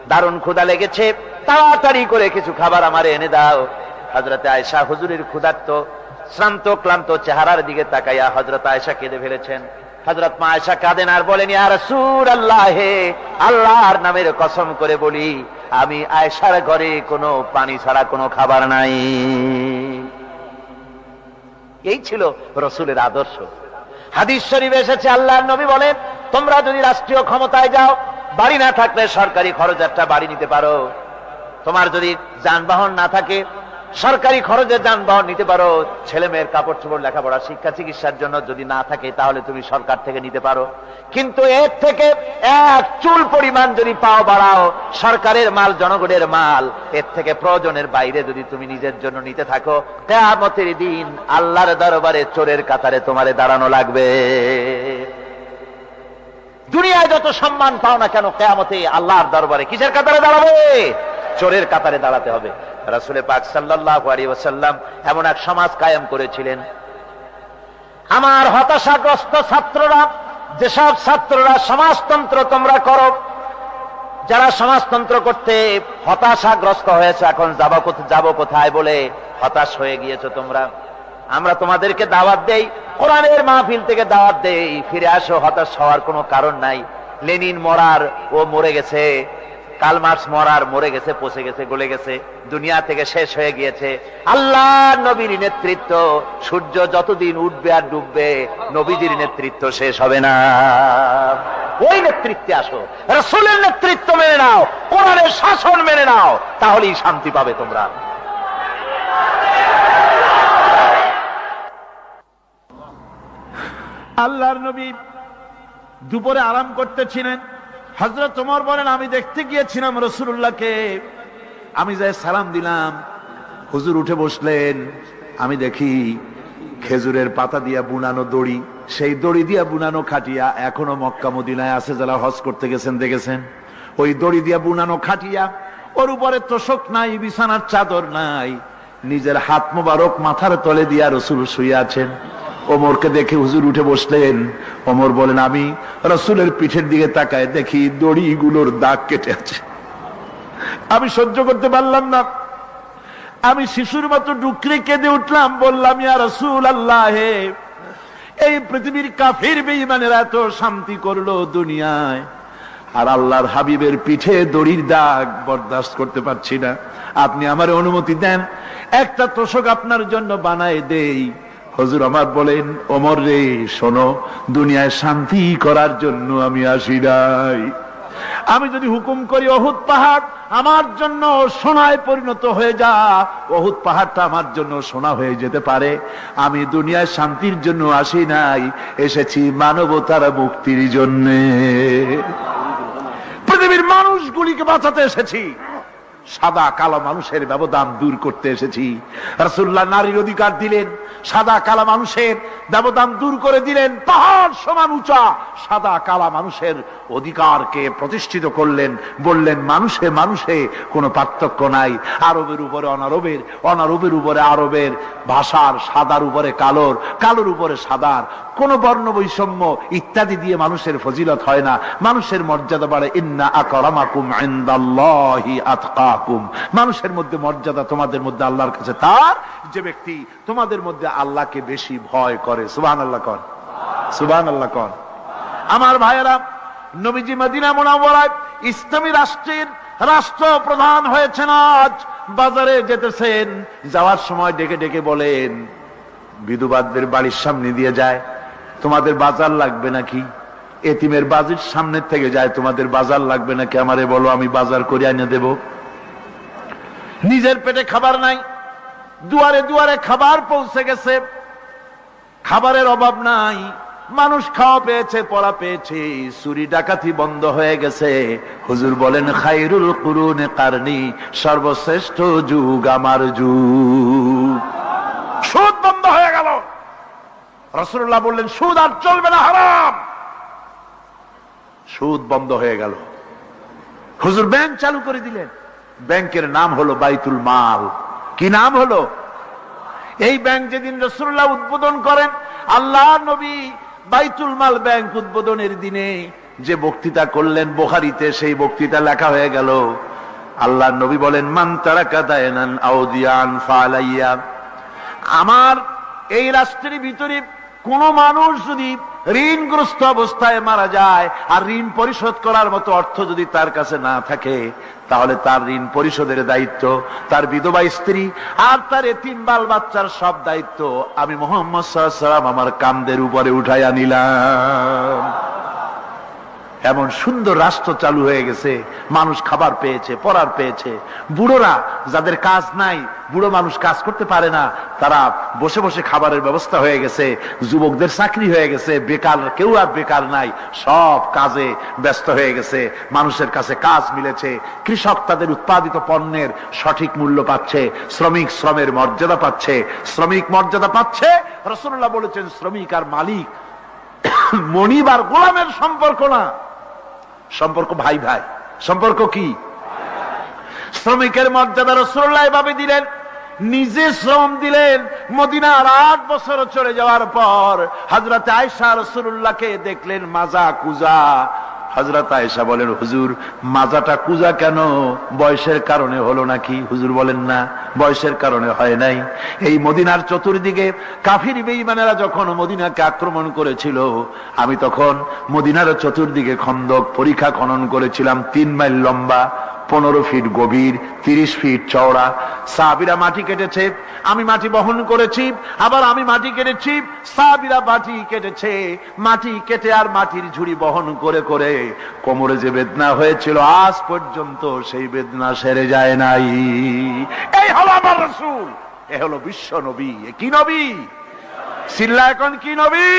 দারুণ ক্ষুধা লেগেছে, তাড়াতাড়ি করে কিছু খাবার আমারে এনে দাও। হযরত আয়েশা হুজুরের ক্ষুধার্ত শ্রান্ত ক্লান্ত চেহারার দিকে তাকাইয়া হযরত আয়েশা কেঁদে ফেলেছেন। হযরত মা আয়েশা কাঁদেন আর বলেন, ইয়া রাসূলুল্লাহ, আল্লাহর নামের কসম করে বলি, আমি আয়েশার ঘরে কোনো পানি ছাড়া কোনো খাবার নাই। এই ছিল রাসূলের আদর্শ। হাদিস শরীফে এসেছে, আল্লাহর নবী বলেন, তোমরা যদি রাষ্ট্রীয় ক্ষমতায় যাও, বাড়ি না থাকলে সরকারি খরচ একটা বাড়ি নিতে পারো। তোমার যদি যানবাহন না থাকে, সরকারি খরচে যানবাহন নিতে পারো। ছেলে মেয়ের কাপড় চোপড়, লেখাপড়া, শিক্ষা, চিকিৎসার জন্য যদি না থাকে, তাহলে তুমি সরকার থেকে নিতে পারো। কিন্তু এর থেকে এক চুল পরিমাণ যদি পাও বাড়াও, সরকারের মাল জনগণের মাল, এর থেকে প্রয়োজনের বাইরে যদি তুমি নিজের জন্য নিতে থাকো, কিয়ামতের দিন আল্লাহর দরবারে চোরের কাতারে তোমারে দাঁড়ানো লাগবে। দুনিয়ায় যত সম্মান পাও না কেন, কিয়ামতে আল্লাহর দরবারে কিসের কাতারে দাঁড়াবে? চোরের কাতারে দাঁড়াতে হবে। রাসূল পাক সাল্লাল্লাহু আলাইহি ওয়াসাল্লাম এমন এক সমাজ কায়েম করেছিলেন। আমার হতাশাগ্রস্ত ছাত্ররা, যেসব ছাত্ররা সমাজতন্ত্র তোমরা করো, যারা সমাজতন্ত্র করতে হতাশাগ্রস্ত হয়েছে, এখন যাব কোথায় বলে হতাশ হয়ে গিয়েছো তোমরা, আমরা তোমাদেরকে দাওয়াত দেই, কোরআনের মাহফিল থেকে দাওয়াত দেই, ফিরে আসো। হতাশ হওয়ার কোনো কারণ নাই। লেনিন মরার, ও মরে গেছে। কার্ল মার্কস মরার, মরে গেছে, পচে গেছে, গলে গেছে, দুনিয়া থেকে শেষ হয়ে গিয়েছে। আল্লাহর নবীর নেতৃত্ব, সূর্য যতদিন উঠবে আর ডুববে, নবীজির নেতৃত্ব শেষ হবে না। ওই নেতৃত্বে আসো, রাসূলের নেতৃত্ব মেনে নাও, কোরআনের শাসন মেনে নাও, তাহলেই শান্তি পাবে তোমরা। আল্লাহর নবী দুপুরে আরাম করতেছিলেন। হযরত ওমর বলেন, আমি দেখতে গিয়েছিলাম রাসূলুল্লাহকে, আমি যাই সালাম দিলাম, হুজুর উঠে বসলেন। আমি দেখি খেজুরের পাতা দিয়া বুনানো দড়ি, সেই দড়ি দিয়া বুনানো খাটিয়া এখনো মক্কা মদিনায় আছে, যারা হজ করতে গেছেন দেখেছেন। ওই দড়ি দিয়া বুনানো খাটিয়া, ওর উপরে তোশক নাই, বিছানার চাদর নাই, নিজের হাত মোবারক মাথার তলে দিয়া রাসূল শুয়ে আছেন। ওমরকে দেখে হুজুর উঠে বসলেন। ওমর বলেন, আমি রাসূলের পিঠের দিকে তাকায় দেখি দড়িগুলোর দাগ কেটে আছে। আমি সহ্য করতে পারলাম না, আমি শিশুর মতো ডুকরে কেঁদে উঠলাম, বললাম, ইয়া রাসূলুল্লাহ, এই পৃথিবীর কাফির বেঈমানেরা এত শান্তি করলো দুনিয়ায়, আর আল্লাহর হাবিবের পিঠে দড়ির দাগ বরদাস্ত করতে পারছি না। আপনি আমার অনুমতি দেন, একটা তোশক আপনার জন্য বানায় দেই। হুজুর আমার বলেন, ওমর রে, শোনো, দুনিয়ায় শান্তি করার জন্য আমি আসি নাই, আমি যদি হুকুম করি উহুদ পাহাড় আমার জন্য সোনায় পরিণত হয়ে যা, উহুদ পাহাড়টা আমার জন্য সোনা হয়ে যেতে পারে। আমি দুনিয়ায় শান্তির জন্য আসি নাই, এসেছি মানবতার মুক্তির জন্য। পৃথিবীর মানুষগুলিকে বাঁচাতে এসেছি, সাদা কালো মানুষের ব্যবধান দূর করতে এসেছি। রাসূলুল্লাহ নারীর অধিকার দিলেন, সাদা কালো মানুষের ব্যবধান দূর করে দিলেন। পাহাড় সমান উঁচা সাদা কালো মানুষের অধিকারকে প্রতিষ্ঠিত করলেন, বললেন মানুষে মানুষে কোনো পার্থক্য নাই। আরবের উপরে অনারবের, অনারবের উপরে আরবের, ভাষার, সাদার উপরে কালোর, কালোর উপরে সাদার, কোন বর্ণ বৈষম্য ইত্যাদি দিয়ে মানুষের ফজিলত হয় না। মানুষের মর্যাদা বাড়ে। ইন্না আকরামাকুম ইনদাল্লাহি আতকাকুম। মানুষের মধ্যে মর্যাদা তোমাদের মধ্যে আল্লাহর কাছে তার যে ব্যক্তি তোমাদের মধ্যে আল্লাহকে বেশি ভয় করে। সুবহানাল্লাহ কোন, সুবহানাল্লাহ কোন। আমার ভাইয়েরা, নবীজি মদিনা মুনাওয়ারায় ইসলামী রাষ্ট্রের রাষ্ট্রপ্রধান হয়েছেন। আজ বাজারে যেতেছেন, যাওয়ার সময় ডেকে ডেকে বলেন, বিধবাদের বাড়ির সামনে দিয়ে যায়, তোমাদের বাজার লাগবে নাকি? এতিমের বাড়ির সামনে থেকে যায়, তোমাদের বাজার লাগবে নাকি? আমারে বলো, আমি বাজার করে এনে দেব। নিজের পেটে খাবার নাই, দুয়ারে দুয়ারে খাবার পৌঁছে গেছে, খাবারের অভাব নাই, মানুষ খাওয়া পেয়েছে, পড়া পেয়েছে, চুরি ডাকাতি বন্ধ হয়ে গেছে। হুজুর বলেন খায়রুল কুরুনে কারনি, সর্বশ্রেষ্ঠ যুগ আমার যুগ। সুদ বন্ধ হয়ে গেল। রাসূলুল্লাহ বললেন সুদ আর চলবে না, হারাম। সুদ বন্ধ হয়ে গেল। হুজুর ব্যাংক চালু করে দিলেন। ব্যাংকের নাম হলো বাইতুল মাল। কি নাম হলো? এই ব্যাংক যেদিন রাসূলুল্লাহ উদ্বোধন করেন, আল্লাহর নবী বাইতুল মাল ব্যাংক উদ্বোধনের দিনে যে বক্তৃতা করলেন, বুখারীতে সেই বক্তৃতা লেখা হয়ে গেল। আল্লাহর নবী বলেন মান তারাকা দায়নান আও দিয়ান ফালাইয়া। আমার এই রাষ্ট্রের ভিতরে কোন মানুষ যদি ঋণগ্রস্ত অবস্থায় মারা যায় আর ঋণ পরিশোধ করার মতো অর্থ যদি তার কাছে না থাকে, তাহলে তার ঋণ পরিশোধের দায়িত্ব, তার বিধবা স্ত্রী আর তার এতিম বাল বাচ্চার সব দায়িত্ব আমি মুহাম্মদ সাল্লাল্লাহু আলাইহি ওয়াসাল্লাম আমার কাঁধের উপরে উঠাইয়া নিলাম। এমন সুন্দর রাষ্ট্র চালু হয়ে গেছে, মানুষ খাবার পেয়েছে, পড়ার পেয়েছে। বুড়োরা যাদের কাজ নাই, বুড়ো মানুষ কাজ করতে পারে না, তারা বসে বসে খাবারের ব্যবস্থা হয়ে গেছে। যুবকদের চাকরি হয়ে গেছে, বেকার কেউ আর বেকার নাই, সব কাজে ব্যস্ত হয়ে গেছে, মানুষের কাছে কাজ মিলেছে। কৃষক তাদের উৎপাদিত পণ্যের সঠিক মূল্য পাচ্ছে, শ্রমিক শ্রমের মর্যাদা পাচ্ছে, শ্রমিক মর্যাদা পাচ্ছে। রাসূলুল্লাহ বলেছেন শ্রমিক আর মালিক মনিব আর গোলামের সম্পর্ক না, সম্পর্ক ভাই ভাই। সম্পর্ক কি? শ্রমিকের মর্যাদা রাসূলুল্লাহ এভাবে দিলেন, নিজে শ্রম দিলেন। মদিনার 8 বছর চলে যাওয়ার পর হযরত আয়েশা রাসূলুল্লাহকে দেখলেন মাজা কুজা। হযরত আয়েশা বলেন হুজুর মাজাটা কুজা কেন? বয়সের কারণে হলো নাকি? হুজুর বলেন না, বয়সের কারণে হয় নাই। এই মদিনার চতুর্দিকে কাফির বেঈমানেরা যখন মদিনাকে আক্রমণ করেছিল, আমি তখন মদিনার চতুর্দিকে খন্দক পরিখা খনন করেছিলাম, 3 মাইল লম্বা, 15 ফিট গভীর, 30 ফিট চওড়া। সাহাবীরা মাটি কেটেছে, আমি মাটি বহন করেছি, আবার আমি মাটি কেটেছি, সাহাবীরা মাটি কেটেছে। মাটি কেটে আর মাটির ঝুড়ি বহন করে করে কোমরে যে বেদনা হয়েছিল আজ পর্যন্ত সেই বেদনা সেরে যায় নাই। এই হলো আমার রাসূল, এ হলো বিশ্ব নবী। কি নবী? সিল্লা এখন কি নবী?